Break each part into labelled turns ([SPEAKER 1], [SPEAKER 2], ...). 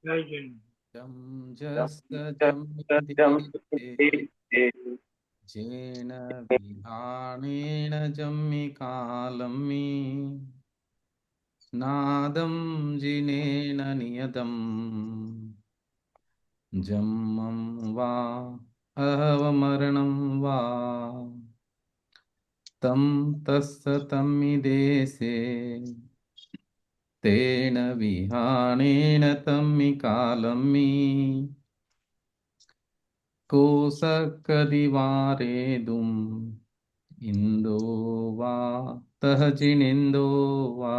[SPEAKER 1] जय जैन।
[SPEAKER 2] जम जस जमिति जेन विहाणेन जम्मि कालम्मि नादं जिनेन नियतम् जन्मं वा अहवमरणं वा तं तत्सतमिदेशे तेन विहाणेन तम्मि कालम्मि कोसकदिवारेदुम् इंदो वा तहजिनेन्दो वा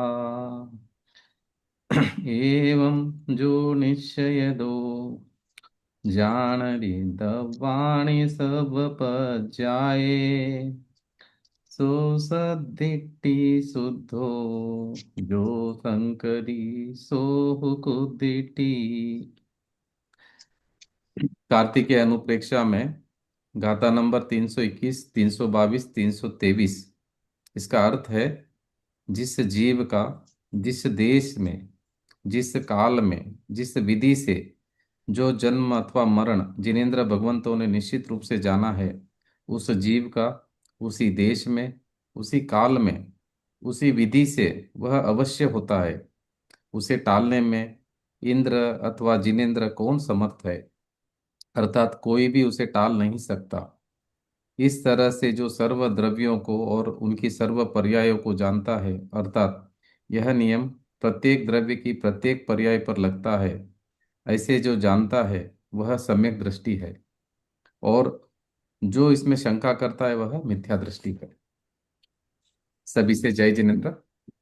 [SPEAKER 2] एवं जो निश्चयदो जानरि दवाणि सब पज्जाए सो सद्दिट्टि शुद्धो जो संकरी सो कुदिटी। कार्तिकेय अनुप्रेक्षा में गाथा नंबर 321, 322, 323। इसका अर्थ है, जिस जीव का जिस देश में जिस काल में जिस विधि से जो जन्म अथवा मरण जिनेन्द्र भगवंतों ने निश्चित रूप से जाना है, उस जीव का उसी देश में उसी काल में उसी विधि से वह अवश्य होता है। उसे टालने में इंद्र अथवा जिनेन्द्र कौन समर्थ है, अर्थात कोई भी उसे टाल नहीं सकता। इस तरह से जो सर्व द्रव्यों को और उनकी सर्व पर्यायों को जानता है, अर्थात यह नियम प्रत्येक द्रव्य की प्रत्येक पर्याय पर लगता है, ऐसे जो जानता है वह सम्यक दृष्टि है, और जो इसमें शंका करता है वह मिथ्या दृष्टि है। सभी से जय जिनेन्द्र।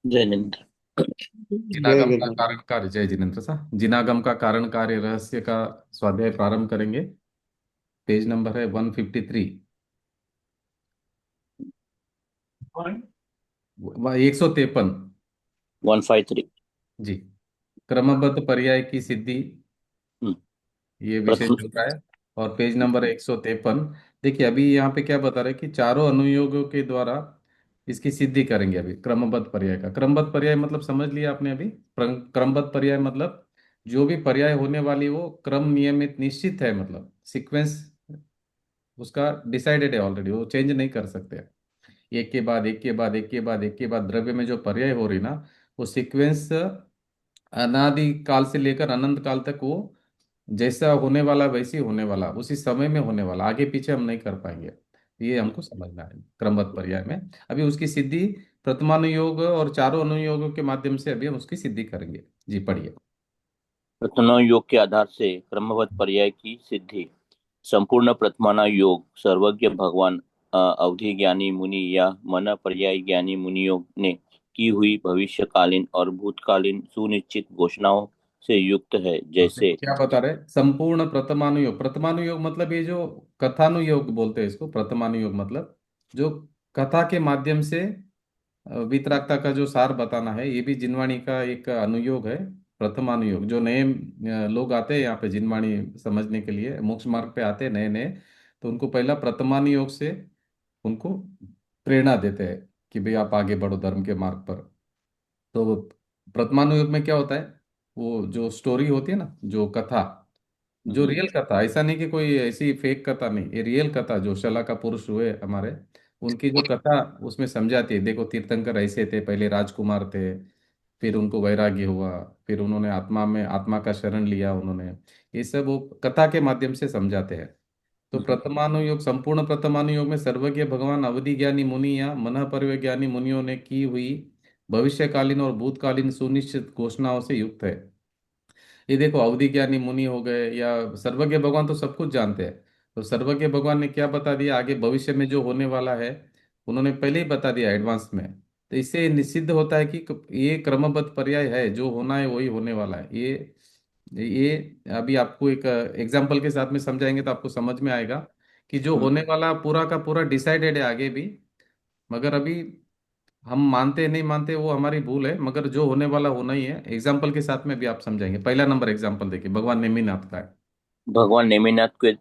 [SPEAKER 3] जैनेन्द्र।
[SPEAKER 1] जय
[SPEAKER 2] जिनागम का
[SPEAKER 1] जैन।
[SPEAKER 2] कारण कार्य, जय जिनेन्द्र साहब, जिनागम का कारण कार्य रहस्य का स्वाध्याय प्रारंभ करेंगे। पेज नंबर है 153, 153।
[SPEAKER 3] 153।
[SPEAKER 2] जी। क्रमबद्ध पर्याय की सिद्धि, ये विषय
[SPEAKER 3] प्रथम।
[SPEAKER 2] चल रहा है। और पेज नंबर 153। देखिए अभी यहाँ पे क्या बता रहे हैं कि चारों अनुयोगों के द्वारा इसकी सिद्धि करेंगे। अभी क्रमबद्ध पर्याय का, क्रमबद्ध पर्याय मतलब समझ लिया आपने अभी। क्रमबद्ध पर्याय मतलब जो भी पर्याय होने वाली वो क्रम नियमित निश्चित है, मतलब सीक्वेंस उसका डिसाइडेड है ऑलरेडी, वो चेंज नहीं कर सकते। एक के बाद एक के बाद एक के बाद एक के बाद द्रव्य में जो पर्याय हो रही ना, वो सीक्वेंस अनादि काल से लेकर अनंत काल तक वो जैसा होने वाला वैसे ही होने वाला, उसी समय में होने वाला, आगे पीछे हम नहीं कर पाएंगे। ये हमको समझना है क्रमबद्ध पर्याय में। अभी उसकी सिद्धि प्रथमानुयोग और चारों अनुयोगों के माध्यम से अभी हम उसकी सिद्धि करेंगे। जी पढ़िए।
[SPEAKER 3] प्रथमा योग के आधार से क्रमबद्ध पर्याय की सिद्धि। संपूर्ण प्रथमाना योग सर्वज्ञ भगवान अवधि ज्ञानी मुनि या मन पर्याय ज्ञानी मुनियों ने की हुई भविष्यकालीन और भूतकालीन सुनिश्चित घोषणाओं से युक्त है। जैसे
[SPEAKER 2] क्या बता रहे, संपूर्ण प्रथमानुयोग। प्रथमानुयोग मतलब ये जो कथानुयोग बोलते हैं इसको, प्रथमानुयोग मतलब जो कथा के माध्यम से वितरागता का जो सार बताना है, ये भी जिनवाणी का एक अनुयोग है। प्रथमानुयोग जो नए लोग आते हैं यहाँ पे जिनवाणी समझने के लिए, मोक्ष मार्ग पे आते हैं नए नए, तो उनको पहला प्रथमानुयोग से उनको प्रेरणा देते हैं कि भाई आप आगे बढ़ो धर्म के मार्ग पर। तो प्रथमानुयोग में क्या होता है, वो जो स्टोरी होती है ना, जो कथा, जो
[SPEAKER 3] हम्म,
[SPEAKER 2] रियल कथा, ऐसा नहीं कि कोई ऐसी फेक कथा नहीं, ये रियल कथा जो शला का पुरुष हुए हमारे, उनकी जो कथा उसमें समझाती है। देखो तीर्थंकर ऐसे थे, पहले राजकुमार थे, फिर उनको वैराग्य हुआ, फिर उन्होंने आत्मा में आत्मा का शरण लिया उन्होंने, ये सब वो कथा के माध्यम से समझाते हैं। तो प्रथमानुयोग, संपूर्ण प्रथमानुयोग में सर्वज्ञ भगवान अवधि ज्ञानी मुनि या मन परिज्ञानी मुनियों ने की हुई भविष्यकालीन और भूतकालीन सुनिश्चित घोषणाओं से युक्त है। ये देखो अवधि ज्ञानी मुनि हो गए या सर्वज्ञ भगवान तो सब कुछ जानते हैं। तो सर्वज्ञ भगवान ने क्या बता दिया आगे भविष्य में जो होने वाला है, उन्होंने पहले ही बता दिया एडवांस में। तो इससे निषिद्ध होता है कि ये क्रमबद्ध पर्याय है, जो होना है वही होने वाला है। ये अभी आपको एक एग्जाम्पल के साथ में समझाएंगे तो आपको समझ में आएगा कि जो
[SPEAKER 3] हम्म,
[SPEAKER 2] होने वाला पूरा का पूरा डिसाइडेड है आगे भी, मगर अभी हम मानते नहीं मानते वो हमारी भूल है, मगर जो होने वाला होना ही है। एग्जाम्पल के साथ में भी आप समझाएंगे। पहला नंबर एग्जाम्पल देखिए, भगवान नेमिनाथ का है।
[SPEAKER 3] भगवान नेमिनाथ के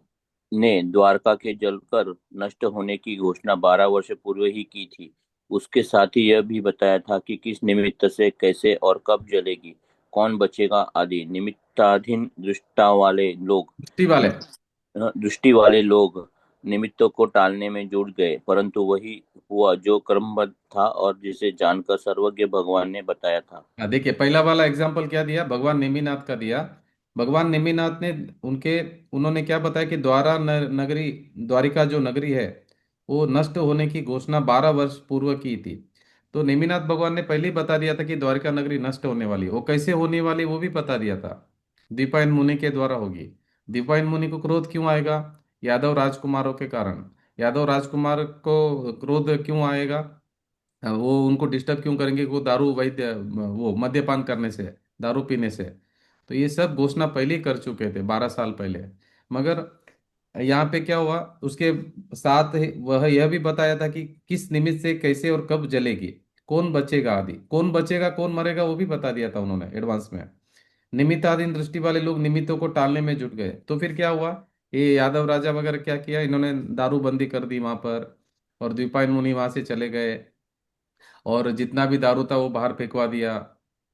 [SPEAKER 3] ने द्वारका के जलकर नष्ट होने की घोषणा 12 वर्ष पूर्व ही की थी। उसके साथ ही यह भी बताया था कि किस निमित्त से कैसे और कब जलेगी। कौन बचेगा आदि निमित्ताधीन
[SPEAKER 2] दृष्टि वाले।
[SPEAKER 3] दृष्टि वाले लोग निमित्तों को टालने में जुट गए, परंतु वही हुआ जो क्रमबद्ध था और जिसे जानकर सर्वज्ञ भगवान ने बताया था।
[SPEAKER 2] देखिए पहला वाला एग्जाम्पल क्या दिया, भगवान नेमिनाथ का दिया। भगवान नेमिनाथ ने उनके उन्होंने क्या बताया कि नगरी, द्वारिका जो नगरी है वो नष्ट होने की घोषणा 12 वर्ष पूर्व की थी। तो नेमिनाथ भगवान ने पहले ही बता दिया था कि द्वारिका नगरी नष्ट होने वाली है। वो कैसे होने वाली वो भी बता दिया था, दीपायन मुनि के द्वारा होगी। दीपायन मुनि को क्रोध क्यों आएगा? यादव राजकुमारों के कारण। यादव राजकुमार को क्रोध क्यों आएगा? वो उनको डिस्टर्ब क्यों करेंगे? वो दारू वैद्य वो मद्यपान करने से, दारू पीने से। तो ये सब घोषणा पहले ही कर चुके थे 12 साल पहले। मगर यहाँ पे क्या हुआ, उसके साथ ही वह यह भी बताया था कि किस निमित्त से कैसे और कब जलेगी, कौन बचेगा आदि, कौन बचेगा कौन मरेगा वो भी बता दिया था उन्होंने एडवांस में। निमित्ताधीन दृष्टि वाले लोग निमित्तों को टालने में जुट गए, तो फिर क्या हुआ? ये यादव राजा वगैरह क्या किया, इन्होंने दारूबंदी कर दी वहां पर, और द्विपायन मुनि वहां से चले गए, और जितना भी दारू था वो बाहर फेंकवा दिया।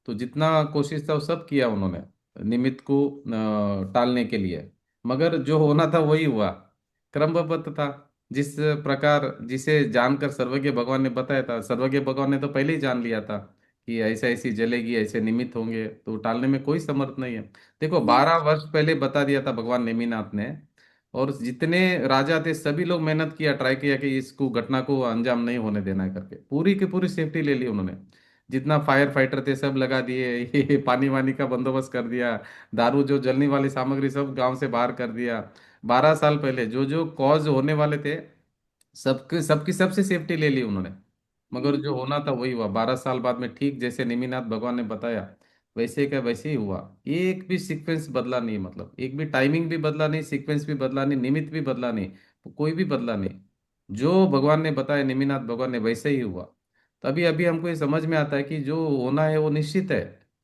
[SPEAKER 2] तो जितना कोशिश था वो सब किया उन्होंने निमित्त को टालने के लिए। मगर जो होना था वही हुआ, क्रमबद्ध था। जिस प्रकार जिसे जानकर सर्वज्ञ भगवान ने बताया था, सर्वज्ञ भगवान ने तो पहले ही जान लिया था कि ऐसे ऐसी जलेगी, ऐसे निमित्त होंगे, तो टालने में कोई समर्थ नहीं है। देखो 12 वर्ष पहले बता दिया था भगवान नेमिनाथ ने, और जितने राजा थे सभी लोग मेहनत किया, ट्राई किया कि इसको घटना को अंजाम नहीं होने देना है करके, पूरी की पूरी सेफ्टी ले ली उन्होंने। जितना फायर फाइटर थे सब लगा दिए, ये पानी वानी का बंदोबस्त कर दिया, दारू जो जलने वाली सामग्री सब गांव से बाहर कर दिया। 12 साल पहले जो जो कॉज होने वाले थे सबके सबकी सबसे सेफ्टी ले ली उन्होंने। मगर जो होना था वही हुआ 12 साल बाद में, ठीक जैसे निमिनाथ भगवान ने बताया वैसे का वैसे ही हुआ। एक भी सीक्वेंस बदला नहीं, मतलब एक भी टाइमिंग भी बदला नहीं, सीक्वेंस भी बदला नहीं, निमित्त भी बदला नहीं, कोई भी बदला नहीं। जो भगवान ने बताया निमिनाथ भगवान ने वैसे ही हुआ। तभी अभी हमको ये समझ में आता है कि जो होना है वो निश्चित है,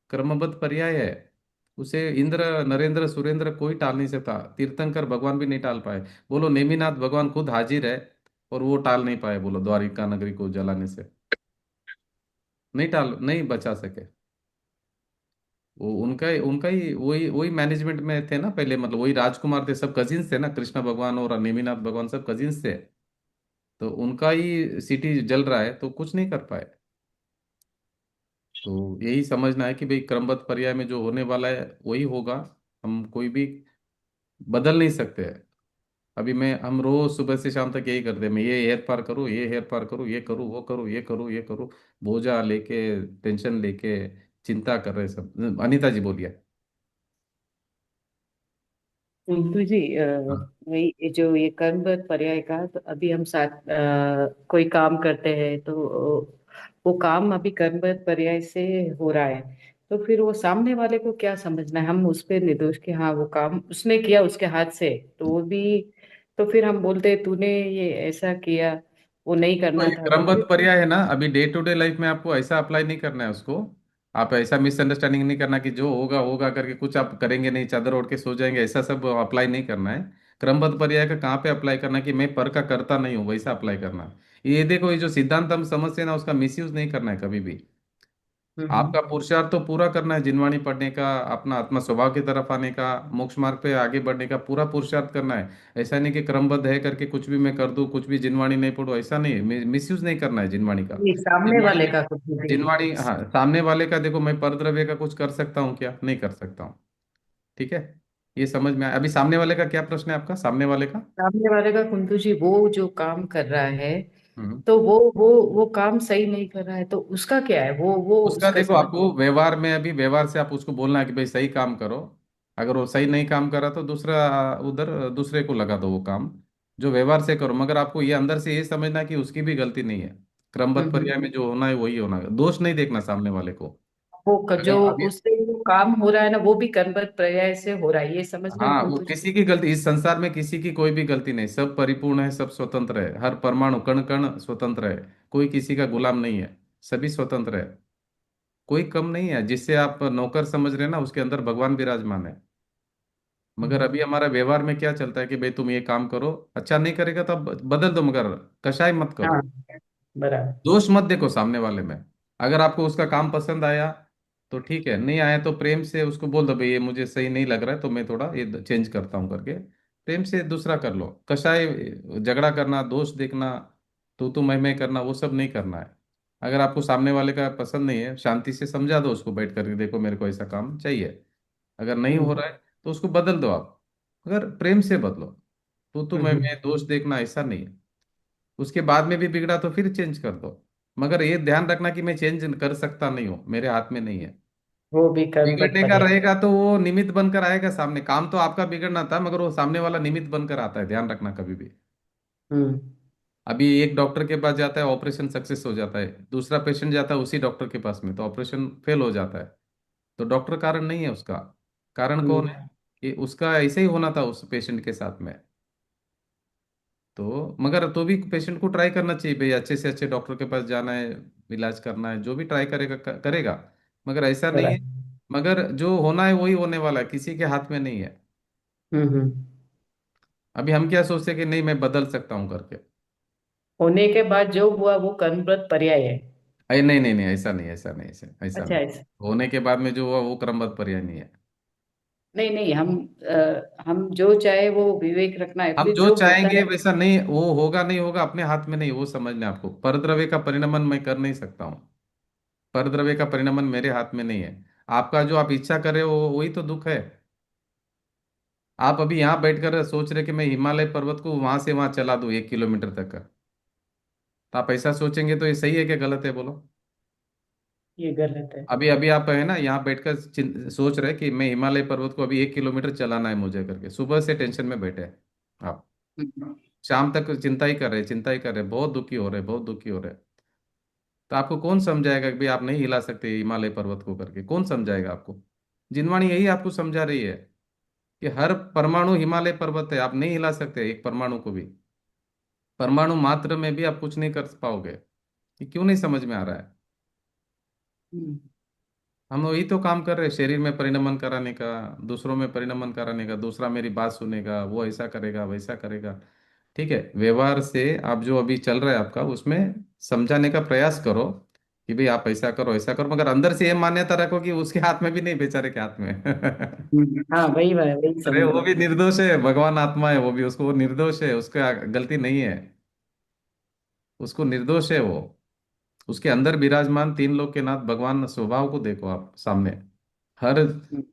[SPEAKER 2] क्रमबद्ध पर्याय है। उसे इंद्र नरेंद्र सुरेंद्र कोई टाल नहीं सकता, तीर्थंकर भगवान भी नहीं टाल पाए। बोलो नेमिनाथ भगवान खुद हाजिर है और वो टाल नहीं पाए, बोलो द्वारिका नगरी को जलाने से, नहीं टाल, नहीं बचा सके। वो उनका उनका ही वही वही मैनेजमेंट में थे ना पहले, मतलब वही राजकुमार थे, सब कजिन्स थे ना, कृष्ण भगवान और नेमिनाथ भगवान सब कजिन्स थे। तो उनका ही सिटी जल रहा है तो कुछ नहीं कर पाए। तो यही समझना है कि भाई क्रमबद्ध पर्याय में जो होने वाला है वही होगा, हम कोई भी बदल नहीं सकते। अभी हम रोज सुबह से शाम तक यही करते हैं, मैं ये हेयर पार करूँ, ये हेयर पार करूँ, ये करूँ, वो करूँ, ये करूँ, ये करूँ, बोझा लेके, टेंशन लेके, चिंता कर रहे सब। अनीता जी बोलिए।
[SPEAKER 1] रिंकू जी,
[SPEAKER 2] हाँ।
[SPEAKER 1] वही ये जो ये कर्मबद्ध पर्याय का, तो अभी हम साथ कोई काम करते हैं तो वो काम अभी कर्मबद्ध पर्याय से हो रहा है। तो फिर वो सामने वाले को क्या समझना है, हम उस पर निर्दोष कि हाँ वो काम उसने किया उसके हाथ से, तो वो भी, तो फिर हम बोलते हैं, तूने ये ऐसा किया, वो नहीं
[SPEAKER 2] तो
[SPEAKER 1] करना
[SPEAKER 2] ये
[SPEAKER 1] था, तो
[SPEAKER 2] क्रमबद्ध
[SPEAKER 1] फिर।
[SPEAKER 2] पर्याय है ना, अभी डे टू डे लाइफ में आपको ऐसा अप्लाई नहीं करना है उसको। आप ऐसा मिसअंडरस्टैंडिंग नहीं करना कि जो होगा होगा करके कुछ आप करेंगे नहीं, चादर ओढ़ के सो जाएंगे, ऐसा सब अप्लाई नहीं करना है। क्रमबद्ध पर्याय का कहाँ पे अप्लाई करना है कि मैं पर का करता नहीं हूँ, वैसा अप्लाई करना है। ये देखो, ये जो सिद्धांत हम समझते हैं ना उसका मिसयूज नहीं करना है कभी भी।
[SPEAKER 1] हम्म।
[SPEAKER 2] आपका पुरुषार्थ तो पूरा करना है, जिनवाणी पढ़ने का, अपना आत्मा स्वभाव की तरफ आने का, मोक्ष मार्ग पे आगे बढ़ने का पूरा पुरुषार्थ करना है। ऐसा नहीं कि क्रमबद्ध है करके कुछ भी मैं कर दूं, कुछ भी जिनवाणी नहीं पढ़ूं, ऐसा नहीं, मिसयूज नहीं करना है जिनवाणी का।
[SPEAKER 1] ये सामने
[SPEAKER 2] जिनवाणी
[SPEAKER 1] वाले
[SPEAKER 2] में
[SPEAKER 1] का कुछ नहीं।
[SPEAKER 2] जिनवाणी, हाँ सामने वाले का देखो, मैं परद्रव्य का कुछ कर सकता हूँ क्या? नहीं कर सकता हूँ। ठीक है, ये समझ में आया। अभी सामने वाले का क्या प्रश्न है आपका, सामने वाले का?
[SPEAKER 1] सामने वाले का कुंतु जी, वो जो काम कर रहा है,
[SPEAKER 2] हम्म।
[SPEAKER 1] तो वो काम सही नहीं कर रहा है, तो उसका क्या है, वो
[SPEAKER 2] उसका
[SPEAKER 1] उसका
[SPEAKER 2] देखो,
[SPEAKER 1] समझ।
[SPEAKER 2] आपको व्यवहार में, अभी व्यवहार से आप उसको बोलना है कि भाई सही काम करो। अगर वो सही नहीं काम कर रहा तो दूसरा, उधर दूसरे को लगा दो वो काम, जो व्यवहार से करो। मगर आपको ये अंदर से ये समझना कि उसकी भी गलती नहीं है। क्रमबद्ध
[SPEAKER 1] हम्म।
[SPEAKER 2] पर्याय में जो होना है वही होना है, दोष नहीं देखना सामने वाले को।
[SPEAKER 1] जो
[SPEAKER 2] अगर अभी,
[SPEAKER 1] उससे जो काम हो रहा है ना, वो भी कर्मबद्ध पर्याय से हो रहा है, ये समझ रहे हैं
[SPEAKER 2] हाँ वो
[SPEAKER 1] कुंतु जी।
[SPEAKER 2] किसी की गलती, इस संसार में किसी की कोई भी गलती नहीं, सब परिपूर्ण है, सब स्वतंत्र है, हर परमाणु कण कण स्वतंत्र है। कोई किसी का गुलाम नहीं है, सभी स्वतंत्र है। कोई कम नहीं है, जिससे आप नौकर समझ रहे हैं ना उसके अंदर भगवान विराजमान है। मगर
[SPEAKER 1] हम्म।
[SPEAKER 2] अभी हमारा व्यवहार में क्या चलता है कि भाई तुम ये काम करो, अच्छा नहीं करेगा तो अब बदल दो, मगर कशाय मत
[SPEAKER 1] हाँ,
[SPEAKER 2] करो।
[SPEAKER 1] बराबर।
[SPEAKER 2] दोष मत देखो सामने वाले में। अगर आपको उसका काम पसंद आया तो ठीक है, नहीं आया तो प्रेम से उसको बोल दो भाई ये मुझे सही नहीं लग रहा है, तो मैं थोड़ा ये चेंज करता हूँ करके प्रेम से दूसरा कर लो। कशाय झगड़ा करना, दोष देखना, तू मैं करना, वो सब नहीं करना है। अगर आपको सामने वाले का पसंद नहीं है, शांति से समझा दो उसको बैठ करके, देखो मेरे को ऐसा काम चाहिए, अगर नहीं हो
[SPEAKER 1] हम्म
[SPEAKER 2] रहा है तो उसको बदल दो आप, अगर प्रेम से बदलो। तू मैं
[SPEAKER 1] हम्म।
[SPEAKER 2] दोष देखना ऐसा नहीं है। उसके बाद में भी बिगड़ा तो फिर चेंज कर दो, मगर ये ध्यान रखना कि मैं चेंज कर सकता नहीं हूँ, मेरे हाथ में नहीं है।
[SPEAKER 1] वो भी कर्मवत
[SPEAKER 2] बिगड़ने का
[SPEAKER 1] पर्याय।
[SPEAKER 2] रहेगा तो वो निमित्त बनकर आएगा सामने, काम तो आपका बिगड़ना था, मगर वो सामने वाला निमित्त बनकर आता है, ध्यान रखना कभी भी।
[SPEAKER 1] हम्म
[SPEAKER 2] अभी एक डॉक्टर के पास जाता है, ऑपरेशन सक्सेस हो जाता है, दूसरा पेशेंट जाता है उसी डॉक्टर के पास में, तो ऑपरेशन फेल हो जाता है। तो डॉक्टर कारण नहीं है उसका, कारण कौन है?
[SPEAKER 1] हम्म।
[SPEAKER 2] कि उसका ऐसे ही होना था उस पेशेंट के साथ में। तो मगर तो भी पेशेंट को ट्राई करना चाहिए भाई, अच्छे से अच्छे डॉक्टर के पास जाना है, इलाज करना है, जो भी ट्राई करेगा करेगा। मगर ऐसा नहीं है,
[SPEAKER 1] बराबर।
[SPEAKER 2] मगर जो होना है वही होने वाला है, किसी के हाथ में नहीं है।
[SPEAKER 1] हम्म।
[SPEAKER 2] अभी हम क्या सोचते हैं कि नहीं मैं बदल सकता हूँ करके।
[SPEAKER 1] होने के बाद जो हुआ वो कर्मवत पर्याय है।
[SPEAKER 2] अरे नहीं नहीं नहीं, ऐसा नहीं, ऐसा नहीं, ऐसा ऐसा
[SPEAKER 1] अच्छा
[SPEAKER 2] नहीं।
[SPEAKER 1] ऐसा।
[SPEAKER 2] होने के बाद में जो हुआ वो क्रमबद्ध पर्याय नहीं है।
[SPEAKER 1] नहीं नहीं, हम जो चाहे वो विवेक रखना है,
[SPEAKER 2] हम
[SPEAKER 1] फिर
[SPEAKER 2] जो
[SPEAKER 1] जो होता
[SPEAKER 2] चाहेंगे
[SPEAKER 1] है।
[SPEAKER 2] वैसा नहीं, वो होगा नहीं होगा अपने हाथ में नहीं, वो समझना है आपको। परद्रव्य का परिणमन मैं कर नहीं सकता हूँ, परद्रव्य का परिणमन मेरे हाथ में नहीं है। आपका जो आप इच्छा कर रहे हो वही तो दुख है। आप अभी यहाँ बैठकर सोच रहे कि मैं हिमालय पर्वत को वहां से वहां चला दूं 1 किलोमीटर तक का, तो आप ऐसा सोचेंगे तो ये सही है क्या गलत है बोलो?
[SPEAKER 1] ये गलत है।
[SPEAKER 2] अभी अभी आप है ना यहाँ बैठकर सोच रहे कि मैं हिमालय पर्वत को अभी 1 किलोमीटर चलाना है मुझे करके, सुबह से टेंशन में बैठे हैं आप,
[SPEAKER 1] हम्म
[SPEAKER 2] शाम तक चिंता ही कर रहे, चिंता ही कर रहे, बहुत दुखी हो रहे, बहुत दुखी हो रहे। तो आपको कौन समझाएगा कि भाई आप नहीं हिला सकते हिमालय पर्वत को करके? कौन समझाएगा आपको? जिनवाणी यही आपको समझा रही है कि हर परमाणु हिमालय पर्वत है, आप नहीं हिला सकते एक परमाणु को भी। परमाणु मात्र में भी आप कुछ नहीं कर पाओगे। ये क्यों नहीं समझ में आ रहा है?
[SPEAKER 1] हम्म
[SPEAKER 2] हम वही तो काम कर रहे हैं, शरीर में परिणमन कराने का, दूसरों में परिणमन कराने का, दूसरा मेरी बात सुनेगा, वो ऐसा करेगा वैसा करेगा। ठीक है, व्यवहार से आप जो अभी चल रहा है आपका, उसमें समझाने का प्रयास करो कि भाई आप ऐसा करो ऐसा करो, मगर अंदर से ये मान्यता रखो कि उसके हाथ में भी नहीं, बेचारे के हाथ में।
[SPEAKER 1] हाँ वही वही
[SPEAKER 2] अरे वो
[SPEAKER 1] समझो।
[SPEAKER 2] भी निर्दोष है, भगवान आत्मा है वो भी, उसको वो निर्दोष है, उसका गलती नहीं है, उसको निर्दोष है वो। उसके अंदर विराजमान तीन लोग के नाथ भगवान स्वभाव को देखो आप सामने। हर
[SPEAKER 1] हम्म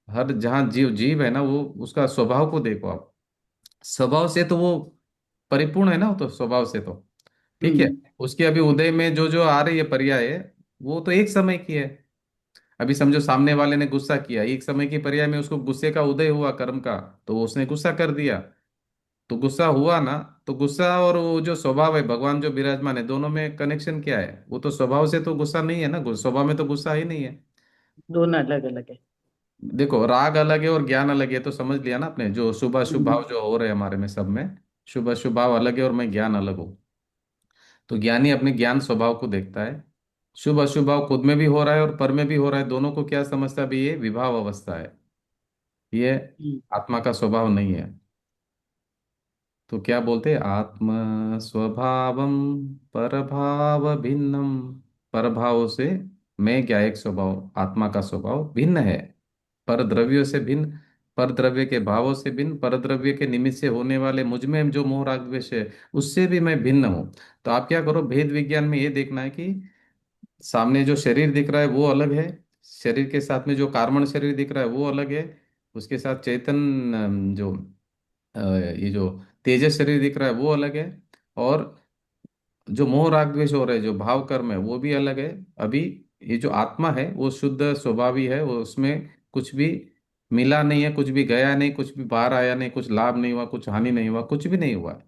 [SPEAKER 2] हर जहाँ जीव जीव है ना, वो उसका स्वभाव को देखो आप। स्वभाव से तो वो परिपूर्ण है ना, वो तो स्वभाव से तो ठीक है।
[SPEAKER 1] हम्म
[SPEAKER 2] उसके अभी उदय में जो जो आ रही है पर्याय है, वो तो एक समय की है। अभी समझो सामने वाले ने गुस्सा किया, एक समय की पर्याय में उसको गुस्से का उदय हुआ कर्म का, तो उसने गुस्सा कर दिया, तो गुस्सा हुआ ना। तो गुस्सा और वो जो स्वभाव है भगवान जो विराजमान है, दोनों में कनेक्शन क्या है? वो तो स्वभाव से तो गुस्सा नहीं है ना, स्वभाव में तो गुस्सा ही नहीं है।
[SPEAKER 1] दोनों अलग अलग है।
[SPEAKER 2] देखो राग अलग है और ज्ञान अलग है, तो समझ लिया ना आपने, जो शुभ अशुभ
[SPEAKER 1] हम्म
[SPEAKER 2] भाव जो हो रहे हैं हमारे में सब में, शुभ अशुभ भाव अलग है और मैं ज्ञान अलग हूँ। तो ज्ञानी अपने ज्ञान स्वभाव को देखता है, शुभ अशुभ भाव खुद में भी हो रहा है और पर में भी हो रहा है, दोनों को क्या समझता भी, ये विभाव अवस्था है, ये
[SPEAKER 1] हम्म
[SPEAKER 2] आत्मा का स्वभाव नहीं है। तो क्या बोलते हैं, आत्म स्वभावम परभाव भिन्नम। परभाव से मैं क्या, एक स्वभाव आत्मा का स्वभाव भिन्न है, पर द्रव्यों से भिन्न, पर द्रव्य के भावों से भिन्न, पर द्रव्य के निमित्त से होने वाले मुझ में जो मोह राग द्वेष है उससे भी मैं भिन्न हूँ। तो आप क्या करो, भेद विज्ञान में ये देखना है कि सामने जो शरीर दिख रहा है वो अलग है, शरीर के साथ में जो कार्बन शरीर दिख रहा है वो अलग है, उसके साथ चेतन जो ये जो तेजस शरीर दिख रहा है वो अलग है, और जो मोह राग द्वेष हो रहा है जो भाव कर्म है वो भी अलग है। अभी ये जो आत्मा है वो शुद्ध स्वभावी है, वो उसमें कुछ भी मिला नहीं है, कुछ भी गया नहीं, कुछ भी बाहर आया नहीं, कुछ लाभ नहीं हुआ, कुछ हानि नहीं हुआ, कुछ भी नहीं हुआ है।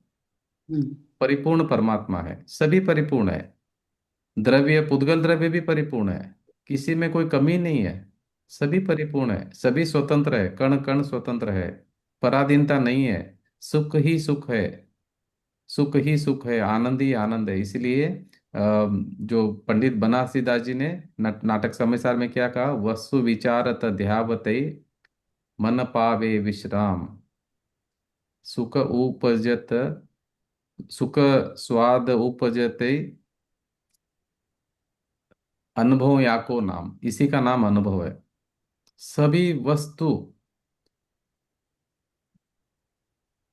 [SPEAKER 1] हम्म
[SPEAKER 2] परिपूर्ण परमात्मा है, सभी परिपूर्ण है। द्रव्य पुद्गल द्रव्य भी परिपूर्ण है, किसी में कोई कमी नहीं है, सभी परिपूर्ण है, सभी स्वतंत्र है, कण कण स्वतंत्र है, पराधीनता नहीं है, सुख ही सुख है, सुख ही सुख है, आनंद ही आनंद है। इसलिए जो पंडित बनारसीदास जी ने नाटक समाचार में क्या कहा, वस्तु विचारत ध्यावते मन पावे विश्राम, सुख उपजत, सुख स्वाद उपजते अनुभव या को नाम, इसी का नाम अनुभव है। सभी वस्तु,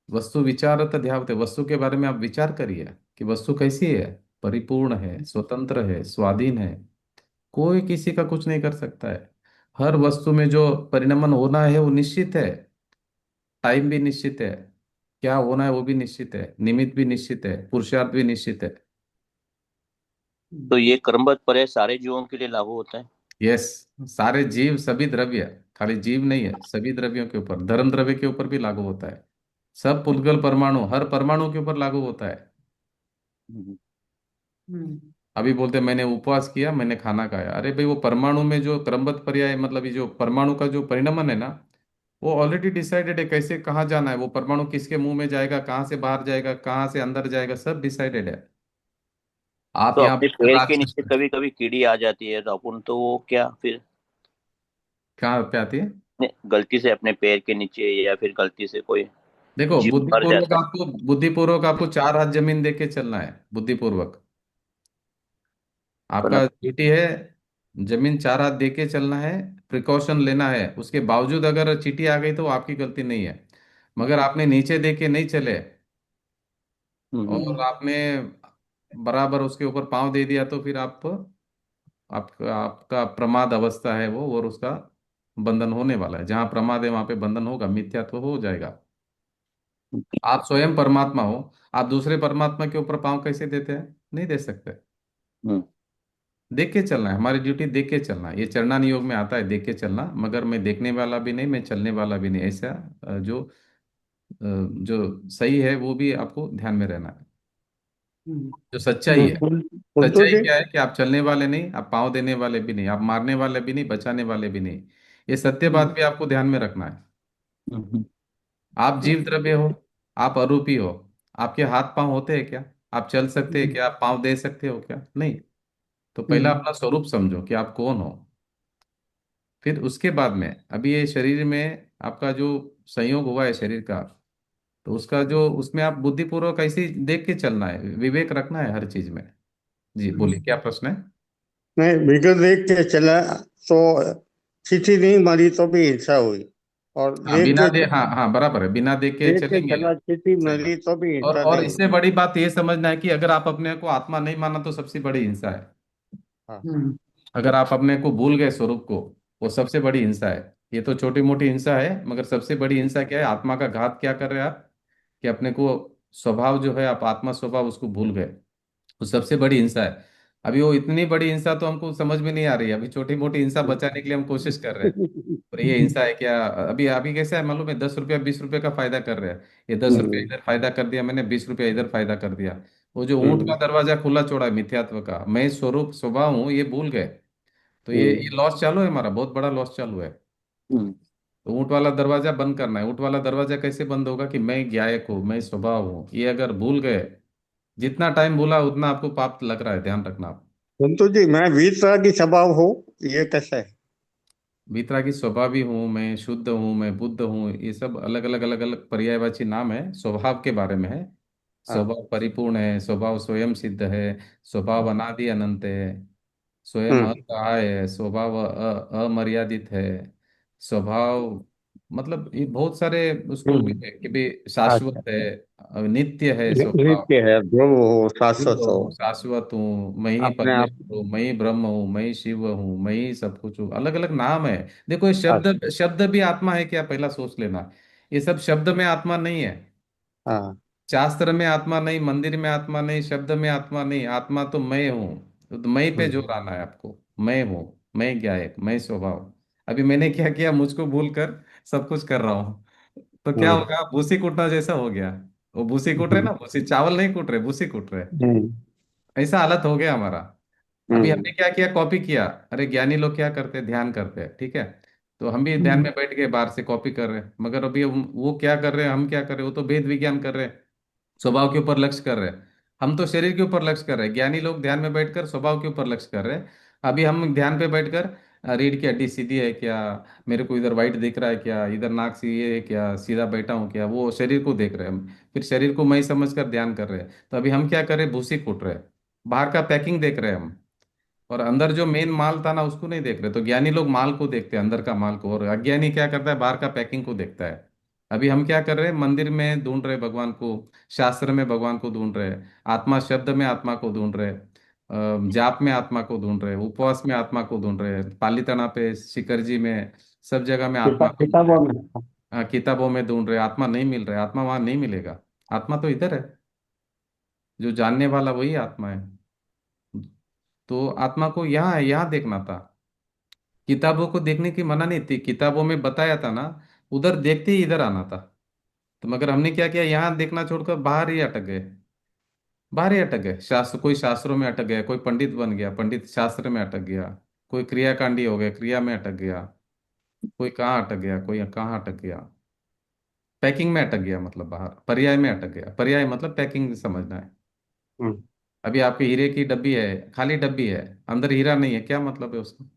[SPEAKER 2] वस्तु विचारत ध्यावते, वस्तु के बारे में आप विचार करिए कि वस्तु कैसी है। परिपूर्ण है, स्वतंत्र है, स्वाधीन है, कोई किसी का कुछ नहीं कर सकता है। हर वस्तु में जो परिणमन होना है वो निश्चित है, टाइम भी निश्चित है, क्या होना है वो भी निश्चित है, निमित्त भी निश्चित है, पुरुषार्थ भी निश्चित है।
[SPEAKER 3] तो ये क्रमबद्ध पर्याय सारे जीवों के लिए लागू होता है?
[SPEAKER 2] यस, सारे जीव, सभी द्रव्य, खाली जीव नहीं है, सभी द्रव्यों के ऊपर, धर्म द्रव्य के ऊपर भी लागू होता है। सब पुद्गल परमाणु, हर परमाणु के ऊपर लागू होता है।
[SPEAKER 3] हम्म।
[SPEAKER 1] हम्म।
[SPEAKER 2] अभी बोलते हैं, मैंने उपवास किया, मैंने खाना खाया, अरे भाई वो परमाणु में जो क्रमबद्ध पर्याय, मतलब ये जो परमाणु का जो परिणमन है ना, वो ऑलरेडी डिसाइडेड है, कैसे कहाँ जाना है, वो परमाणु किसके मुंह में जाएगा, कहाँ से बाहर जाएगा, कहाँ से अंदर जाएगा, सब डिसाइडेड है। आप
[SPEAKER 3] तो
[SPEAKER 2] यहाँ
[SPEAKER 3] अपने
[SPEAKER 2] पर
[SPEAKER 3] पैर के
[SPEAKER 2] राक्षस,
[SPEAKER 3] नीचे कभी कभी कीड़ी आ जाती है, तो अपन तो वो क्या फिर
[SPEAKER 2] कहाँ पे आती है?
[SPEAKER 3] गलती से अपने पैर के नीचे या फिर गलती से कोई
[SPEAKER 2] देखो,
[SPEAKER 3] जीव मर
[SPEAKER 2] बुद्धिपूर्वक
[SPEAKER 3] जाता है?
[SPEAKER 2] आपको, बुद्धिपूर्वक आपको 4 हाथ जमीन दे के चलना है, बुद्धिपूर्वक।
[SPEAKER 3] पर ना।
[SPEAKER 2] आपका ड्यूटी है जमीन 4 हाथ दे के चलना है, प्रिकॉशन लेना है। उसके बावजूद अगर चींटी आ गई तो वो आपकी गलती नहीं है, मगर आपने नीचे दे के नहीं चले और
[SPEAKER 3] हम्म।
[SPEAKER 2] आपने बराबर उसके ऊपर पांव दे दिया, तो फिर आपका आपका प्रमाद अवस्था है वो, और उसका बंधन होने वाला है। जहां प्रमाद है वहां पे बंधन होगा, मिथ्यात्व हो जाएगा। आप स्वयं परमात्मा हो, आप दूसरे परमात्मा के ऊपर पांव कैसे देते हैं? नहीं दे सकते।
[SPEAKER 3] हम्म।
[SPEAKER 2] देख के चलना है, हमारी ड्यूटी देख के चलना है। ये चरणान योग में आता है, देख के चलना, मगर मैं देखने वाला भी नहीं, मैं चलने वाला भी नहीं, ऐसा जो सही है वो भी आपको ध्यान में रहना है।
[SPEAKER 1] हम्म।
[SPEAKER 2] जो सच्चाई है,
[SPEAKER 4] कुंतु
[SPEAKER 2] सच्चाई
[SPEAKER 4] जी।
[SPEAKER 2] क्या है कि आप चलने वाले नहीं, आप पाँव देने वाले भी नहीं, आप मारने वाले भी नहीं, बचाने वाले भी नहीं। ये सत्य बात
[SPEAKER 1] हम्म।
[SPEAKER 2] भी आपको ध्यान में रखना है।
[SPEAKER 3] हम्म।
[SPEAKER 2] आप जीव द्रव्य हो, आप अरूपी हो। आपके हाथ पांव होते हैं क्या? आप चल सकते हैं क्या? आप पाँव दे सकते हो क्या? नहीं। तो पहला
[SPEAKER 1] हम्म।
[SPEAKER 2] अपना स्वरूप समझो कि आप कौन हो। फिर उसके बाद में, अभी ये शरीर में आपका जो संयोग हुआ है शरीर का, तो उसका जो, उसमें आप बुद्धिपूर्वक ऐसे ही देख के चलना है, विवेक रखना है हर चीज में। जी बोलिए, क्या प्रश्न है?
[SPEAKER 4] मैं विगत देख के चला तो चिट्ठी नहीं मारी तो भी हिंसा हुई, और
[SPEAKER 2] हाँ, बिना दे, हाँ
[SPEAKER 4] चला,
[SPEAKER 2] हाँ, बराबर है, बिना देख के
[SPEAKER 4] देख के
[SPEAKER 2] चलेंगे।
[SPEAKER 4] चला चिट्ठी
[SPEAKER 2] सही
[SPEAKER 4] मिली
[SPEAKER 2] बात।
[SPEAKER 4] तो भी
[SPEAKER 2] और
[SPEAKER 4] हिंसा
[SPEAKER 2] और
[SPEAKER 4] नहीं
[SPEAKER 2] इससे
[SPEAKER 4] हुई।
[SPEAKER 2] बड़ी बात ये समझना है कि अगर आप अपने को आत्मा नहीं माना तो सबसे बड़ी हिंसा है।
[SPEAKER 4] हाँ।
[SPEAKER 1] हम्म।
[SPEAKER 2] अगर आप अपने को भूल गए स्वरूप को, वो सबसे बड़ी हिंसा है। ये तो छोटी मोटी हिंसा है, मगर सबसे बड़ी हिंसा क्या है? आत्मा का घात क्या कर रहे हैं आप, कि अपने को स्वभाव जो है, आप आत्मा स्वभाव उसको भूल गए। वो सबसे बड़ी हिंसा है। अभी वो इतनी बड़ी हिंसा तो हमको समझ में नहीं आ रही है, अभी छोटी मोटी हिंसा बचाने के लिए हम कोशिश कर रहे हैं। और ये हिंसा है क्या? अभी अभी कैसा है मालूम है? 10 रुपया 20 रुपये का फायदा कर रहे हैं। ये 10 रुपया
[SPEAKER 4] हम्म।
[SPEAKER 2] इधर फायदा कर दिया मैंने, 20 रुपया इधर फायदा कर दिया। वो जो ऊंट का
[SPEAKER 4] हम्म।
[SPEAKER 2] दरवाजा खुला छोड़ा है मिथ्यात्व का, मैं स्वरूप स्वभाव हूँ, ये भूल गए। तो ये
[SPEAKER 4] हम्म।
[SPEAKER 2] लॉस चालू है, हमारा बहुत बड़ा लॉस चालू है।
[SPEAKER 3] हम्म।
[SPEAKER 2] तो ऊंट वाला दरवाजा बंद करना है। ऊंट वाला दरवाजा कैसे बंद होगा? कि मैं गायक हूँ, मैं स्वभाव हूँ, ये अगर भूल गए, जितना टाइम भूला उतना आपको पाप लग रहा है, ध्यान रखना आप।
[SPEAKER 4] कुंतु जी, मैं 20 तरह की स्वभाव हो, ये कैसे है?
[SPEAKER 2] वितरागी स्वभावी हूँ, मैं शुद्ध हूँ, मैं बुद्ध हूँ, ये सब अलग अलग अलग अलग पर्यायवाची नाम है, स्वभाव के बारे में है।
[SPEAKER 4] हाँ।
[SPEAKER 2] स्वभाव परिपूर्ण है, स्वभाव स्वयं सिद्ध है, स्वभाव अनादि अनंत है, स्वयं
[SPEAKER 4] हम्म।
[SPEAKER 2] असहाय है, स्वभाव अमर्यादित है, स्वभाव, मतलब ये बहुत सारे उसको भी
[SPEAKER 4] हम्म।
[SPEAKER 2] है कि भी शाश्वत
[SPEAKER 4] अच्छा।
[SPEAKER 2] है, नित्य है स्वभाव।
[SPEAKER 4] नित्य है, ध्रुव हो,
[SPEAKER 2] शुद्ध
[SPEAKER 4] शाश्वत हो,
[SPEAKER 2] हूँ, शाश्वत हूँ, मैं ही
[SPEAKER 4] अपने आप।
[SPEAKER 2] परमेश्वर हूँ, मैं ही ब्रह्म हूँ, मैं ही शिव हूँ, मैं ही सब कुछ हूँ। अलग अलग नाम है। देखो, ये
[SPEAKER 4] अच्छा।
[SPEAKER 2] शब्द शब्द भी आत्मा है क्या? पहला सोच लेना। ये सब शब्द में आत्मा नहीं है।
[SPEAKER 4] हाँ।
[SPEAKER 2] शास्त्र में आत्मा नहीं, मंदिर में आत्मा नहीं, शब्द में आत्मा नहीं, आत्मा तो मैं हूँ। तो मैं पे जोर
[SPEAKER 4] हम्म।
[SPEAKER 2] आना है आपको। मैं हूँ, मैं गायक, मैं स्वभाव। अभी मैंने क्या किया? मुझको भूल कर सब कुछ कर रहा हूँ, तो क्या
[SPEAKER 4] हम्म।
[SPEAKER 2] होगा? भूसी कूटना जैसा हो गया। वो भूसी कूट रहे
[SPEAKER 4] हम्म।
[SPEAKER 2] ना, भूसी चावल नहीं कूट रहे, भूसी कूट रहे।
[SPEAKER 4] हम्म।
[SPEAKER 2] ऐसा हालत हो गया हमारा। अभी
[SPEAKER 4] हम्म।
[SPEAKER 2] हमने क्या किया? कॉपी किया। अरे ज्ञानी लोग क्या करते हैं? ध्यान करते हैं, ठीक है। तो हम भी ध्यान
[SPEAKER 1] हम्म।
[SPEAKER 2] में बैठ के बाहर से कॉपी कर रहे हैं, मगर अभी वो क्या कर रहे हैं, हम क्या कर रहे हैं? वो तो भेद विज्ञान कर रहे हैं, स्वभाव के ऊपर लक्ष्य कर रहे हैं। हम तो शरीर के ऊपर लक्ष्य कर रहे हैं, ज्ञानी लोग ध्यान में बैठकर स्वभाव के ऊपर लक्ष्य कर रहे हैं। अभी हम ध्यान पे बैठकर रीढ़ की हड्डी सीधी है क्या, मेरे को इधर वाइट दिख रहा है क्या, इधर नाक सी ये है क्या, सीधा बैठा हूँ क्या, वो शरीर को देख रहे हैं हम। फिर शरीर को मैं समझकर ध्यान कर रहे हैं। तो अभी हम क्या कर रहे हैं? भूसी कूट रहे हैं, बाहर का पैकिंग देख रहे हैं हम। और अंदर जो मेन माल था ना उसको नहीं देख रहे। तो ज्ञानी लोग माल को देखते हैं, अंदर का माल को, और अज्ञानी क्या करता है, बाहर का पैकिंग को देखता है। अभी हम क्या कर रहे हैं, मंदिर में ढूंढ रहे भगवान को, शास्त्र में भगवान को ढूंढ रहे, आत्मा शब्द में आत्मा को ढूंढ रहे, जाप में आत्मा को ढूंढ रहे, उपवास में आत्मा को ढूंढ रहे, पालीताना पे, शिखर जी में, सब जगह में आत्मा को ढूंढ रहे।
[SPEAKER 4] किताबों में।
[SPEAKER 2] हाँ, किताबों में ढूंढ रहे, आत्मा नहीं मिल रहा है। आत्मा वहां नहीं मिलेगा, आत्मा तो इधर है, जो जानने वाला वही आत्मा है। तो आत्मा को यहाँ है, यहाँ देखना था। किताबों को देखने की मना नहीं थी, किताबों में बताया था ना, उधर देखते ही इधर आना था। तो मगर हमने क्या किया, यहाँ देखना छोड़कर बाहर ही अटक गए। बाहर ही अटक गए, शास्त्र, कोई शास्त्रों में अटक गया, कोई पंडित बन गया, पंडित शास्त्र में अटक गया, कोई क्रियाकांडी हो गया, क्रिया में अटक गया, कोई कहाँ अटक गया, कोई कहाँ अटक गया, पैकिंग में अटक गया, मतलब बाहर पर्याय में अटक गया। पर्याय मतलब पैकिंग समझना है।
[SPEAKER 4] हम्म।
[SPEAKER 2] अभी आपके हीरे की डब्बी है, खाली डब्बी है, अंदर हीरा नहीं है, क्या मतलब है उसका?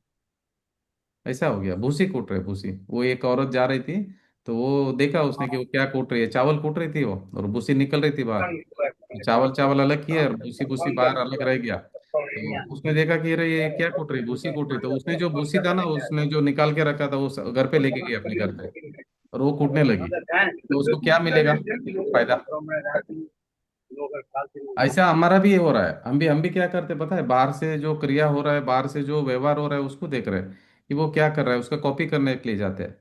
[SPEAKER 2] ऐसा हो गया। भूसी कूट रहे, भूसी। वो एक औरत जा रही थी, तो वो देखा उसने कि वो क्या कूट रही है, चावल कूट रही थी वो, और भूसी निकल रही थी बाहर। तो चावल चावल अलग किया और भूसी भूसी बाहर अलग रह गया। तो उसने देखा कि अरे ये क्या कूट रही, भूसी कूट रही। तो उसने जो भूसी था ना, उसने जो निकाल के रखा था, वो घर पे लेके गई अपने घर पे, और वो कूटने लगी। तो उसको क्या मिलेगा, फायदा? ऐसा हमारा भी ये हो रहा है। हम भी क्या करते हैं पता है, बाहर से जो क्रिया हो रहा है, बाहर से जो व्यवहार हो रहा है, उसको देख रहे हैं कि वो क्या कर रहा है, उसका कॉपी करने के लिए जाते हैं।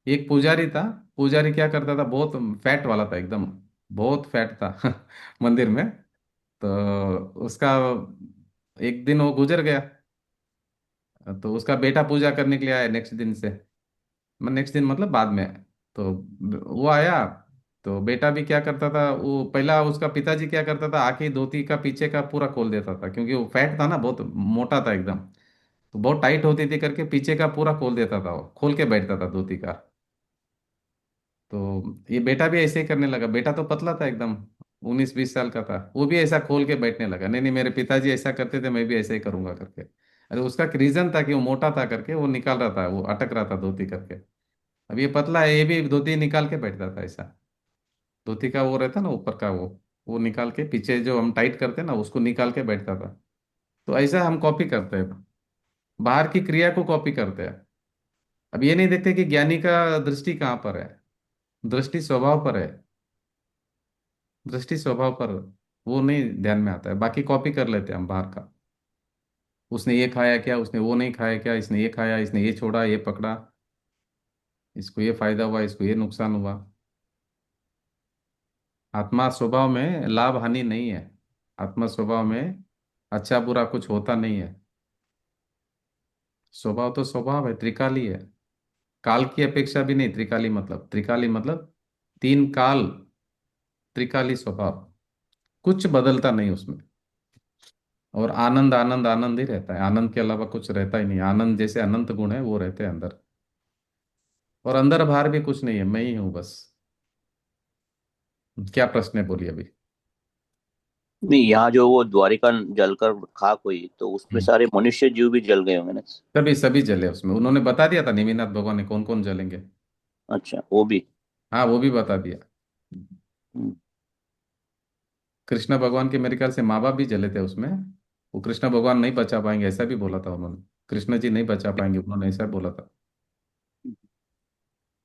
[SPEAKER 2] एक पुजारी था, पुजारी क्या करता था, बहुत फैट वाला था एकदम, बहुत फैट था मंदिर में। तो उसका एक दिन वो गुजर गया। तो उसका बेटा पूजा करने के लिए आया नेक्स्ट दिन से, नेक्स्ट दिन मतलब बाद में। तो वो आया, तो बेटा भी क्या करता था, वो पहला उसका पिताजी क्या करता था, आके धोती का पीछे का पूरा खोल देता था, क्योंकि वो फैट था ना, बहुत मोटा था एकदम। तो बहुत टाइट होती थी करके पीछे का पूरा खोल देता था, वो खोल के बैठता था धोती का। तो ये बेटा भी ऐसे ही करने लगा। बेटा तो पतला था एकदम, 19-20 साल का था, वो भी ऐसा खोल के बैठने लगा। नहीं नहीं, मेरे पिताजी ऐसा करते थे, मैं भी ऐसा ही करूंगा करके। अरे उसका रीजन था कि वो मोटा था करके, वो निकाल रहा था, वो अटक रहा था धोती करके। अब ये पतला है, ये भी धोती निकाल के बैठता था ऐसा। धोती का वो रहता ना ऊपर का, वो निकाल के, पीछे जो हम टाइट करते हैं ना, उसको निकाल के बैठता था। तो ऐसा हम कॉपी करते हैं, बाहर की क्रिया को कॉपी करते हैं। अब ये नहीं देखते कि ज्ञानी का दृष्टि कहाँ पर है, दृष्टि स्वभाव पर है, दृष्टि स्वभाव पर, वो नहीं ध्यान में आता है। बाकी कॉपी कर लेते हैं हम बाहर का। उसने ये खाया क्या, उसने वो नहीं खाया क्या, इसने ये खाया, इसने ये छोड़ा, ये पकड़ा, इसको ये फायदा हुआ, इसको ये नुकसान हुआ। आत्मा स्वभाव में लाभ हानि नहीं है। आत्मा स्वभाव में अच्छा बुरा कुछ होता नहीं है। स्वभाव तो स्वभाव है, त्रिकाली है। काल की अपेक्षा भी नहीं, त्रिकाली मतलब, त्रिकाली मतलब तीन काल, त्रिकाली स्वभाव, कुछ बदलता नहीं उसमें। और आनंद आनंद आनंद ही रहता है, आनंद के अलावा कुछ रहता ही नहीं। आनंद जैसे अनंत गुण है वो रहते हैं अंदर। और अंदर बाहर भी कुछ नहीं है, मैं ही हूं बस। क्या प्रश्न है, बोलिए अभी।
[SPEAKER 3] नहीं, यहाँ जो वो द्वारिका जलकर खाक हुई तो उसमें
[SPEAKER 2] हम्म।
[SPEAKER 3] सारे मनुष्य जीव भी जल गए होंगे ना।
[SPEAKER 2] सभी सभी जले उसमें, उन्होंने बता दिया था नेमिनाथ भगवान ने कौन कौन जलेंगे।
[SPEAKER 3] अच्छा, वो भी।
[SPEAKER 2] हाँ, वो भी बता दिया।
[SPEAKER 3] हम्म।
[SPEAKER 2] कृष्ण भगवान के मेरे ख्याल से माँ बाप भी जले थे उसमें। वो कृष्ण भगवान नहीं बचा पाएंगे ऐसा भी बोला था उन्होंने। कृष्ण जी नहीं बचा पाएंगे, उन्होंने ऐसा बोला था।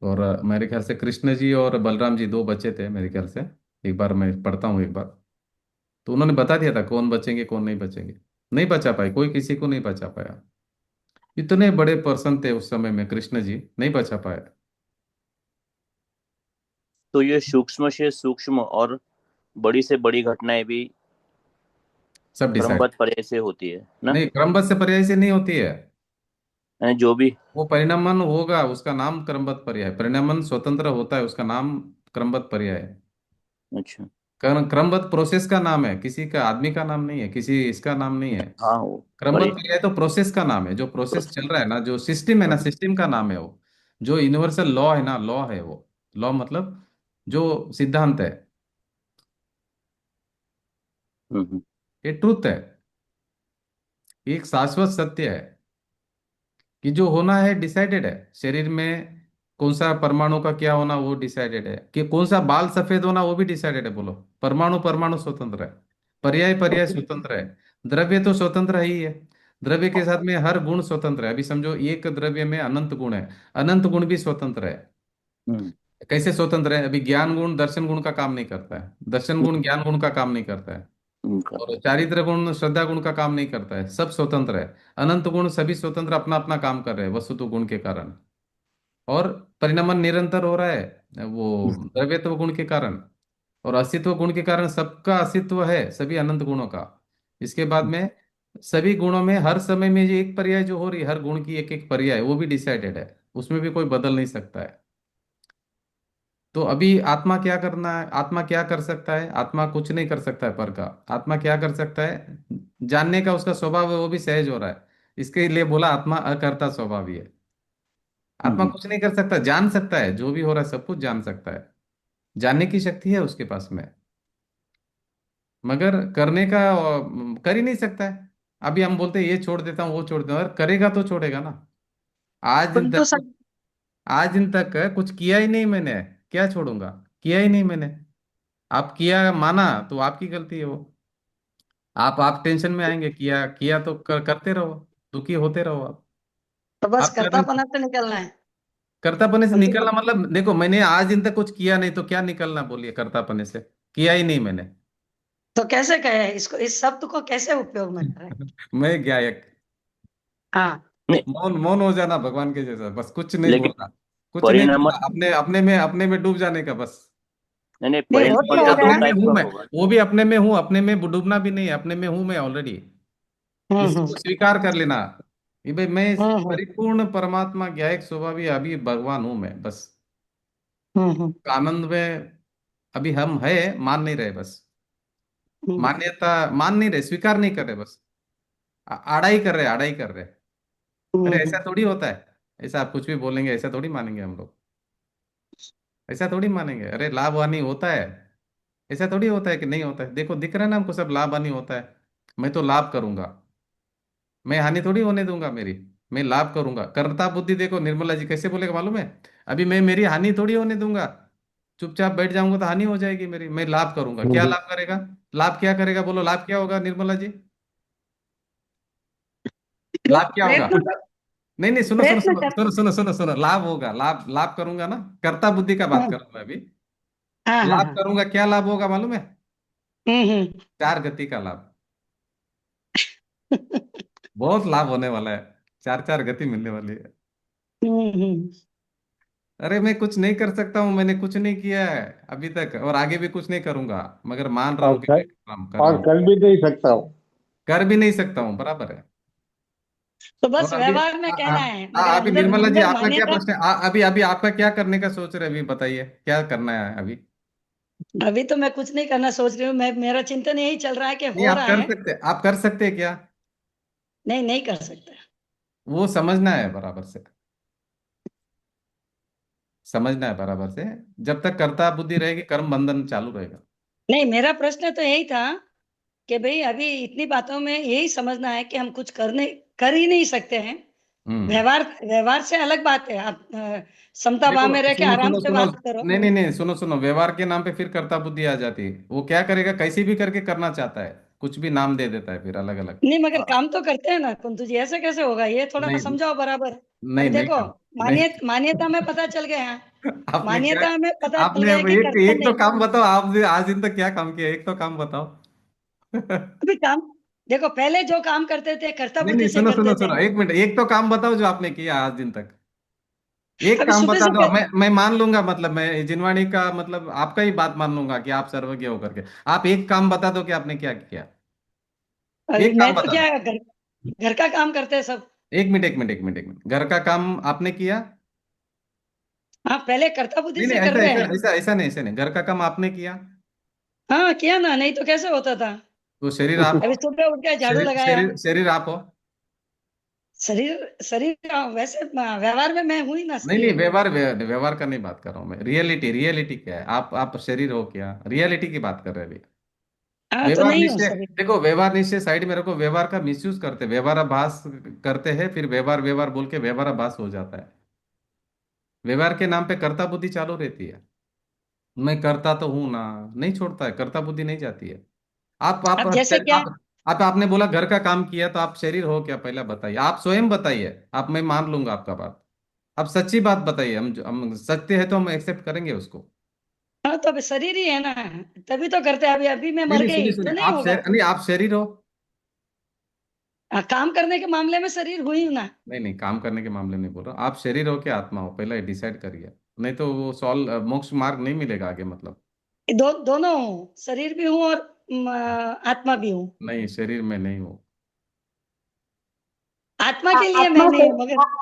[SPEAKER 2] और मेरे ख्याल से कृष्ण जी और बलराम जी दो बचे थे मेरे ख्याल से। एक बार मैं पढ़ता हूँ एक बार, तो उन्होंने बता दिया था कौन बचेंगे कौन नहीं बचेंगे। नहीं बचा पाए, कोई किसी को नहीं बचा पाया। इतने बड़े पर्सन थे उस समय में, कृष्ण जी नहीं बचा पाए।
[SPEAKER 3] तो ये सूक्ष्म से सूक्ष्म और बड़ी से बड़ी घटनाएं भी
[SPEAKER 2] सब डिसाइड।
[SPEAKER 3] क्रमबद्ध पर्याय से होती है ना।
[SPEAKER 2] नहीं, क्रमबद्ध से पर्याय से नहीं होती है।
[SPEAKER 3] यानी जो भी।
[SPEAKER 2] वो परिणमन होगा, उसका नाम क्रमबद्ध पर्याय। परिणमन स्वतंत्र होता है, उसका नाम क्रमबद्ध पर्याय है।
[SPEAKER 3] अच्छा।
[SPEAKER 2] क्रमबद्ध प्रोसेस का नाम है, किसी का आदमी का नाम नहीं है, किसी इसका नाम नहीं है।
[SPEAKER 3] हाँ, वो
[SPEAKER 2] क्रमबद्ध
[SPEAKER 3] पर्याय।
[SPEAKER 2] पर्याय तो प्रोसेस का नाम है, जो प्रोसेस चल रहा है ना, जो सिस्टम है ना, सिस्टम का नाम है वो। जो यूनिवर्सल लॉ है ना, लॉ है वो। लॉ मतलब जो सिद्धांत है,
[SPEAKER 3] हम्म।
[SPEAKER 2] ये ट्रुथ है, ये एक शाश्वत सत्य है कि जो होना है डिसाइडेड है। शरीर में कौन सा परमाणु का क्या होना वो डिसाइडेड है, कि कौन सा बाल सफेद होना वो भी डिसाइडेड है। बोलो, परमाणु परमाणु स्वतंत्र है, पर्याय पर्याय स्वतंत्र है, द्रव्य तो स्वतंत्र ही है। द्रव्य के साथ में हर गुण स्वतंत्र है। अभी समझो एक द्रव्य में अनंत गुण है, अनंत गुण भी स्वतंत्र है।
[SPEAKER 3] हम्म,
[SPEAKER 2] कैसे स्वतंत्र है? अभी ज्ञान गुण दर्शन गुण का काम नहीं करता है, दर्शन गुण ज्ञान गुण का काम नहीं करता है,
[SPEAKER 3] करता
[SPEAKER 2] और
[SPEAKER 3] है।
[SPEAKER 2] चारित्र गुण श्रद्धा गुण का काम नहीं करता है। सब स्वतंत्र है। अनंत गुण सभी स्वतंत्र अपना अपना काम कर रहे हैं वस्तुत्व गुण के कारण, और परिणमन निरंतर हो रहा है वो द्रव्यत्व गुण के कारण, और अस्तित्व गुण के कारण सबका अस्तित्व है सभी अनंत गुणों का। इसके बाद में सभी गुणों में हर समय में ये एक पर्याय जो हो रही है, हर गुण की एक एक पर्याय, वो भी डिसाइडेड है, उसमें भी कोई बदल नहीं सकता है। तो अभी आत्मा क्या करना है, आत्मा क्या कर सकता है? आत्मा कुछ नहीं कर सकता है पर का। आत्मा क्या कर सकता है? जानने का उसका स्वभाव है, वो भी सहज हो रहा है। इसके लिए बोला आत्मा अकर्ता स्वभाव ही है। आत्मा
[SPEAKER 3] हम्म,
[SPEAKER 2] कुछ नहीं कर सकता, जान सकता है, जो भी हो रहा है सब कुछ जान सकता है, जानने की शक्ति है उसके पास में, मगर करने का कर ही नहीं सकता है। अभी हम बोलते हैं ये छोड़ देता हूँ वो छोड़ देता हूँ, अगर करेगा तो छोड़ेगा ना। आज दिन
[SPEAKER 5] परंतु
[SPEAKER 2] तक, आज दिन तक कुछ किया ही नहीं मैंने, क्या छोड़ूंगा? किया ही नहीं मैंने। आप किया माना तो आपकी गलती है वो। आप टेंशन में आएंगे, किया किया तो करते रहो, दुखी होते रहो आप।
[SPEAKER 5] तो बस
[SPEAKER 2] आप कर नहीं,
[SPEAKER 5] कर्तापना से निकलना है।
[SPEAKER 2] कर्तापने से
[SPEAKER 5] परंतु
[SPEAKER 2] निकलना मतलब देखो, मैंने आज दिन तक कुछ किया नहीं तो क्या निकलना, बोलिए, कर्तापने से? किया ही नहीं मैंने।
[SPEAKER 5] तो कैसे कहे इसको, इस शब्द को कैसे उपयोग में करें?
[SPEAKER 2] मैं गायक,
[SPEAKER 5] हाँ।
[SPEAKER 3] नहीं,
[SPEAKER 2] मौन मौन हो जाना भगवान के जैसा, बस कुछ नहीं
[SPEAKER 3] लेकिन
[SPEAKER 2] बोलना, कुछ नहीं
[SPEAKER 3] परिणाम,
[SPEAKER 2] करना, अपने अपने में डूब जाने का बस।
[SPEAKER 3] नहीं नहीं,
[SPEAKER 5] नहीं, वो
[SPEAKER 3] परिणाम
[SPEAKER 5] तो हो
[SPEAKER 2] अपने
[SPEAKER 3] दो
[SPEAKER 5] गया।
[SPEAKER 2] में
[SPEAKER 3] टाइप
[SPEAKER 2] हूं
[SPEAKER 3] का
[SPEAKER 2] मैं,
[SPEAKER 3] होगा।
[SPEAKER 2] वो भी अपने में हूं, अपने में डूबना भी नहीं है, अपने में हूं मैं ऑलरेडी।
[SPEAKER 5] हम्म।
[SPEAKER 2] इसको स्वीकार कर लेना कि भाई मैं
[SPEAKER 5] हम्म।
[SPEAKER 2] परिपूर्ण परमात्मा ज्ञायक स्वभावी अभी भगवान हूं मैं बस।
[SPEAKER 5] हम्म।
[SPEAKER 2] आनंद में अभी हम है, मान नहीं रहे बस।
[SPEAKER 5] हम्म।
[SPEAKER 2] मान्यता मान नहीं रहे, स्वीकार नहीं कर रहे बस। आड़ाई कर रहे, आड़ाई कर रहे। अरे
[SPEAKER 5] हम्म।
[SPEAKER 2] ऐसा थोड़ी होता है, ऐसा आप कुछ भी बोलेंगे ऐसा थोड़ी मानेंगे हम लोग, ऐसा थोड़ी मानेंगे। अरे लाभ हानि होता है, ऐसा थोड़ी होता है कि नहीं होता है। देखो दिख रहा है ना हमको, सब लाभ हानि होता है। मैं तो लाभ करूंगा, मैं हानि थोड़ी होने दूंगा मेरी। मैं लाभ करूंगा, कर्ता बुद्धि देखो निर्मला जी कैसे बोलेगा मालूम है? अभी मैं मेरी हानि थोड़ी होने दूंगा, चुपचाप बैठ जाऊंगा तो हानि हो जाएगी मेरी। मैं लाभ करूंगा, क्या
[SPEAKER 4] हम्म।
[SPEAKER 2] लाभ करेगा? लाभ क्या करेगा बोलो, लाभ क्या होगा निर्मला जी? लाभ क्या होगा?
[SPEAKER 5] प्रयत्न तो,
[SPEAKER 2] नहीं नहीं, सुनो सुनो
[SPEAKER 5] प्रयत्न
[SPEAKER 2] सुनो
[SPEAKER 5] कर।
[SPEAKER 2] सुनो सुनो सुनो सुनो, लाभ होगा, लाभ लाभ करूंगा ना, कर्ता बुद्धि का बात
[SPEAKER 5] हम्म।
[SPEAKER 2] कर रहा हूं मैं अभी।
[SPEAKER 5] हाँ हाँ
[SPEAKER 2] लाभ
[SPEAKER 5] हाँ।
[SPEAKER 2] करूंगा, क्या लाभ होगा मालूम है?
[SPEAKER 5] हम्म।
[SPEAKER 2] चार गति का लाभ। बहुत लाभ होने वाला है, चार चार गति मिलने वाली है।
[SPEAKER 5] हम्म।
[SPEAKER 2] अरे मैं कुछ नहीं कर सकता हूँ, मैंने कुछ नहीं किया है अभी तक, और आगे भी कुछ नहीं करूंगा, मगर मान रहा
[SPEAKER 4] और
[SPEAKER 2] हूँ कि
[SPEAKER 4] कर,
[SPEAKER 2] मैं कर रहा
[SPEAKER 4] और
[SPEAKER 2] हूँ।
[SPEAKER 4] कर भी नहीं सकता हूँ।
[SPEAKER 2] कर भी नहीं सकता हूँ, बराबर है।
[SPEAKER 5] तो बस
[SPEAKER 2] और अभी
[SPEAKER 5] व्यवहार में कहना है, मगर
[SPEAKER 2] अभी
[SPEAKER 5] अंदर
[SPEAKER 2] निर्मला जी
[SPEAKER 5] अंदर
[SPEAKER 2] आपका क्या
[SPEAKER 5] मान्यता।
[SPEAKER 2] प्रश्न है? अभी अभी आपका क्या करने का सोच रहे हैं, अभी बताइए क्या करना है अभी?
[SPEAKER 5] अभी तो मैं कुछ नहीं करना सोच रही हूँ, मैं, मेरा चिंतन यही चल रहा है कि
[SPEAKER 2] नहीं
[SPEAKER 5] हो
[SPEAKER 2] आप
[SPEAKER 5] रहा
[SPEAKER 2] कर
[SPEAKER 5] है।
[SPEAKER 2] सकते, आप कर सकते हैं क्या?
[SPEAKER 5] नहीं, नहीं कर सकता।
[SPEAKER 2] वो समझना है बराबर से, समझना है बराबर से। जब तक कर्ता बुद्धि रहेगी कर्म बंधन चालू रहेगा।
[SPEAKER 5] नहीं, मेरा प्रश्न तो यही था कि भाई अभी इतनी बातों में यही समझना है कि हम कुछ करने, कर ही नहीं सकते हैं।
[SPEAKER 2] हम्म।
[SPEAKER 5] व्यवहार, व्यवहार से अलग बात है। आप समता भाव
[SPEAKER 2] देखो
[SPEAKER 5] में रह के
[SPEAKER 2] सुनो
[SPEAKER 5] आराम
[SPEAKER 2] सुनो
[SPEAKER 5] से
[SPEAKER 2] सुनो,
[SPEAKER 5] बात करो।
[SPEAKER 2] नहीं नहीं नहीं, सुनो सुनो, व्यवहार के नाम पे फिर कर्ता बुद्धि आ जाती है। वो क्या करेगा, कैसे भी करके करना चाहता है, कुछ भी नाम दे देता है फिर अलग अलग।
[SPEAKER 5] नहीं, मगर काम तो करते हैं ना कुंतु जी, ऐसे कैसे होगा? ये थोड़ा
[SPEAKER 2] नहीं
[SPEAKER 5] समझाओ बराबर।
[SPEAKER 2] नहीं
[SPEAKER 5] अभी
[SPEAKER 2] नहीं
[SPEAKER 5] देखो,
[SPEAKER 2] कर, नहीं।
[SPEAKER 5] मान्यता में पता चल गया है।
[SPEAKER 2] आपने क्या,
[SPEAKER 5] मान्यता में पता चल
[SPEAKER 2] आपने
[SPEAKER 5] गया
[SPEAKER 2] अब
[SPEAKER 5] कि
[SPEAKER 2] एक
[SPEAKER 5] करते
[SPEAKER 2] एक तो
[SPEAKER 5] नहीं।
[SPEAKER 2] काम बताओ, आपने आज दिन तक क्या काम किया, एक तो काम बताओ।
[SPEAKER 5] अभी काम, देखो पहले जो काम करते थे कर्ता
[SPEAKER 2] नहीं नहीं,
[SPEAKER 5] बुद्धि से
[SPEAKER 2] सुनो सुनो
[SPEAKER 5] करते थे।
[SPEAKER 2] सुनो, एक मिनट, एक तो काम बताओ जो आपने किया आज दिन तक। एक
[SPEAKER 5] अभी
[SPEAKER 2] काम
[SPEAKER 5] सुबह
[SPEAKER 2] बता
[SPEAKER 5] से
[SPEAKER 2] दो, मैं मान लूंगा, मतलब मैं जिनवाणी का मतलब आपका ही बात मान लूंगा कि आप सर्वज्ञ होकर के। आप एक काम बता दो कि आपने क्या किया।
[SPEAKER 5] अभी
[SPEAKER 2] एक
[SPEAKER 5] मैं
[SPEAKER 2] काम
[SPEAKER 5] तो
[SPEAKER 2] बता
[SPEAKER 5] क्या,
[SPEAKER 2] दो।
[SPEAKER 5] घर का काम करते हैं सब।
[SPEAKER 2] एक मिनट एक मिनट एक मिनट एक मिनट, घर का काम आपने किया?
[SPEAKER 5] हाँ, पहले कर्ता बुद्धि
[SPEAKER 2] नहीं नहीं,
[SPEAKER 5] से कर
[SPEAKER 2] ऐसा
[SPEAKER 5] रहे
[SPEAKER 2] ऐसा
[SPEAKER 5] हैं।
[SPEAKER 2] ऐसा ऐसा नहीं, ऐसा नहीं, घर का काम आपने किया
[SPEAKER 5] हाँ किया ना, नहीं तो कैसे होता था?
[SPEAKER 2] तो शरीर आप हो,
[SPEAKER 5] अभी सुबह उठ के झाड़ू
[SPEAKER 2] शरीर
[SPEAKER 5] लगाया।
[SPEAKER 2] शरीर शरीर आप हो।
[SPEAKER 5] शरीर, शरीर वैसे व्यवहार में मैं हूं ही ना
[SPEAKER 2] नहीं नहीं,
[SPEAKER 5] शरीर।
[SPEAKER 2] व्यवहार व्यवहार का नहीं बात कर रहा हूँ मैं, रियलिटी, रियलिटी क्या है? आप शरीर हो क्या, रियलिटी की बात कर रहे हैं अभी।
[SPEAKER 5] हाँ तो
[SPEAKER 2] व्यवहार
[SPEAKER 5] नहीं हूँ
[SPEAKER 2] निश्चय,
[SPEAKER 5] शरीर।
[SPEAKER 2] देखो व्यवहार निश्चय साइड में रखो, व्यवहार का मिसयूज करते, व्यवहाराभास करते हैं, फिर व्यवहार व्यवहार बोल के व्यवहाराभास हो जाता है। व्यवहार के नाम पे कर्ता बुद्धि चालू रहती है। मैं करता तो हूं ना, नहीं छोड़ता है, कर्ता बुद्धि नहीं जाती है। आप
[SPEAKER 5] अब जैसे क्या,
[SPEAKER 2] आप आपने बोला घर का काम किया, तो आप शरीर हो क्या पहला बताइए, आप स्वयं बताइए। आप, मैं मान लूंगा आपका बात। आप सच्ची बात बताइए, हम सत्य है तो हम एक्सेप्ट करेंगे उसको।
[SPEAKER 5] हाँ तो अभी शरीर ही है ना, तभी तो करते हैं। अभी अभी मैं
[SPEAKER 2] नहीं
[SPEAKER 5] मर
[SPEAKER 2] नहीं, सुनिए
[SPEAKER 5] गई तो
[SPEAKER 2] सुनिए,
[SPEAKER 5] नहीं होगा।
[SPEAKER 2] नहीं, आप शरीर हो।
[SPEAKER 5] काम करने के मामले में शरीर हुई हूं ना।
[SPEAKER 2] नहीं नहीं, काम करने के मामले में नहीं बोल रहा हूँ। आप शरीर हो क्या आत्मा हो, पहले डिसाइड करिए। नहीं तो वो सॉल्व मोक्ष मार्ग नहीं मिलेगा आगे, मतलब।
[SPEAKER 5] दोनों हूँ, शरीर भी हूँ और आत्मा भी हूँ।
[SPEAKER 2] नहीं, शरीर में नहीं हो।
[SPEAKER 5] आत्मा के लिए मैं
[SPEAKER 6] आत्मा
[SPEAKER 5] नहीं हूँ मगर।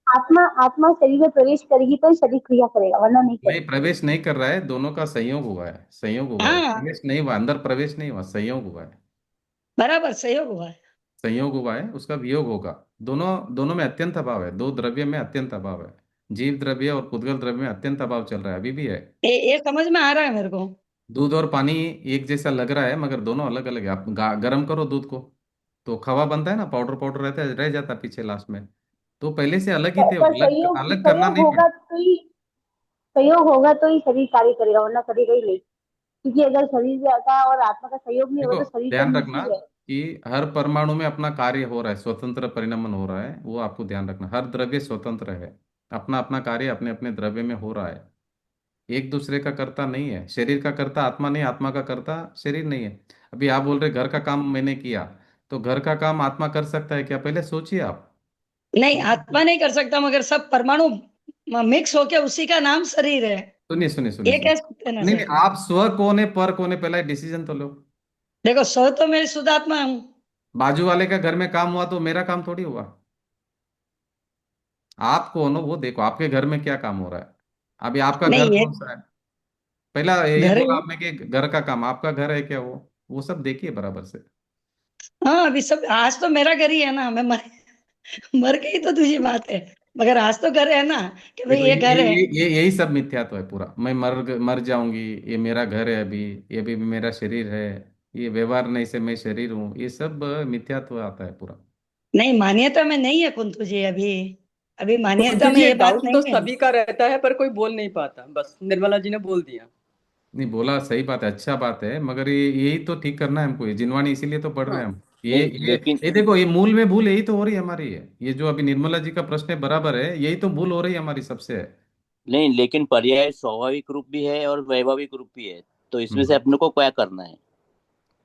[SPEAKER 6] आत्मा आत्मा शरीर में प्रवेश करेगी तो ही शरीर क्रिया करेगा, वरना नहीं
[SPEAKER 2] नहीं,
[SPEAKER 6] करेगा।
[SPEAKER 2] प्रवेश नहीं कर रहा है, दोनों का संयोग हुआ है, संयोग हुआ है,
[SPEAKER 5] हाँ
[SPEAKER 2] प्रवेश नहीं हुआ, अंदर प्रवेश नहीं हुआ, संयोग हुआ है।
[SPEAKER 5] बराबर सहयोग हुआ है।
[SPEAKER 2] संयोग हुआ है, उसका वियोग होगा। दोनों दोनों में अत्यंत अभाव है, दो द्रव्य में अत्यंत अभाव है। जीव द्रव्य और पुद्गल द्रव्य में अत्यंत अभाव चल रहा है, अभी भी है।
[SPEAKER 5] ये समझ में आ रहा है मेरे को।
[SPEAKER 2] दूध और पानी एक जैसा लग रहा है, मगर दोनों अलग अलग है। आप गर्म करो दूध को, तो खवा बनता है ना, पाउडर पाउडर रहता है, रह जाता है पीछे लास्ट में। तो पहले से अलग ही थे, वो
[SPEAKER 6] पर
[SPEAKER 2] अलग
[SPEAKER 6] संयोग
[SPEAKER 2] अलग करना
[SPEAKER 6] संयोग
[SPEAKER 2] नहीं पड़ा।
[SPEAKER 6] होगा तो ही संयोग होगा तो ही शरीर कार्य करेगा, वरना करेगा ही नहीं। क्योंकि अगर शरीर का और आत्मा का सहयोग नहीं होगा
[SPEAKER 2] देखो,
[SPEAKER 6] तो शरीर तो
[SPEAKER 2] ध्यान रखना
[SPEAKER 6] नीचे है।
[SPEAKER 2] कि हर परमाणु में अपना कार्य हो रहा है, स्वतंत्र परिणमन हो रहा है, वो आपको ध्यान रखना। हर द्रव्य स्वतंत्र है, अपना अपना कार्य अपने अपने द्रव्य में हो रहा है। एक दूसरे का कर्ता नहीं है, शरीर का कर्ता आत्मा नहीं, आत्मा का कर्ता शरीर नहीं है। अभी आप बोल रहे घर का काम मैंने किया, तो घर का काम आत्मा कर सकता है क्या, पहले सोचिए आप।
[SPEAKER 5] नहीं, आत्मा नहीं कर सकता, मगर सब परमाणु मिक्स होके उसी का नाम शरीर है।
[SPEAKER 2] सुनिए सुनिए सुनिए
[SPEAKER 5] ये
[SPEAKER 2] सुनिए।
[SPEAKER 5] कह सकते हैं ना
[SPEAKER 2] नहीं नहीं,
[SPEAKER 5] सर।
[SPEAKER 2] आप स्व कौन है पर कौन है, पहला डिसीजन तो लो।
[SPEAKER 5] देखो, सो तो मेरी शुद्ध आत्मा हूँ।
[SPEAKER 2] बाजू वाले का घर में काम हुआ तो मेरा काम थोड़ी हुआ। आप कौन हो वो देखो, आपके घर में क्या काम हो रहा है। अभी आपका घर
[SPEAKER 5] नहीं ये
[SPEAKER 2] कौन सा है, पहला ये
[SPEAKER 5] घर।
[SPEAKER 2] बोला आपने कि घर का काम आपका घर है क्या, वो सब देखिए बराबर से।
[SPEAKER 5] हाँ अभी सब, आज तो मेरा घर ही है ना। मैं मर गई तो दूसरी बात है, मगर आज तो घर है ना, कि भाई
[SPEAKER 2] देखो,
[SPEAKER 5] ये घर है।
[SPEAKER 2] यही सब मिथ्यात्व है पूरा। मैं मर मर जाऊंगी, ये मेरा घर है अभी, ये भी मेरा शरीर है, ये व्यवहार नहीं से मैं शरीर हूँ, ये सब मिथ्यात्व आता है पूरा।
[SPEAKER 5] नहीं, मान्यता में नहीं है कुंतु जी अभी। अभी मान्यता
[SPEAKER 7] कुंती
[SPEAKER 5] में
[SPEAKER 7] जी, ये
[SPEAKER 5] ये बात
[SPEAKER 7] डाउट तो
[SPEAKER 5] नहीं है।
[SPEAKER 7] सभी का रहता है, पर कोई बोल नहीं पाता, बस निर्मला जी ने बोल दिया।
[SPEAKER 2] नहीं बोला, सही बात है, अच्छा बात है, मगर ये यही तो ठीक करना है हमको, ये जिनवाणी इसीलिए तो पढ़ रहे
[SPEAKER 7] हाँ।
[SPEAKER 2] हैं हम।
[SPEAKER 3] नहीं लेकिन
[SPEAKER 2] ये देखो, ये मूल में भूल यही तो हो रही है हमारी है, ये जो अभी निर्मला जी का प्रश्न है बराबर है, यही तो भूल हो रही है हमारी सबसे है।
[SPEAKER 3] नहीं लेकिन पर्याय स्वाभाविक रूप भी है और वैभाविक रूप भी है, तो इसमें से
[SPEAKER 2] हम्म।
[SPEAKER 3] अपने को क्या करना है?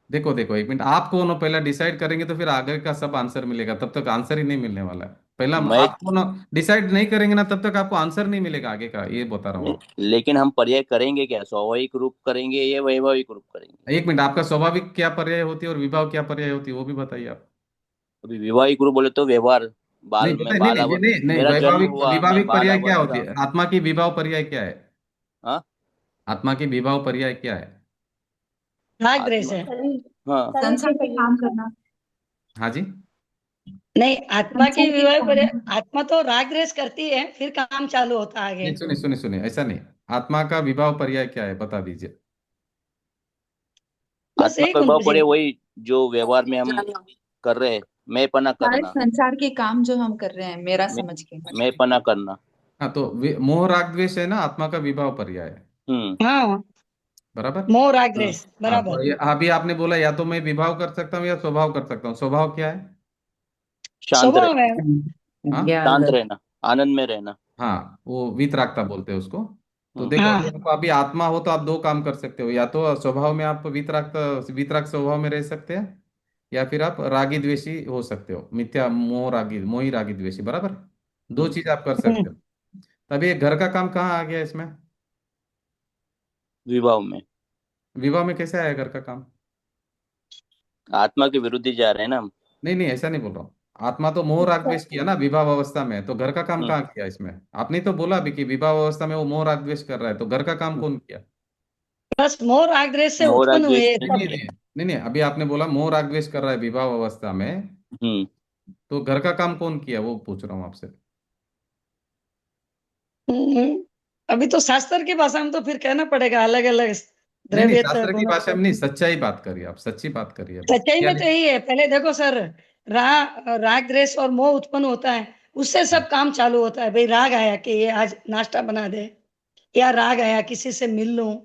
[SPEAKER 2] देखो देखो, एक मिनट, आप कौन हो पहला डिसाइड करेंगे तो फिर आगे का सब आंसर मिलेगा, तब तक आंसर ही नहीं मिलने वाला है। पहला
[SPEAKER 3] मैं
[SPEAKER 2] आप कौन डिसाइड नहीं करेंगे ना, तब तक आपको आंसर नहीं मिलेगा आगे का, ये बता रहा हूँ आपको।
[SPEAKER 3] लेकिन हम पर्याय करेंगे क्या, स्वाभाविक रूप करेंगे या वैभाविक रूप करेंगे?
[SPEAKER 2] एक मिनट, आपका स्वाभाविक क्या पर्याय होती है और विभाव क्या पर्याय होती है, वो भी बताइए आप।
[SPEAKER 3] अभी वैवाहिक रूप बोले तो व्यवहार,
[SPEAKER 2] नहीं
[SPEAKER 3] बाल में
[SPEAKER 2] बताइए, नहीं नहीं नहीं नहीं,
[SPEAKER 3] मेरा जन्म
[SPEAKER 2] वैभाविक
[SPEAKER 3] हुआ, मैं
[SPEAKER 2] विभाविक पर्याय क्या होती
[SPEAKER 3] बालावस्था।
[SPEAKER 2] है, आत्मा की विभाव पर्याय क्या है।
[SPEAKER 3] हाँ।
[SPEAKER 2] आत्मा की विभाव पर्याय क्या है।
[SPEAKER 5] राग द्वेष
[SPEAKER 3] आत्मा।
[SPEAKER 5] है।
[SPEAKER 6] शरीर
[SPEAKER 3] हाँ।
[SPEAKER 6] शरीर
[SPEAKER 8] संसार
[SPEAKER 6] के
[SPEAKER 8] के
[SPEAKER 6] संयोग
[SPEAKER 8] काम
[SPEAKER 6] से।
[SPEAKER 8] करना।
[SPEAKER 2] हाँ जी।
[SPEAKER 5] नहीं, आत्मा की
[SPEAKER 8] संसार के
[SPEAKER 5] विवाह पर
[SPEAKER 8] काम।
[SPEAKER 5] आत्मा तो राग द्वेष करती है, फिर काम चालू होता है आगे।
[SPEAKER 2] नहीं, सुनिए सुनिए सुनिए, ऐसा नहीं। आत्मा का विभाव पर्याय क्या है, बता दीजिए।
[SPEAKER 5] बस
[SPEAKER 3] आत्मा
[SPEAKER 5] यही
[SPEAKER 3] का विभाव
[SPEAKER 5] कुंतु जी।
[SPEAKER 3] पड़े वही जो व्यवहार में हम कर रहे हैं, मैं पना
[SPEAKER 8] सारे
[SPEAKER 3] करना।
[SPEAKER 8] संसार के काम जो हम कर रहे हैं, मेरा
[SPEAKER 3] मैं
[SPEAKER 8] समझ के।
[SPEAKER 3] मैं पना करना।
[SPEAKER 2] हाँ, तो मोह राग द्वेष है ना, आत्मा का विभाव पर्याय है।
[SPEAKER 3] हम्म।
[SPEAKER 5] हाँ,
[SPEAKER 2] बराबर।
[SPEAKER 5] मोह राग
[SPEAKER 3] हम्म।
[SPEAKER 5] द्वेष
[SPEAKER 2] हाँ,
[SPEAKER 5] बराबर।
[SPEAKER 2] तो ये अभी आपने बोला या तो मैं विभाव कर सकता हूँ या स्वभाव कर सकता हूँ, स्वभाव क्या है।
[SPEAKER 3] शांत
[SPEAKER 5] स्वभाव
[SPEAKER 3] रहना।
[SPEAKER 5] है।
[SPEAKER 2] हाँ।
[SPEAKER 1] ज्ञान
[SPEAKER 3] शांत
[SPEAKER 1] दर।
[SPEAKER 3] रहना। आनंद में रहना।
[SPEAKER 2] हाँ, वो वीतरागता बोलते हैं उसको। तो
[SPEAKER 3] हम्म।
[SPEAKER 2] देखो,
[SPEAKER 5] हाँ
[SPEAKER 2] अगर आपको अभी आत्मा हो तो आप दो काम कर सकते हो, या तो स्वभाव में आप वीतराग स्वभाव में रह सकते हैं, या फिर आप रागी द्वेषी हो सकते हो, मिथ्या मोह रागी मोही रागी द्वेषी, बराबर। दो
[SPEAKER 3] हम्म।
[SPEAKER 2] चीज आप कर
[SPEAKER 5] हम्म।
[SPEAKER 2] सकते हो। तभी ये घर का काम कहाँ आ गया इसमें।
[SPEAKER 3] विभाव में।
[SPEAKER 2] विवाह में कैसे आया घर का काम।
[SPEAKER 3] आत्मा के विरुद्ध ही जा रहे हैं ना हम।
[SPEAKER 2] नहीं नहीं, ऐसा नहीं बोल रहा हूँ। आत्मा तो मोह राग द्वेष किया ना विवाह अवस्था में, तो घर का काम
[SPEAKER 3] हम्म।
[SPEAKER 2] कहाँ किया इसमें। आपने तो बोला अभी कि विवाह अवस्था में वो मोह राग द्वेष कर रहा है, तो घर का काम कौन किया।
[SPEAKER 5] बस मोह राग द्वेष से
[SPEAKER 3] मोह राग
[SPEAKER 5] उत्पन्न
[SPEAKER 3] द्वेष
[SPEAKER 5] हुए
[SPEAKER 2] नहीं
[SPEAKER 5] सब।
[SPEAKER 2] नहीं नहीं नहीं नहीं, अभी आपने बोला मोह राग द्वेष कर रहा है विवाह अवस्था में,
[SPEAKER 3] हम्म।
[SPEAKER 2] तो घर का काम कौन किया वो पूछ रहा हूँ आपसे।
[SPEAKER 5] हम्म, अभी तो शास्त्र की भाषा में तो फिर कहना पड़ेगा अलग अलग
[SPEAKER 2] नहीं नहीं,
[SPEAKER 5] द्रव्य
[SPEAKER 2] शास्त्र की
[SPEAKER 5] गुणों
[SPEAKER 2] भाषा
[SPEAKER 5] से।
[SPEAKER 2] में नहीं, सच्चाई बात करिए आप, सच्ची बात करिए बस,
[SPEAKER 5] सच्चाई
[SPEAKER 2] क्या
[SPEAKER 5] में तो
[SPEAKER 2] नहीं।
[SPEAKER 5] यही है। पहले देखो सर, राग द्वेष और मोह उत्पन्न होता है, उससे सब काम चालू होता है। भाई राग आया कि ये आज नाश्ता बना दे, या राग आया किसी से मिल लूं,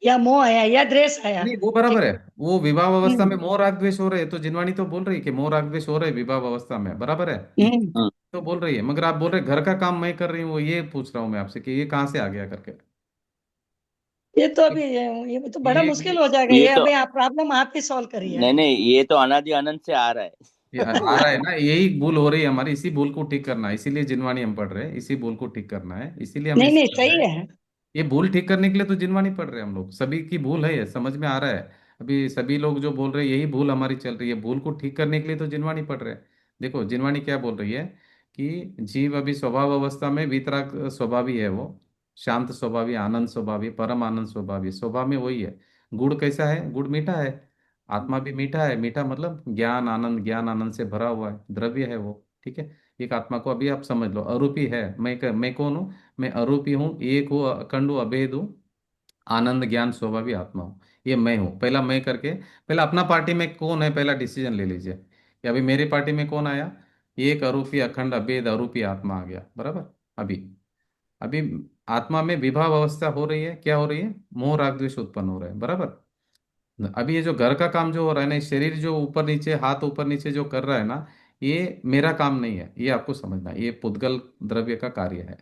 [SPEAKER 5] या मोह आया या द्वेष आया
[SPEAKER 2] नहीं वो
[SPEAKER 5] कि
[SPEAKER 2] बराबर है। वो विवाह अवस्था में
[SPEAKER 5] हम्म
[SPEAKER 2] मोह राग द्वेष हो रहे हैं, तो जिनवाणी तो बोल रही है कि मोह राग द्वेष हो रहे हैं विवाह अवस्था में, बराबर है।
[SPEAKER 5] हम्म
[SPEAKER 3] हम्म।
[SPEAKER 2] तो बोल रही है, मगर आप बोल रहे हैं घर का काम मैं कर रही हूँ, ये पूछ रहा हूँ मैं आपसे कि ये कहाँ से आ गया करके।
[SPEAKER 5] ये तो अभी ये तो बड़ा मुश्किल
[SPEAKER 2] ये
[SPEAKER 5] हो जाएगा,
[SPEAKER 3] ये
[SPEAKER 5] ये
[SPEAKER 3] तो
[SPEAKER 5] अभी आप प्रॉब्लम आप ही सॉल्व करिए।
[SPEAKER 3] नहीं नहीं, ये तो अनादि अनंत से आ रहा
[SPEAKER 2] ये
[SPEAKER 3] है।
[SPEAKER 2] आ रहा है ना, यही भूल हो रही है हमारी, इसी भूल को ठीक करना है, इसीलिए जिनवाणी हम पढ़ रहे हैं, इसी भूल को ठीक करना है, इसीलिए हम ये
[SPEAKER 5] नहीं नहीं,
[SPEAKER 2] समझ रहे
[SPEAKER 5] सही
[SPEAKER 2] हैं।
[SPEAKER 5] है।
[SPEAKER 2] ये भूल ठीक करने के लिए तो जिनवाणी पढ़ रहे हैं हम लोग, सभी की भूल है, ये समझ में आ रहा है। अभी सभी लोग जो बोल रहे हैं यही भूल हमारी चल रही है, भूल को ठीक करने के लिए तो जिनवाणी पढ़ रहे हैं। देखो जिनवाणी क्या बोल रही है कि जीव अभी स्वभाव अवस्था में वीतराग स्वभावी है, वो शांत स्वभावी, आनंद स्वभावी, परम आनंद स्वभावी, स्वभाव में वही है। गुड़ कैसा है? गुड़ मीठा है। आत्मा भी मीठा है, मीठा मतलब ज्ञान आनंद, ज्ञान आनंद से भरा हुआ है, द्रव्य है वो, ठीक है। एक आत्मा को अभी आप समझ लो अरूपी है। मैं कौन हूँ? मैं अरूपी हूँ, एक हूँ, अखंड हूँ, अभेद हूँ, आनंद ज्ञान स्वभावी आत्मा हूँ। ये मैं हूँ, पहला मैं करके, पहला अपना पार्टी में कौन है पहला डिसीजन ले लीजिए कि अभी मेरी पार्टी में कौन आया। एक अरूपी अखंड अभेद अरूपी आत्मा आ गया, बराबर। अभी अभी आत्मा में विभाव अवस्था हो रही है, क्या हो रही है? मोह राग द्वेष उत्पन्न हो रहा है, बराबर। अभी ये जो घर का काम जो हो रहा है ना, ये शरीर जो ऊपर नीचे हाथ ऊपर नीचे जो कर रहा है ना, ये मेरा काम नहीं है, ये आपको समझना है, ये पुद्गल द्रव्य का कार्य है।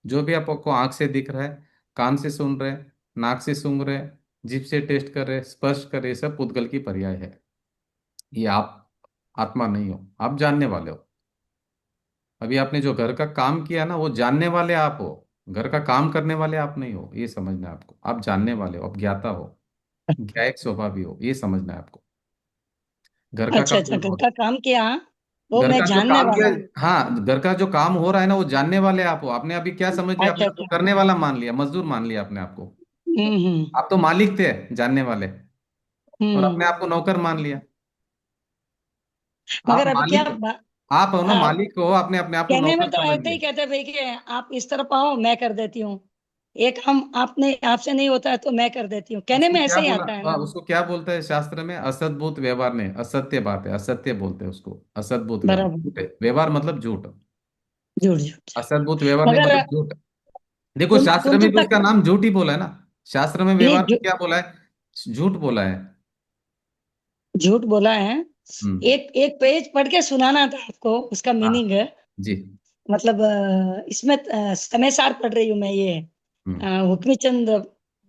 [SPEAKER 2] जो भी आपको आंख से दिख रहा है, कान से सुन रहे, नाक से सूंघ रहे, जीभ से टेस्ट कर रहे, स्पर्श कर रहे, ये सब पुद्गल की पर्याय है। ये आप आत्मा नहीं हो, आप जानने वाले हो। अभी आपने जो घर का काम किया ना, वो जानने वाले आप हो, घर का काम करने वाले आप नहीं हो, ये समझना है आपको। आप जानने वाले हो, आप ज्ञाता हो, ज्ञायक स्वभावी हो, ये समझना है आपको। घर का
[SPEAKER 5] अच्छा
[SPEAKER 2] काम
[SPEAKER 5] अच्छा,
[SPEAKER 2] जो
[SPEAKER 5] घर
[SPEAKER 2] हो,
[SPEAKER 5] का काम किया, वो
[SPEAKER 2] घर
[SPEAKER 5] मैं
[SPEAKER 2] का जो
[SPEAKER 5] जानने
[SPEAKER 2] काम किया,
[SPEAKER 5] वाला हूँ।
[SPEAKER 2] हाँ घर का जो काम हो रहा है ना, वो जानने वाले आप हो। आपने अभी क्या समझ लिया? अपने
[SPEAKER 5] अच्छा
[SPEAKER 2] आप को
[SPEAKER 5] अच्छा।
[SPEAKER 2] करने वाला मान लिया, मजदूर मान लिया अपने आप को।
[SPEAKER 5] हम्म।
[SPEAKER 2] आप तो मालिक थे, जानने वाले, और
[SPEAKER 5] हम्म।
[SPEAKER 2] अपने आप को नौकर मान लिया। आप
[SPEAKER 5] मगर अभी क्या
[SPEAKER 2] मालिक, आप हो ना,
[SPEAKER 5] आप
[SPEAKER 2] मालिक हो, आपने अपने आप को
[SPEAKER 5] कहने में
[SPEAKER 2] नौकर
[SPEAKER 5] तो
[SPEAKER 2] समझ
[SPEAKER 5] ऐसे ही
[SPEAKER 2] लिया।
[SPEAKER 5] कहते भाई कि आप इस तरफ आओ मैं कर देती हूँ, एक हम आपने आपसे नहीं होता है तो मैं कर देती हूँ, कहने
[SPEAKER 2] उसको
[SPEAKER 5] में
[SPEAKER 2] क्या
[SPEAKER 5] ऐसे ही
[SPEAKER 2] बोला?
[SPEAKER 5] आता है ना।
[SPEAKER 2] उसको क्या बोलता है शास्त्र में? असद्भूत व्यवहार नहीं, असत्य बात है, असत्य बोलते हैं उसको, असद्भुत व्यवहार,
[SPEAKER 5] बराबर।
[SPEAKER 2] झूठ है व्यवहार, मतलब झूठ।
[SPEAKER 5] झूठ झूठ।
[SPEAKER 2] असद्भुत व्यवहार नहीं
[SPEAKER 5] मगर
[SPEAKER 2] मतलब झूठ। देखो शास्त्र
[SPEAKER 5] कुंतु
[SPEAKER 2] में भी उसका
[SPEAKER 5] तक
[SPEAKER 2] नाम झूठ ही बोला है ना, शास्त्र में
[SPEAKER 5] नहीं,
[SPEAKER 2] व्यवहार को क्या बोला है? झूठ बोला है।
[SPEAKER 5] झूठ बोला है।
[SPEAKER 2] हम्म।
[SPEAKER 5] एक एक पेज पढ़ के सुनाना था आपको, उसका
[SPEAKER 2] हाँ
[SPEAKER 5] मीनिंग है।
[SPEAKER 2] जी।
[SPEAKER 5] मतलब इसमें समय सार पढ़ रही हूँ मैं, ये
[SPEAKER 2] हम्म।
[SPEAKER 5] हुक्मीचंद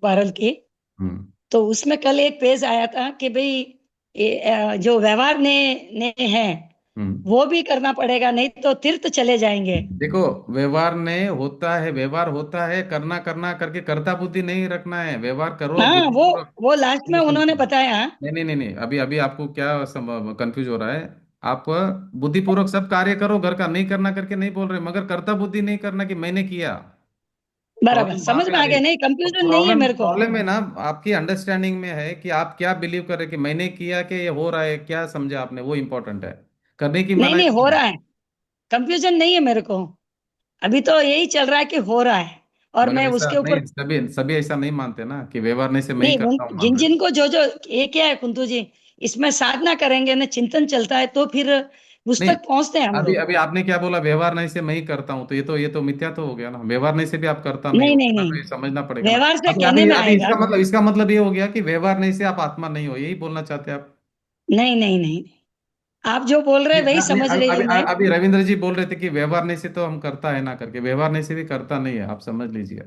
[SPEAKER 5] बारल की।
[SPEAKER 2] हम्म।
[SPEAKER 5] तो उसमें कल एक पेज आया था कि भाई जो व्यवहार ने है
[SPEAKER 2] हम्म।
[SPEAKER 5] वो भी करना पड़ेगा, नहीं तो तीर्थ चले जाएंगे।
[SPEAKER 2] देखो व्यवहार नहीं होता है, व्यवहार होता है करना, करना करके कर्ता बुद्धि नहीं रखना है, व्यवहार करो
[SPEAKER 5] हाँ,
[SPEAKER 2] बुद्धिपूर्वक।
[SPEAKER 5] वो लास्ट में
[SPEAKER 2] ये
[SPEAKER 5] उन्होंने
[SPEAKER 2] सुनो,
[SPEAKER 5] बताया।
[SPEAKER 2] नहीं नहीं नहीं नहीं, अभी अभी आपको क्या कंफ्यूज हो रहा है? आप बुद्धिपूर्वक सब कार्य करो, घर का नहीं करना करके नहीं बोल रहे, मगर कर्ता बुद्धि नहीं करना कि मैंने किया।
[SPEAKER 5] बराबर,
[SPEAKER 2] प्रॉब्लम वहां
[SPEAKER 5] समझ
[SPEAKER 2] पे
[SPEAKER 5] में
[SPEAKER 2] आ
[SPEAKER 5] आ
[SPEAKER 2] रही
[SPEAKER 5] गया,
[SPEAKER 2] है।
[SPEAKER 5] नहीं
[SPEAKER 2] तो
[SPEAKER 5] कंफ्यूजन नहीं है
[SPEAKER 2] प्रॉब्लम
[SPEAKER 5] मेरे को।
[SPEAKER 2] प्रॉब्लम है ना, आपकी अंडरस्टैंडिंग में है कि आप क्या बिलीव कर रहे हैं कि मैंने किया कि ये हो रहा है, क्या समझा आपने, वो इंपॉर्टेंट है। करने की
[SPEAKER 5] नहीं
[SPEAKER 2] मनाही
[SPEAKER 5] नहीं, हो
[SPEAKER 2] नहीं है।
[SPEAKER 5] रहा है, कंफ्यूजन नहीं है मेरे को। अभी तो यही चल रहा है कि हो रहा है, और
[SPEAKER 2] मगर
[SPEAKER 5] मैं
[SPEAKER 2] ऐसा
[SPEAKER 5] उसके ऊपर
[SPEAKER 2] नहीं, सभी सभी ऐसा नहीं मानते ना कि व्यवहार नहीं से मैं ही
[SPEAKER 5] नहीं,
[SPEAKER 2] करता हूँ, मान
[SPEAKER 5] जिन
[SPEAKER 2] रहे।
[SPEAKER 5] जिन को जो जो ये क्या है कुंतु जी, इसमें साधना करेंगे ना, चिंतन चलता है तो फिर उस
[SPEAKER 2] नहीं,
[SPEAKER 5] तक पहुंचते हैं हम
[SPEAKER 2] अभी
[SPEAKER 5] लोग।
[SPEAKER 2] अभी आपने क्या बोला? व्यवहार नहीं से मैं ही करता हूँ, तो ये तो मिथ्या तो हो गया ना, व्यवहार नहीं से भी आप करता नहीं
[SPEAKER 5] नहीं
[SPEAKER 2] हो,
[SPEAKER 5] नहीं
[SPEAKER 2] इतना तो
[SPEAKER 5] नहीं,
[SPEAKER 2] ये समझना पड़ेगा ना।
[SPEAKER 5] व्यवहार से
[SPEAKER 2] अभी
[SPEAKER 5] कहने
[SPEAKER 2] अभी
[SPEAKER 5] में
[SPEAKER 2] अभी
[SPEAKER 5] आएगा।
[SPEAKER 2] इसका मतलब ये हो गया कि व्यवहार नहीं से आप आत्मा नहीं हो, यही बोलना चाहते हैं आप?
[SPEAKER 5] नहीं नहीं नहीं, आप जो बोल रहे हैं वही
[SPEAKER 2] नहीं,
[SPEAKER 5] समझ रही
[SPEAKER 2] अभी
[SPEAKER 5] हूँ मैं।
[SPEAKER 2] अभी रविंद्र जी बोल रहे थे कि व्यवहार नहीं से तो हम करता है ना करके, व्यवहार नहीं से भी करता नहीं है, आप समझ लीजिए।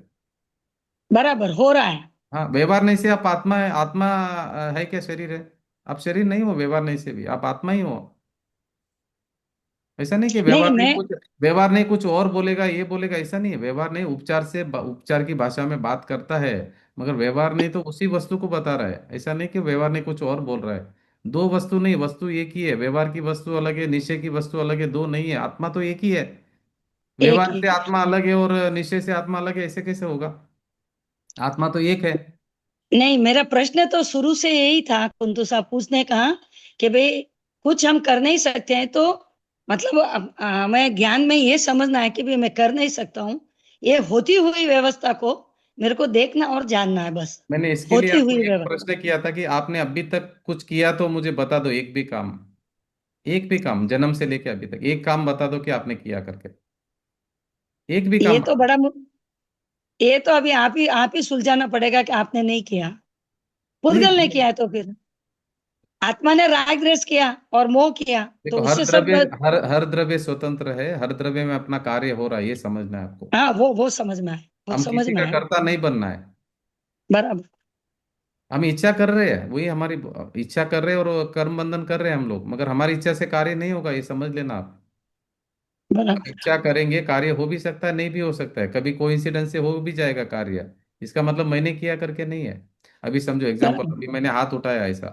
[SPEAKER 5] बराबर हो रहा है।
[SPEAKER 2] हाँ व्यवहार नहीं से आप आत्मा है, आत्मा है क्या शरीर है? आप शरीर नहीं हो, व्यवहार नहीं से भी आप आत्मा ही हो। ऐसा नहीं कि
[SPEAKER 5] नहीं
[SPEAKER 2] व्यवहार नहीं
[SPEAKER 5] मैं
[SPEAKER 2] कुछ, व्यवहार नहीं कुछ और बोलेगा, ये बोलेगा, ऐसा नहीं है। व्यवहार नहीं उपचार से उपचार की भाषा में बात करता है, मगर व्यवहार नहीं तो उसी वस्तु को बता रहा है। ऐसा नहीं कि व्यवहार नहीं कुछ और बोल रहा है। दो वस्तु नहीं, वस्तु एक ही है, व्यवहार की वस्तु अलग है, निश्चय की वस्तु अलग है, दो नहीं है, आत्मा तो एक ही है।
[SPEAKER 5] एक
[SPEAKER 2] व्यवहार से
[SPEAKER 5] एक
[SPEAKER 2] आत्मा अलग है और निश्चय से आत्मा अलग है, ऐसे कैसे होगा? आत्मा तो एक है।
[SPEAKER 5] नहीं, मेरा प्रश्न तो शुरू से यही था कुंतु साहब, पूछने का कि भाई कुछ हम कर नहीं सकते हैं तो मतलब हमें ज्ञान में ये समझना है कि भाई मैं कर नहीं सकता हूँ, ये होती हुई व्यवस्था को मेरे को देखना और जानना है बस।
[SPEAKER 2] मैंने इसके लिए
[SPEAKER 5] होती
[SPEAKER 2] आपको
[SPEAKER 5] हुई
[SPEAKER 2] एक
[SPEAKER 5] व्यवस्था।
[SPEAKER 2] प्रश्न किया था कि आपने अभी तक कुछ किया तो मुझे बता दो, एक भी काम, एक भी काम जन्म से लेके अभी तक एक काम बता दो कि आपने किया करके, एक भी
[SPEAKER 5] ये
[SPEAKER 2] काम
[SPEAKER 5] तो
[SPEAKER 2] बता दो।
[SPEAKER 5] ये तो अभी आप ही सुलझाना पड़ेगा कि आपने नहीं किया,
[SPEAKER 2] नहीं
[SPEAKER 5] पुद्गल ने
[SPEAKER 2] नहीं,
[SPEAKER 5] किया है, तो फिर आत्मा ने राग द्वेष किया और मोह किया, तो
[SPEAKER 2] देखो
[SPEAKER 5] उससे सब।
[SPEAKER 2] हर द्रव्य स्वतंत्र है, हर द्रव्य में अपना कार्य हो रहा है, ये समझना है आपको।
[SPEAKER 5] हाँ, वो समझ में आए, वो
[SPEAKER 2] हम
[SPEAKER 5] समझ
[SPEAKER 2] किसी
[SPEAKER 5] में
[SPEAKER 2] का
[SPEAKER 5] आए।
[SPEAKER 2] कर्ता नहीं बनना है।
[SPEAKER 5] बराबर।
[SPEAKER 2] हम इच्छा कर रहे हैं, वही हमारी इच्छा कर रहे हैं और कर्म बंधन कर रहे हैं हम लोग, मगर हमारी इच्छा से कार्य नहीं होगा, ये समझ लेना आप। हम
[SPEAKER 5] बराबर।
[SPEAKER 2] इच्छा करेंगे, कार्य हो भी सकता है, नहीं भी हो सकता है, कभी कोइंसिडेंस से हो भी जाएगा कार्य। इसका मतलब मैंने किया करके नहीं है। अभी समझो एग्जांपल,
[SPEAKER 5] बराबर।
[SPEAKER 2] अभी मैंने हाथ उठाया ऐसा,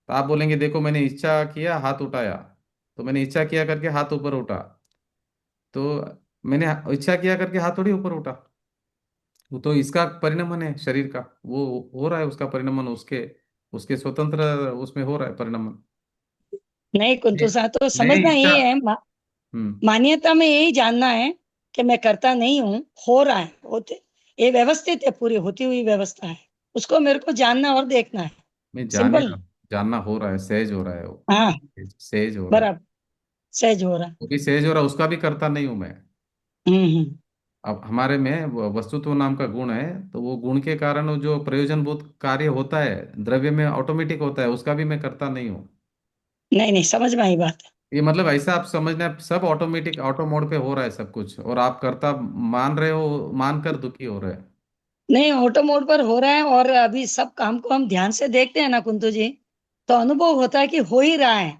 [SPEAKER 2] तो आप बोलेंगे देखो मैंने इच्छा किया हाथ उठाया, तो मैंने इच्छा किया करके हाथ ऊपर उठा, तो मैंने इच्छा किया करके हाथ थोड़ी ऊपर उठा। वो तो इसका परिणमन है शरीर का, वो हो रहा है उसका परिणमन, उसके उसके स्वतंत्र उसमें हो रहा है परिणमन।
[SPEAKER 5] नहीं
[SPEAKER 2] मैं
[SPEAKER 5] कुंतु सा तो
[SPEAKER 2] मैं
[SPEAKER 5] समझना
[SPEAKER 2] इच्छा।
[SPEAKER 5] ये है,
[SPEAKER 2] हम्म।
[SPEAKER 5] मान्यता में यही जानना है कि मैं करता नहीं हूँ, हो रहा है, होते, ये व्यवस्थित है, पूरी होती हुई व्यवस्था है, उसको मेरे को जानना और देखना है।
[SPEAKER 2] मैं जान ही
[SPEAKER 5] सिंपल।
[SPEAKER 2] रहा हूँ, जानना हो रहा है, सहज हो रहा है वो,
[SPEAKER 5] हाँ।
[SPEAKER 2] सहज हो रहा है।
[SPEAKER 5] बराबर। सहज हो रहा।
[SPEAKER 2] वो भी सहज हो रहा है, उसका भी करता नहीं हूं मैं।
[SPEAKER 5] हम्म।
[SPEAKER 2] अब हमारे में वो वस्तुत्व नाम का गुण है, तो वो गुण के कारण वो जो प्रयोजनभूत कार्य होता है द्रव्य में ऑटोमेटिक होता है, उसका भी मैं करता नहीं हूँ।
[SPEAKER 5] नहीं नहीं, समझ में आई बात।
[SPEAKER 2] ये मतलब ऐसा आप समझना, सब ऑटोमेटिक ऑटो मोड पे हो रहा है सब कुछ, और आप करता मान रहे हो, मान कर दुखी हो रहे हैं।
[SPEAKER 5] नहीं, ऑटो मोड पर हो रहा है, और अभी सब काम को हम ध्यान से देखते हैं ना कुंतु जी, तो अनुभव होता है कि हो ही रहा है।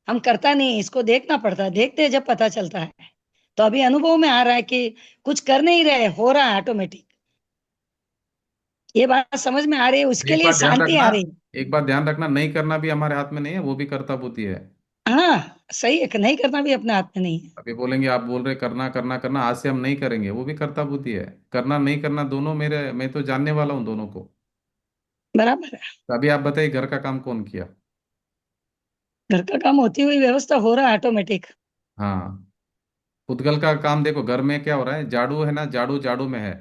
[SPEAKER 5] हम करता नहीं, इसको देखना पड़ता है, देखते हैं जब पता चलता है। तो अभी अनुभव में आ रहा है कि कुछ कर नहीं रहे, हो रहा है ऑटोमेटिक। ये बात समझ में आ रही है, उसके
[SPEAKER 2] एक
[SPEAKER 5] लिए
[SPEAKER 2] बात ध्यान
[SPEAKER 5] शांति
[SPEAKER 2] रखना,
[SPEAKER 5] आ रही है।
[SPEAKER 2] एक बात ध्यान रखना, नहीं करना भी हमारे हाथ में नहीं है, वो भी कर्ता बुद्धि है।
[SPEAKER 5] हाँ, सही है कि नहीं करना भी अपने हाथ में नहीं है।
[SPEAKER 2] अभी बोलेंगे, आप बोल रहे करना करना करना, आज से हम नहीं करेंगे, वो भी कर्ता बुद्धि है। करना नहीं करना दोनों मेरे, मैं तो जानने वाला हूँ दोनों को।
[SPEAKER 5] बराबर है।
[SPEAKER 2] तो अभी आप बताइए घर का काम कौन किया?
[SPEAKER 5] घर का काम होती हुई व्यवस्था हो रहा है ऑटोमेटिक।
[SPEAKER 2] हाँ। पुद्गल का काम देखो, घर में क्या हो रहा है, झाड़ू है ना, झाड़ू झाड़ू में है।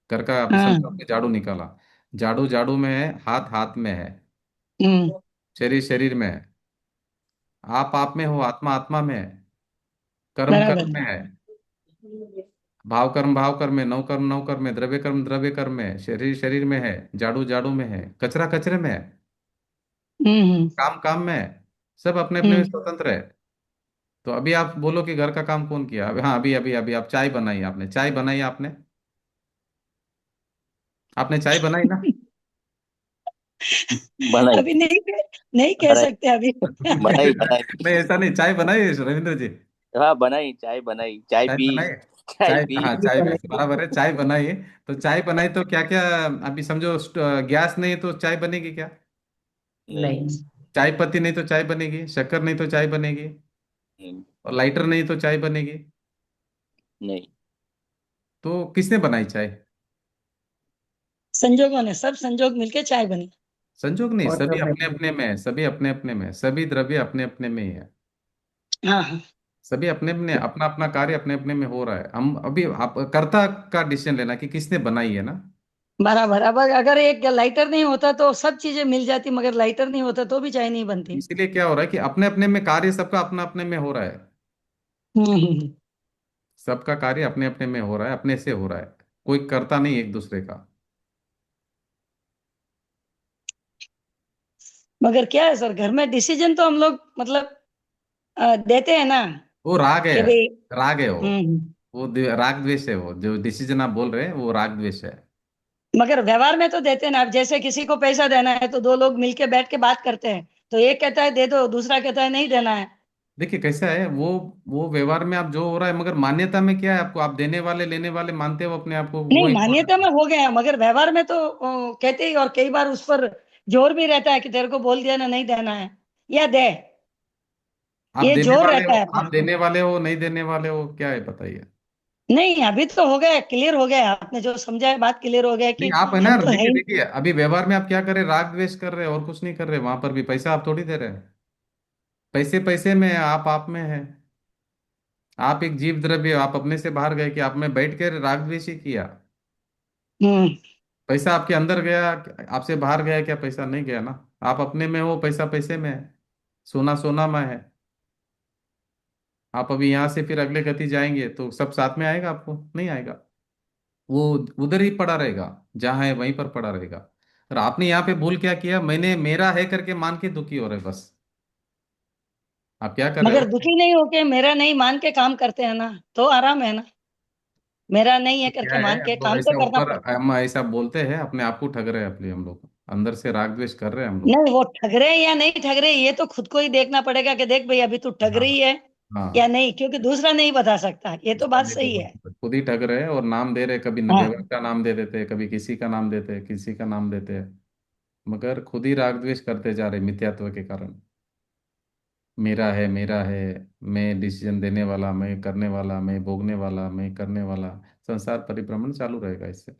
[SPEAKER 2] घर का अभी
[SPEAKER 5] हाँ।
[SPEAKER 2] समझो, आपने झाड़ू निकाला, झाड़ू झाड़ू में है, हाथ हाथ में है,
[SPEAKER 5] हम्म।
[SPEAKER 2] शरीर शरीर में है, आप में हो, आत्मा आत्मा में है, कर्म कर्म
[SPEAKER 5] बराबर।
[SPEAKER 2] में है, भाव कर्म में, नव कर्म नव कर्म में, द्रव्य कर्म में, शरीर शरीर में है, झाड़ू झाड़ू में है, कचरा कचरे में है,
[SPEAKER 5] हम्म।
[SPEAKER 2] काम काम में है। सब अपने अपने में
[SPEAKER 5] हम्म।
[SPEAKER 2] स्वतंत्र है। तो अभी आप बोलो कि घर का काम कौन किया, अभी हाँ, अभी अभी अभी आप चाय बनाई, आपने चाय बनाई, आपने आपने चाय बनाई ना?
[SPEAKER 3] बनाई
[SPEAKER 5] अभी नहीं, नहीं कह
[SPEAKER 3] बनाई
[SPEAKER 5] सकते अभी।
[SPEAKER 3] बनाई बनाई।
[SPEAKER 2] नहीं ऐसा नहीं, चाय बनाई रविंद्र जी?
[SPEAKER 3] हाँ बनाई, चाय बनाई, चाय
[SPEAKER 2] चाय
[SPEAKER 3] पी।
[SPEAKER 2] बनाई,
[SPEAKER 3] चाय
[SPEAKER 2] चाय,
[SPEAKER 3] पी।
[SPEAKER 2] हाँ चाय बराबर है, चाय बनाई। तो चाय बनाई तो क्या क्या, अभी समझो गैस नहीं है तो चाय बनेगी क्या?
[SPEAKER 3] नहीं
[SPEAKER 1] नहीं।
[SPEAKER 2] चाय पत्ती नहीं तो चाय बनेगी, शक्कर नहीं तो चाय बनेगी,
[SPEAKER 3] नहीं
[SPEAKER 2] और लाइटर नहीं तो चाय बनेगी।
[SPEAKER 3] नहीं।
[SPEAKER 2] तो किसने बनाई चाय?
[SPEAKER 5] संजोगों ने, सब संजोग मिलके चाय बनी।
[SPEAKER 2] संजोग नहीं, सभी अपने
[SPEAKER 1] ऑटोमेटिक।
[SPEAKER 2] अपने में है, सभी अपने अपने में है, सभी द्रव्य अपने अपने में ही है।
[SPEAKER 5] हाँ हाँ।
[SPEAKER 2] सभी अपने अपने अपना अपना कार्य अपने अपने में हो रहा है। हम अभी आप कर्ता का डिसीजन लेना कि किसने बनाई है ना।
[SPEAKER 5] बराबर। अब अगर एक लाइटर नहीं होता तो सब चीजें मिल जाती, मगर लाइटर नहीं होता तो भी चाय नहीं बनती।
[SPEAKER 2] इसीलिए क्या हो रहा है कि अपने अपने में कार्य सबका अपना अपने में हो रहा है।
[SPEAKER 5] हम्म।
[SPEAKER 2] सबका कार्य अपने अपने में हो रहा है, अपने से हो रहा है, कोई करता नहीं एक दूसरे का।
[SPEAKER 5] मगर क्या है सर, घर में डिसीजन तो हम लोग मतलब देते हैं ना,
[SPEAKER 2] वो राग है,
[SPEAKER 5] कि भाई।
[SPEAKER 2] राग है वो।
[SPEAKER 5] हम्म।
[SPEAKER 2] वो राग द्वेष है, वो जो डिसीजन आप बोल रहे हैं वो राग द्वेष है।
[SPEAKER 5] मगर व्यवहार में तो देते हैं ना। अब जैसे किसी को पैसा देना है तो दो लोग मिलके बैठ के बात करते हैं, तो एक कहता है दे दो, दूसरा कहता है नहीं देना है।
[SPEAKER 2] देखिए कैसा है वो व्यवहार में आप जो हो रहा है, मगर मान्यता में क्या है, आपको आप देने वाले लेने वाले मानते हो अपने आप को, वो
[SPEAKER 5] नहीं, मान्यता
[SPEAKER 2] इम्पोर्टेंट
[SPEAKER 5] में
[SPEAKER 2] है।
[SPEAKER 5] हो गया, मगर व्यवहार में तो कहते ही, और कई बार उस पर जोर भी रहता है कि तेरे को बोल दिया ना, नहीं देना है, या दे।
[SPEAKER 2] आप
[SPEAKER 5] ये
[SPEAKER 2] देने
[SPEAKER 5] जोर
[SPEAKER 2] वाले
[SPEAKER 5] रहता
[SPEAKER 2] हो,
[SPEAKER 5] है अपना।
[SPEAKER 2] आप देने वाले हो, नहीं देने वाले हो, क्या है बताइए?
[SPEAKER 5] नहीं, अभी तो हो गया, क्लियर हो गया, आपने जो समझा है बात क्लियर हो गया
[SPEAKER 2] नहीं
[SPEAKER 5] कि
[SPEAKER 2] आप है ना,
[SPEAKER 5] हम तो है
[SPEAKER 2] देखिए
[SPEAKER 5] ही नहीं।
[SPEAKER 2] देखिए, अभी व्यवहार में आप क्या कर रहे हैं, राग द्वेष कर रहे हैं और कुछ नहीं कर रहे, वहां पर भी पैसा आप थोड़ी दे रहे हैं। पैसे पैसे में है, आप में है। आप एक जीव द्रव्य हो, आप अपने से बाहर गए कि आप में बैठ कर राग द्वेष ही किया।
[SPEAKER 5] हम्म।
[SPEAKER 2] पैसा आपके अंदर गया, आपसे बाहर गया क्या? पैसा नहीं गया ना। आप अपने में हो, पैसा पैसे में है, सोना सोना में है। आप अभी यहाँ से फिर अगले गति जाएंगे तो सब साथ में आएगा, आपको नहीं आएगा। वो उधर ही पड़ा रहेगा, जहाँ है वहीं पर पड़ा रहेगा। और आपने यहाँ पे भूल क्या किया, मैंने मेरा है करके मान के दुखी हो रहे बस। आप क्या कर रहे
[SPEAKER 5] मगर
[SPEAKER 2] हो?
[SPEAKER 5] दुखी नहीं होके मेरा नहीं मान के काम करते हैं ना, तो आराम है ना। मेरा नहीं है
[SPEAKER 2] क्या
[SPEAKER 5] करके
[SPEAKER 2] है,
[SPEAKER 5] मान के
[SPEAKER 2] हम लोग
[SPEAKER 5] काम तो
[SPEAKER 2] ऐसा
[SPEAKER 5] करना
[SPEAKER 2] ऊपर
[SPEAKER 5] पड़ता है।
[SPEAKER 2] हम ऐसा बोलते हैं, अपने आप को ठग रहे हैं, अपने हम लोग अंदर से राग द्वेष कर रहे हैं हम लोग।
[SPEAKER 5] नहीं, वो ठग रहे हैं या नहीं ठग रहे, ये तो खुद को ही देखना पड़ेगा कि देख भाई अभी तू ठग
[SPEAKER 2] हाँ।
[SPEAKER 5] रही है या
[SPEAKER 2] हाँ।
[SPEAKER 5] नहीं, क्योंकि दूसरा नहीं बता सकता, ये तो
[SPEAKER 2] इसका
[SPEAKER 5] बात
[SPEAKER 2] देखो,
[SPEAKER 5] सही है।
[SPEAKER 2] खुद ही ठग रहे हैं और नाम दे रहे हैं, कभी व्यवहार
[SPEAKER 5] हाँ।
[SPEAKER 2] का नाम दे देते हैं, कभी किसी का नाम देते हैं, किसी का नाम देते हैं, मगर खुद ही राग द्वेष करते जा रहे हैं मिथ्यात्व के कारण। मेरा है, मैं डिसीजन देने वाला, मैं करने वाला, मैं भोगने वाला, मैं करने वाला। संसार परिभ्रमण चालू रहेगा इससे।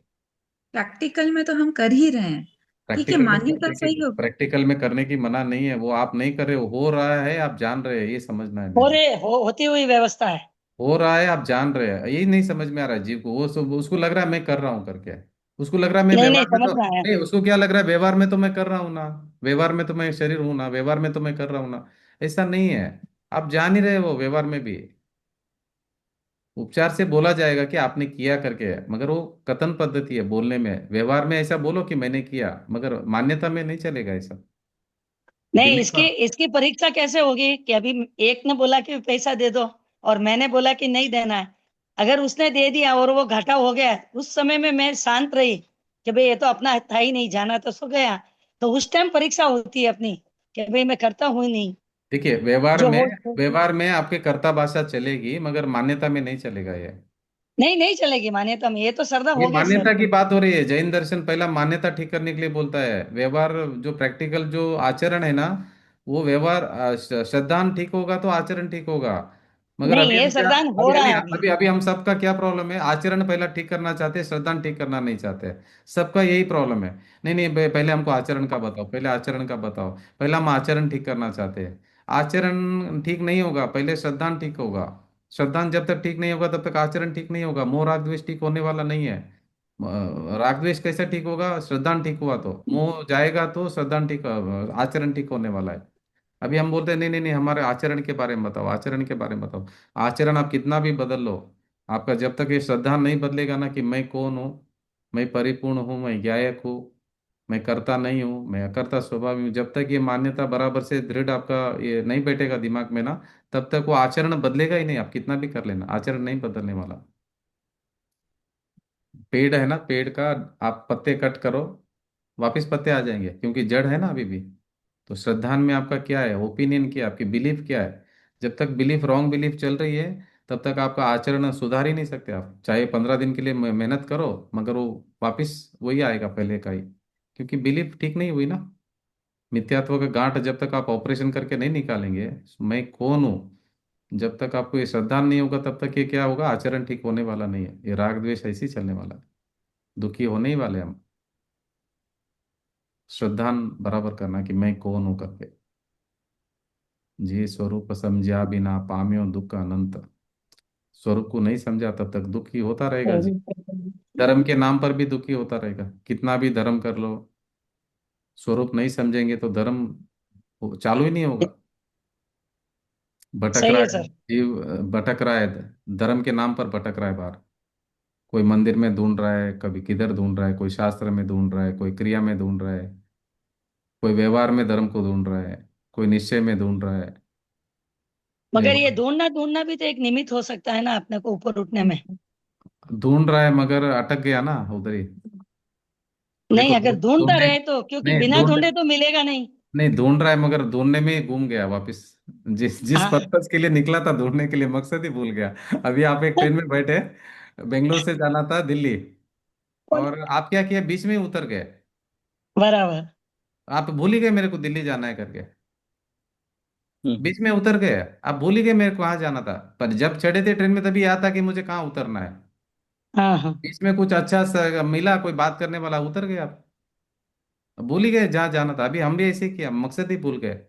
[SPEAKER 8] प्रैक्टिकल में तो हम कर ही रहे हैं। ठीक है,
[SPEAKER 2] प्रैक्टिकल में
[SPEAKER 8] मान्यता सही हो।
[SPEAKER 2] प्रैक्टिकल में करने की मना नहीं है, वो आप नहीं कर रहे हो रहा है, आप जान रहे हैं, ये समझना है
[SPEAKER 5] हो
[SPEAKER 2] मेरे को।
[SPEAKER 5] रहे होती हुई व्यवस्था है।
[SPEAKER 2] हो रहा है, आप जान रहे हैं, यही नहीं समझ में आ रहा है जीव को। वो उसको लग रहा है मैं कर रहा हूँ करके। उसको लग रहा है मैं
[SPEAKER 5] नहीं नहीं,
[SPEAKER 2] व्यवहार में
[SPEAKER 5] समझ
[SPEAKER 2] तो
[SPEAKER 5] में आया।
[SPEAKER 2] नहीं, उसको क्या लग रहा है, व्यवहार में तो मैं कर रहा हूँ ना, व्यवहार में तो मैं शरीर हूं ना, व्यवहार में तो मैं कर रहा हूँ ना। ऐसा नहीं है। आप जान ही रहे हो व्यवहार में भी। उपचार से बोला जाएगा कि आपने किया करके, मगर वो कथन पद्धति है बोलने में। व्यवहार में ऐसा बोलो कि मैंने किया, मगर मान्यता में नहीं चलेगा ऐसा।
[SPEAKER 5] नहीं,
[SPEAKER 2] बिलीफ।
[SPEAKER 5] इसकी इसकी परीक्षा कैसे होगी कि अभी एक ने बोला कि पैसा दे दो और मैंने बोला कि नहीं देना है। अगर उसने दे दिया और वो घाटा हो गया, उस समय में मैं शांत रही कि भाई ये तो अपना था ही नहीं, जाना तो सो गया, तो उस टाइम परीक्षा होती है अपनी कि भाई मैं करता हूँ ही नहीं।
[SPEAKER 2] देखिए, व्यवहार
[SPEAKER 5] जो
[SPEAKER 2] में
[SPEAKER 5] हो
[SPEAKER 2] व्यवहार में आपके कर्ता भाषा चलेगी, मगर मान्यता में नहीं चलेगा ये।
[SPEAKER 5] नहीं, नहीं चलेगी मान्यता में, ये तो श्रद्धा
[SPEAKER 2] ये
[SPEAKER 5] हो गया
[SPEAKER 2] मान्यता
[SPEAKER 5] सर।
[SPEAKER 2] की बात हो रही है। जैन दर्शन पहला मान्यता ठीक करने के लिए बोलता है। व्यवहार, जो प्रैक्टिकल जो आचरण है ना, वो व्यवहार श्रद्धान ठीक होगा तो आचरण ठीक होगा। मगर
[SPEAKER 5] नहीं,
[SPEAKER 2] अभी
[SPEAKER 5] ये
[SPEAKER 2] हम क्या,
[SPEAKER 5] श्रद्धान हो
[SPEAKER 2] अभी
[SPEAKER 5] रहा
[SPEAKER 2] नहीं,
[SPEAKER 5] है अभी।
[SPEAKER 2] अभी अभी हम सबका क्या प्रॉब्लम है, आचरण पहला ठीक करना चाहते हैं, श्रद्धान ठीक करना नहीं चाहते। सबका यही प्रॉब्लम है। नहीं नहीं, पहले हमको आचरण का बताओ, पहले आचरण का बताओ। पहले हम आचरण ठीक करना चाहते हैं। आचरण ठीक नहीं होगा, पहले श्रद्धान ठीक होगा। श्रद्धान जब तक ठीक नहीं होगा तब तक आचरण ठीक नहीं होगा। मोह राग द्वेष ठीक होने वाला नहीं है। राग द्वेष कैसे ठीक होगा, श्रद्धान ठीक हुआ तो। मोह जाएगा तो श्रद्धान ठीक, आचरण ठीक होने वाला है। अभी हम बोलते हैं नहीं नहीं नहीं, हमारे आचरण के बारे में बताओ, आचरण के बारे में बताओ। आचरण आप कितना भी बदल लो, आपका जब तक ये श्रद्धा नहीं बदलेगा ना कि मैं कौन हूँ, मैं परिपूर्ण हूँ, मैं ज्ञायक हूँ, मैं करता नहीं हूँ, मैं अकर्ता स्वभाव हूँ, जब तक ये मान्यता बराबर से दृढ़ आपका ये नहीं बैठेगा दिमाग में ना, तब तक वो आचरण बदलेगा ही नहीं। आप कितना भी कर लेना, आचरण नहीं बदलने वाला। पेड़ है ना, पेड़ का आप पत्ते कट करो, वापस पत्ते आ जाएंगे, क्योंकि जड़ है ना अभी भी। तो श्रद्धान में आपका क्या है, ओपिनियन क्या है, आपकी बिलीफ क्या है। जब तक बिलीफ, रॉन्ग बिलीफ चल रही है, तब तक आपका आचरण सुधार ही नहीं सकते आप। चाहे 15 दिन के लिए मेहनत करो, मगर वो वापस वही आएगा पहले का ही, क्योंकि बिलीफ ठीक नहीं हुई ना। मिथ्यात्व का गांठ जब तक आप ऑपरेशन करके नहीं निकालेंगे, मैं कौन हूँ, जब तक आपको ये श्रद्धा नहीं होगा, तब तक ये क्या होगा, आचरण ठीक होने वाला नहीं है। ये राग द्वेष ऐसे ही चलने वाला है, दुखी होने ही वाले हम। श्रद्धान बराबर करना कि मैं कौन हूं करके। जी स्वरूप समझा बिना पाम्यो दुख अनंत। स्वरूप को नहीं समझा तब तक दुखी होता रहेगा जी। धर्म के नाम पर भी दुखी होता रहेगा, कितना भी धर्म कर लो, स्वरूप नहीं समझेंगे तो धर्म चालू ही नहीं होगा। भटक
[SPEAKER 5] सही
[SPEAKER 2] रहा
[SPEAKER 5] है
[SPEAKER 2] है
[SPEAKER 5] सर।
[SPEAKER 2] जीव, भटक रहा है, धर्म के नाम पर भटक रहा है बाहर। कोई मंदिर में ढूंढ रहा है, कभी किधर ढूंढ रहा है, कोई शास्त्र में ढूंढ रहा है, कोई क्रिया में ढूंढ रहा है, कोई व्यवहार में धर्म को ढूंढ रहा है, कोई निश्चय में ढूंढ रहा है।
[SPEAKER 5] मगर ये
[SPEAKER 2] व्यवहार
[SPEAKER 5] ढूंढना ढूंढना भी तो एक निमित्त हो सकता है ना अपने को ऊपर उठने में।
[SPEAKER 2] ढूंढ रहा है, मगर अटक गया ना उधर ही। देखो
[SPEAKER 5] नहीं, अगर ढूंढता
[SPEAKER 2] ढूंढने,
[SPEAKER 5] रहे तो, क्योंकि
[SPEAKER 2] नहीं
[SPEAKER 5] बिना
[SPEAKER 2] ढूंढ
[SPEAKER 5] ढूंढे तो मिलेगा नहीं।
[SPEAKER 2] नहीं ढूंढ रहा है, मगर ढूंढने में ही घूम गया वापस। जिस जिस
[SPEAKER 5] हाँ।
[SPEAKER 2] पर्पस के लिए निकला था ढूंढने के लिए, मकसद ही भूल गया। अभी आप एक ट्रेन में बैठे, बेंगलोर से जाना था दिल्ली, और आप क्या किया, बीच में ही उतर गए।
[SPEAKER 5] बराबर।
[SPEAKER 2] आप भूल ही गए मेरे को दिल्ली जाना है करके,
[SPEAKER 3] हम्म।
[SPEAKER 2] बीच में उतर गए। आप भूल ही गए मेरे को कहाँ जाना था। पर जब चढ़े थे ट्रेन में तभी याद था कि मुझे कहाँ उतरना है।
[SPEAKER 5] हाँ हाँ।
[SPEAKER 2] बीच में कुछ अच्छा सा मिला, कोई बात करने वाला, उतर गए आप। भूल ही गए जहाँ जाना था। अभी हम भी ऐसे ही किया, मकसद ही भूल गए।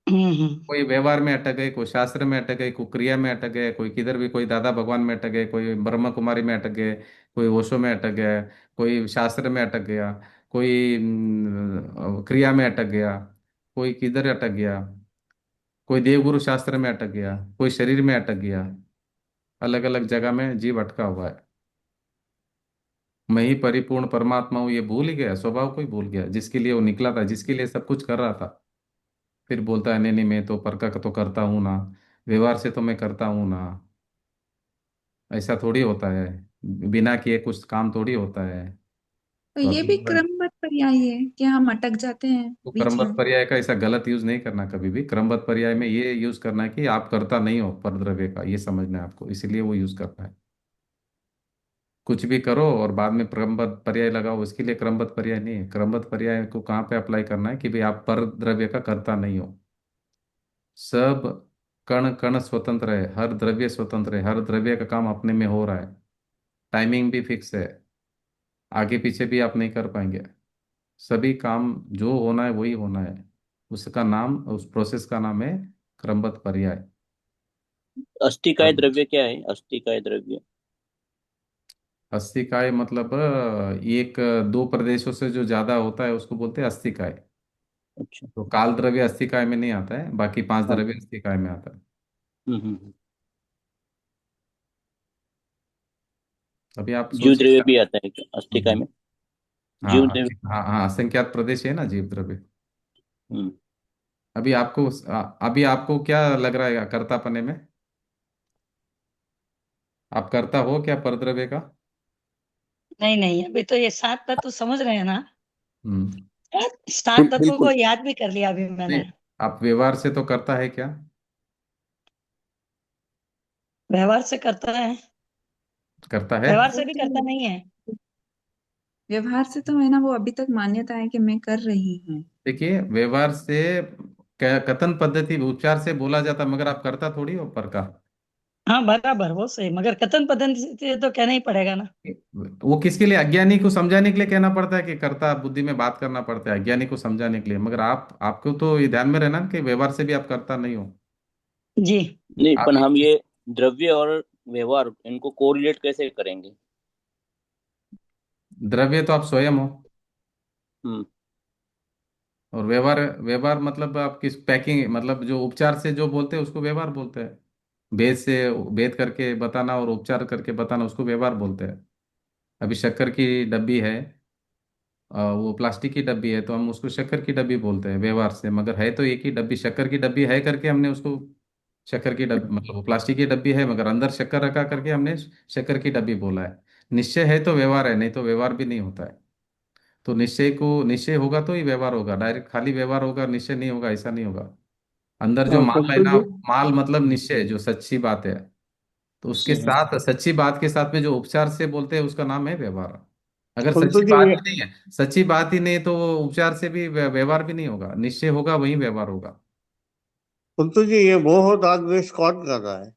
[SPEAKER 5] हम्म।
[SPEAKER 2] कोई व्यवहार में अटक गए, कोई शास्त्र में अटक गए, कोई क्रिया में अटक गए, कोई किधर भी, कोई दादा भगवान में अटक गए, कोई ब्रह्म कुमारी में अटक गए, कोई ओशो में अटक गया, कोई शास्त्र में अटक गया, कोई क्रिया में अटक गया, कोई किधर अटक गया, कोई देवगुरु शास्त्र में अटक गया, कोई शरीर में अटक गया। अलग अलग जगह में जीव अटका हुआ है। मैं ही परिपूर्ण परमात्मा हूँ, ये भूल ही गया, स्वभाव को ही भूल गया, जिसके लिए वो निकला था, जिसके लिए सब कुछ कर रहा था। फिर बोलता है नहीं नहीं, मैं तो पर का तो करता हूँ ना, व्यवहार से तो मैं करता हूँ ना। ऐसा थोड़ी होता है, बिना किए कुछ काम थोड़ी होता है।
[SPEAKER 8] तो
[SPEAKER 2] तो
[SPEAKER 8] ये
[SPEAKER 2] अभी
[SPEAKER 8] भी क्रमबद्ध पर्याय है कि हम अटक जाते हैं
[SPEAKER 2] तो
[SPEAKER 8] बीच
[SPEAKER 2] क्रमबद्ध
[SPEAKER 8] में।
[SPEAKER 2] पर्याय का ऐसा गलत यूज नहीं करना कभी भी। क्रमबद्ध पर्याय में ये यूज करना है कि आप करता नहीं हो परद्रव्य का, ये समझना है आपको, इसीलिए वो यूज करना है। कुछ भी करो और बाद में क्रमबद्ध पर्याय लगाओ, इसके लिए क्रमबद्ध पर्याय नहीं है। क्रमबद्ध पर्याय को कहाँ पे अप्लाई करना है कि भाई आप परद्रव्य का करता नहीं हो। सब कण कण स्वतंत्र है, हर द्रव्य स्वतंत्र है, हर द्रव्य का काम अपने में हो रहा है। टाइमिंग भी फिक्स है, आगे पीछे भी आप नहीं कर पाएंगे। सभी काम जो होना है वही होना है। उसका नाम, उस प्रोसेस का नाम है क्रमबद्ध पर्याय।
[SPEAKER 3] अस्थिकाय
[SPEAKER 2] क्रम
[SPEAKER 3] द्रव्य क्या है? अस्थिकाय द्रव्य।
[SPEAKER 2] अस्थिकाय मतलब एक दो प्रदेशों से जो ज्यादा होता है उसको बोलते हैं अस्थिकाय।
[SPEAKER 3] अच्छा।
[SPEAKER 2] तो काल द्रव्य अस्थिकाय में नहीं आता है, बाकी पांच
[SPEAKER 3] हाँ।
[SPEAKER 2] द्रव्य अस्थिकाय में आता है।
[SPEAKER 3] हम्म।
[SPEAKER 2] अभी आप
[SPEAKER 3] जीव
[SPEAKER 2] सोचिए
[SPEAKER 3] द्रव्य
[SPEAKER 2] क्या।
[SPEAKER 3] भी आता है क्या अस्थिकाय
[SPEAKER 2] हम्म,
[SPEAKER 3] में? जीव
[SPEAKER 2] हाँ
[SPEAKER 3] द्रव्य।
[SPEAKER 2] हाँ हाँ, असंख्यात प्रदेश है ना जीव द्रव्य।
[SPEAKER 3] हम्म।
[SPEAKER 2] अभी आपको अभी आपको क्या लग रहा है कर्तापने में? आप करता हो क्या परद्रव्य का?
[SPEAKER 5] नहीं नहीं, अभी तो ये 7 तत्व समझ रहे हैं ना।
[SPEAKER 2] हम्म।
[SPEAKER 5] 7 तत्वों को
[SPEAKER 3] बिल्कुल।
[SPEAKER 5] याद भी कर लिया अभी
[SPEAKER 2] नहीं,
[SPEAKER 5] मैंने।
[SPEAKER 2] आप व्यवहार से तो करता है क्या?
[SPEAKER 5] व्यवहार से करता है।
[SPEAKER 2] करता है।
[SPEAKER 5] व्यवहार
[SPEAKER 8] वो
[SPEAKER 5] से भी करता
[SPEAKER 8] तो
[SPEAKER 5] नहीं है।
[SPEAKER 8] व्यवहार से तो है ना, वो अभी तक मान्यता है कि मैं कर रही हूँ।
[SPEAKER 2] देखिए, व्यवहार से कथन पद्धति उच्चार से बोला जाता, मगर आप करता थोड़ी हो पर का।
[SPEAKER 5] हाँ बराबर, वो सही, मगर कथन पद्धति से तो कहना ही पड़ेगा ना।
[SPEAKER 2] वो किसके लिए? अज्ञानी को समझाने के लिए कहना पड़ता है कि कर्ता बुद्धि में बात करना पड़ता है, अज्ञानी को समझाने के लिए। मगर आप, आपको तो ये ध्यान में रहना कि व्यवहार से भी आप करता नहीं हो।
[SPEAKER 5] जी।
[SPEAKER 3] नहीं,
[SPEAKER 2] आप
[SPEAKER 3] पर हम ये द्रव्य और व्यवहार इनको कोरिलेट कैसे करेंगे?
[SPEAKER 2] द्रव्य तो आप स्वयं हो,
[SPEAKER 3] हम्म।
[SPEAKER 2] और व्यवहार, व्यवहार मतलब आप किस पैकिंग, मतलब जो उपचार से जो बोलते हैं उसको व्यवहार बोलते हैं। भेद से, भेद करके बताना और उपचार करके बताना उसको व्यवहार बोलते हैं। अभी शक्कर की डब्बी है, वो प्लास्टिक की डब्बी है तो हम उसको शक्कर की डब्बी बोलते हैं व्यवहार से, मगर है तो एक ही डब्बी, शक्कर की डब्बी है करके हमने उसको शक्कर की डब्बी, मतलब वो प्लास्टिक की डब्बी है मगर अंदर शक्कर रखा करके हमने शक्कर की डब्बी बोला है। निश्चय है तो व्यवहार है, नहीं तो व्यवहार भी नहीं होता है। तो निश्चय को, निश्चय होगा तो ही व्यवहार होगा, डायरेक्ट खाली व्यवहार होगा निश्चय नहीं होगा, ऐसा नहीं होगा। अंदर जो माल है
[SPEAKER 4] संतोष
[SPEAKER 2] ना,
[SPEAKER 4] जी।
[SPEAKER 2] माल मतलब निश्चय, जो सच्ची बात है, तो उसके
[SPEAKER 3] हम्म।
[SPEAKER 2] साथ, सच्ची बात के साथ में जो उपचार से बोलते हैं उसका नाम है व्यवहार। अगर
[SPEAKER 4] संतोष
[SPEAKER 2] सच्ची
[SPEAKER 4] जी
[SPEAKER 2] बात ही नहीं है, सच्ची बात ही नहीं है, तो वो उपचार से भी व्यवहार भी नहीं होगा, निश्चय होगा वही व्यवहार होगा।
[SPEAKER 4] संतोष जी, ये मोह राग द्वेष कौन कर रहा है?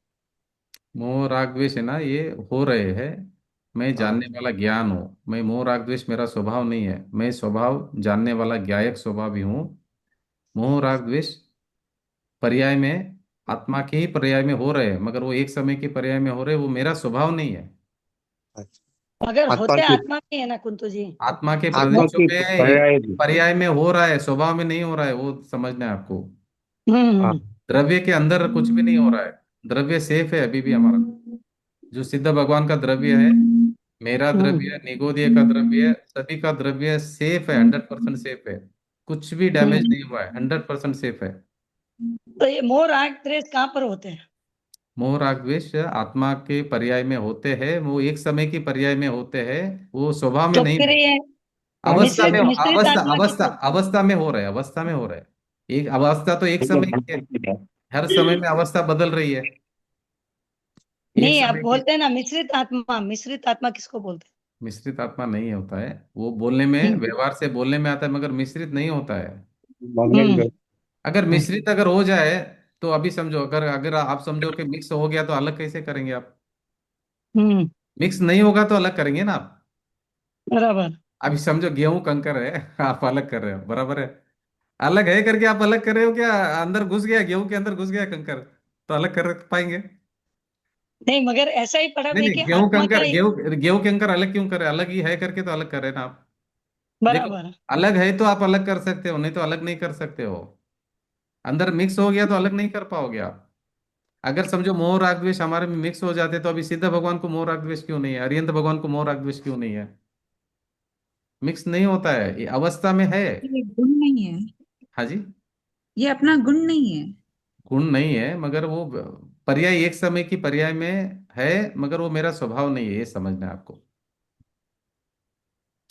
[SPEAKER 2] मोह राग द्वेष है ना, ये हो रहे हैं। मैं जानने
[SPEAKER 4] हाँ।
[SPEAKER 2] वाला ज्ञान हूँ, मैं मोह राग द्वेष मेरा स्वभाव नहीं है, मैं स्वभाव जानने वाला ज्ञायक स्वभाव ही हूँ। मोह राग द्वेष पर्याय में, आत्मा के ही पर्याय में हो रहे हैं, मगर वो एक समय के पर्याय में हो रहे हैं, वो मेरा स्वभाव नहीं है।
[SPEAKER 5] मगर
[SPEAKER 4] आत्मा
[SPEAKER 5] होते
[SPEAKER 4] की,
[SPEAKER 5] आत्मा में है ना कुंतु जी।
[SPEAKER 2] आत्मा के
[SPEAKER 4] आत्मा
[SPEAKER 2] प्रदेशों
[SPEAKER 4] की
[SPEAKER 2] में
[SPEAKER 4] पर्याय।
[SPEAKER 2] पर्याय में हो रहा है, स्वभाव में नहीं हो रहा है, वो समझना है आपको।
[SPEAKER 4] हाँ।
[SPEAKER 5] हम्म।
[SPEAKER 2] द्रव्य के अंदर कुछ भी नहीं हो रहा है, द्रव्य सेफ है अभी भी हमारा। जो सिद्ध भगवान का द्रव्य है, मेरा द्रव्य, निगोदिया का द्रव्य, सभी का द्रव्य सेफ है, 100% सेफ है। कुछ भी डैमेज
[SPEAKER 5] हम्म।
[SPEAKER 2] नहीं हुआ है, 100% सेफ है।
[SPEAKER 5] तो ये मोह राग द्वेष कहाँ पर होते हैं?
[SPEAKER 2] मोह राग द्वेष आत्मा के पर्याय में होते हैं, वो एक समय की पर्याय में होते हैं, वो स्वभाव में
[SPEAKER 5] तो
[SPEAKER 2] नहीं
[SPEAKER 5] फिर
[SPEAKER 2] है।
[SPEAKER 5] ये
[SPEAKER 2] अवस्था में,
[SPEAKER 5] मिश्रित मिश्रित
[SPEAKER 2] अवस्था
[SPEAKER 5] आत्मा
[SPEAKER 2] अवस्था
[SPEAKER 5] किसको?
[SPEAKER 2] अवस्था में हो रहा है, अवस्था में हो रहा है। एक अवस्था तो एक समय की है, हर समय में अवस्था बदल रही है। एक
[SPEAKER 5] नहीं, आप
[SPEAKER 2] समय की
[SPEAKER 5] बोलते हैं ना मिश्रित आत्मा किसको बोलते
[SPEAKER 2] मिश्रित आत्मा नहीं होता है, वो बोलने में,
[SPEAKER 5] हैं?
[SPEAKER 2] व्यवहार से बोलने में आता है, मगर मिश्रित नहीं होता है।
[SPEAKER 5] हम्म।
[SPEAKER 2] अगर मिश्रित अगर हो जाए, तो अभी समझो, अगर अगर आप समझो कि मिक्स हो गया तो अलग कैसे करेंगे आप?
[SPEAKER 5] हम्म।
[SPEAKER 2] मिक्स नहीं होगा तो अलग करेंगे ना आप।
[SPEAKER 5] बराबर।
[SPEAKER 2] अभी समझो गेहूं कंकर है आप अलग कर रहे हो, बराबर है। अलग है करके आप अलग कर रहे हो क्या? अंदर घुस गया, गेहूं के अंदर घुस गया कंकर, तो अलग कर पाएंगे?
[SPEAKER 5] नहीं, मगर ऐसा ही पढ़ा
[SPEAKER 2] नहीं
[SPEAKER 5] भी
[SPEAKER 2] नहीं,
[SPEAKER 5] कि
[SPEAKER 2] गेहूं
[SPEAKER 5] आत्मा का
[SPEAKER 2] कंकर, गेहूं के अंकर अलग क्यों करे? अलग ही है करके तो अलग करे ना आप। देखो,
[SPEAKER 5] बराबर।
[SPEAKER 2] अलग है तो आप अलग कर सकते हो, नहीं तो अलग नहीं कर सकते हो। अंदर मिक्स हो गया तो अलग नहीं कर पाओगे आप। अगर समझो मोह राग द्वेष हमारे में मिक्स हो जाते, तो अभी सिद्ध भगवान को मोह राग द्वेष क्यों नहीं है, अरिहंत भगवान को मोह राग द्वेष क्यों नहीं है? मिक्स नहीं होता है, ये अवस्था में है।
[SPEAKER 8] ये गुण नहीं है,
[SPEAKER 2] हाँ जी।
[SPEAKER 8] ये अपना गुण नहीं है।
[SPEAKER 2] गुण नहीं है, मगर वो पर्याय एक समय की पर्याय में है, मगर वो मेरा स्वभाव नहीं है, ये समझना है आपको।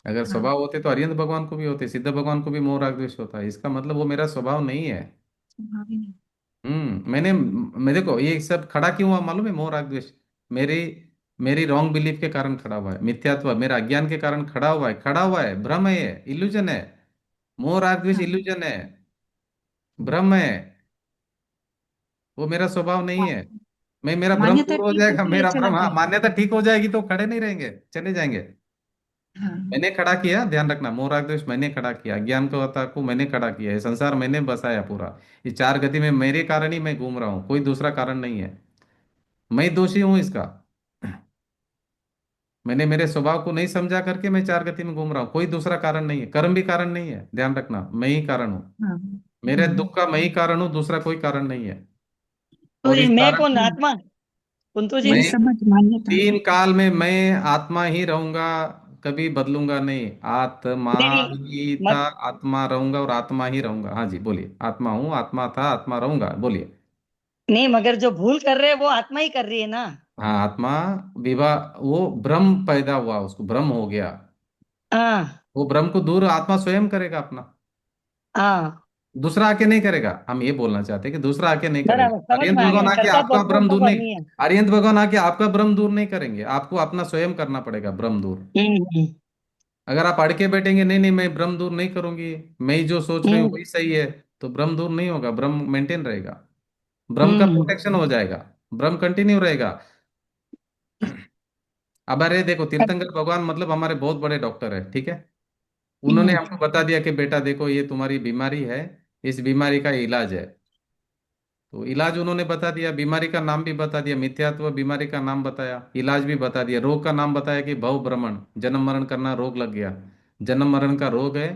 [SPEAKER 2] अगर
[SPEAKER 8] हाँ,
[SPEAKER 2] स्वभाव होते तो अरिहंत भगवान को भी होते, सिद्ध भगवान को भी मोह राग द्वेष होता है, इसका मतलब वो मेरा स्वभाव नहीं है।
[SPEAKER 8] स्वभाव ही नहीं।
[SPEAKER 2] मैं देखो ये सब खड़ा क्यों हुआ मालूम है, मोह राग द्वेष। मेरी मेरी रॉन्ग बिलीफ के कारण खड़ा हुआ है, मिथ्यात्व मेरा अज्ञान के कारण खड़ा हुआ है, भ्रम है, ये इल्यूजन है। मोह राग द्वेष
[SPEAKER 8] हाँ,
[SPEAKER 2] इल्यूजन है, भ्रम है, वो मेरा स्वभाव नहीं
[SPEAKER 8] मा-
[SPEAKER 2] है। मैं मेरा भ्रम
[SPEAKER 8] मान्यता
[SPEAKER 2] दूर हो
[SPEAKER 8] ठीक
[SPEAKER 2] जाएगा,
[SPEAKER 8] इसलिए
[SPEAKER 2] मेरा
[SPEAKER 8] चला
[SPEAKER 2] भ्रम, हाँ,
[SPEAKER 8] गया।
[SPEAKER 2] मान्यता ठीक हो जाएगी तो खड़े नहीं रहेंगे, चले जाएंगे।
[SPEAKER 8] हाँ,
[SPEAKER 2] मैंने खड़ा किया, ध्यान रखना, मोह राग द्वेष मैंने खड़ा किया, अज्ञान को अता को मैंने खड़ा किया, ये संसार मैंने बसाया पूरा। ये चार गति में मेरे कारण ही मैं घूम रहा हूँ, कोई दूसरा कारण नहीं है। मैं दोषी हूँ इसका। मैंने मेरे स्वभाव को नहीं समझा करके मैं चार गति में घूम रहा हूँ, कोई दूसरा कारण नहीं है, कर्म भी कारण नहीं है, ध्यान रखना, मैं ही कारण हूँ।
[SPEAKER 8] हाँ,
[SPEAKER 2] मेरे दुख का मैं ही कारण हूँ, दूसरा कोई कारण नहीं है।
[SPEAKER 5] तो
[SPEAKER 2] और
[SPEAKER 5] ये
[SPEAKER 2] इस
[SPEAKER 5] मैं
[SPEAKER 2] कारण
[SPEAKER 5] कौन, आत्मा, कुंतु जी?
[SPEAKER 8] यही
[SPEAKER 2] मैं
[SPEAKER 8] समझ मान्यता।
[SPEAKER 2] तीन काल में मैं आत्मा ही रहूंगा, कभी बदलूंगा नहीं। आत्मा
[SPEAKER 5] नहीं,
[SPEAKER 2] ही था,
[SPEAKER 5] मत
[SPEAKER 2] आत्मा रहूंगा और आत्मा ही रहूंगा। हाँ जी बोलिए, आत्मा हूँ, आत्मा था, आत्मा रहूंगा, बोलिए।
[SPEAKER 5] नहीं, मगर जो भूल कर रहे हैं वो आत्मा ही कर रही है ना।
[SPEAKER 2] हाँ, आत्मा विवाह, वो भ्रम पैदा हुआ, उसको भ्रम हो गया।
[SPEAKER 5] हाँ,
[SPEAKER 2] वो भ्रम को दूर आत्मा स्वयं करेगा अपना,
[SPEAKER 5] हाँ,
[SPEAKER 2] दूसरा आके नहीं करेगा। हम ये बोलना चाहते हैं कि दूसरा आके नहीं करेगा,
[SPEAKER 5] बराबर, समझ
[SPEAKER 2] अरिहंत
[SPEAKER 5] में आ
[SPEAKER 2] भगवान
[SPEAKER 5] गया,
[SPEAKER 2] आके
[SPEAKER 5] कर्ता
[SPEAKER 2] आपका
[SPEAKER 5] भोक्ता
[SPEAKER 2] भ्रम
[SPEAKER 5] तो
[SPEAKER 2] दूर नहीं,
[SPEAKER 5] करनी है।
[SPEAKER 2] अरिहंत भगवान आके आपका भ्रम दूर नहीं करेंगे, आपको अपना स्वयं करना पड़ेगा भ्रम दूर।
[SPEAKER 5] हम्म,
[SPEAKER 2] अगर आप अड़के बैठेंगे, नहीं नहीं मैं भ्रम दूर नहीं करूंगी, मैं ही जो सोच रही हूँ
[SPEAKER 5] हम्म,
[SPEAKER 2] वही सही है, तो भ्रम दूर नहीं होगा, भ्रम मेंटेन रहेगा, भ्रम का
[SPEAKER 5] हम्म,
[SPEAKER 2] प्रोटेक्शन हो जाएगा, भ्रम कंटिन्यू रहेगा। अब अरे देखो, तीर्थंकर भगवान मतलब हमारे बहुत बड़े डॉक्टर है, ठीक है। उन्होंने
[SPEAKER 5] हम्म,
[SPEAKER 2] हमको बता दिया कि बेटा देखो ये तुम्हारी बीमारी है, इस बीमारी का इलाज है। तो इलाज उन्होंने बता दिया, बीमारी का नाम भी बता दिया, मिथ्यात्व बीमारी का नाम बताया, इलाज भी बता दिया, रोग का नाम बताया कि भव भ्रमण, जन्म मरण करना रोग लग गया, जन्म मरण का रोग है।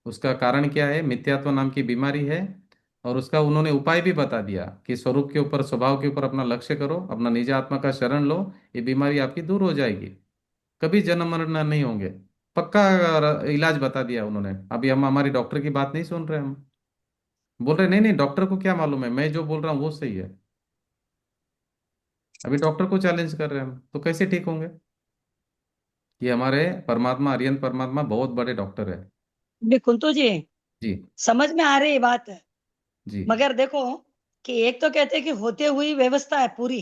[SPEAKER 2] उसका कारण क्या है, मिथ्यात्व नाम की बीमारी है। और उसका उन्होंने उपाय भी बता दिया कि स्वरूप के ऊपर, स्वभाव के ऊपर अपना लक्ष्य करो, अपना निज आत्मा का शरण लो, ये बीमारी आपकी दूर हो जाएगी, कभी जन्म मरण नहीं होंगे। पक्का इलाज बता दिया उन्होंने। अभी हम हमारी डॉक्टर की बात नहीं सुन रहे, हम बोल रहे नहीं नहीं डॉक्टर को क्या मालूम है, मैं जो बोल रहा हूँ वो सही है। अभी डॉक्टर को चैलेंज कर रहे हैं हम, तो कैसे ठीक होंगे। ये हमारे परमात्मा, अरियंत परमात्मा बहुत बड़े डॉक्टर है।
[SPEAKER 5] भी कुंतु जी,
[SPEAKER 2] जी।
[SPEAKER 5] समझ में आ रही बात है,
[SPEAKER 2] जी।
[SPEAKER 5] मगर देखो कि एक तो कहते हैं कि होते हुई व्यवस्था है पूरी,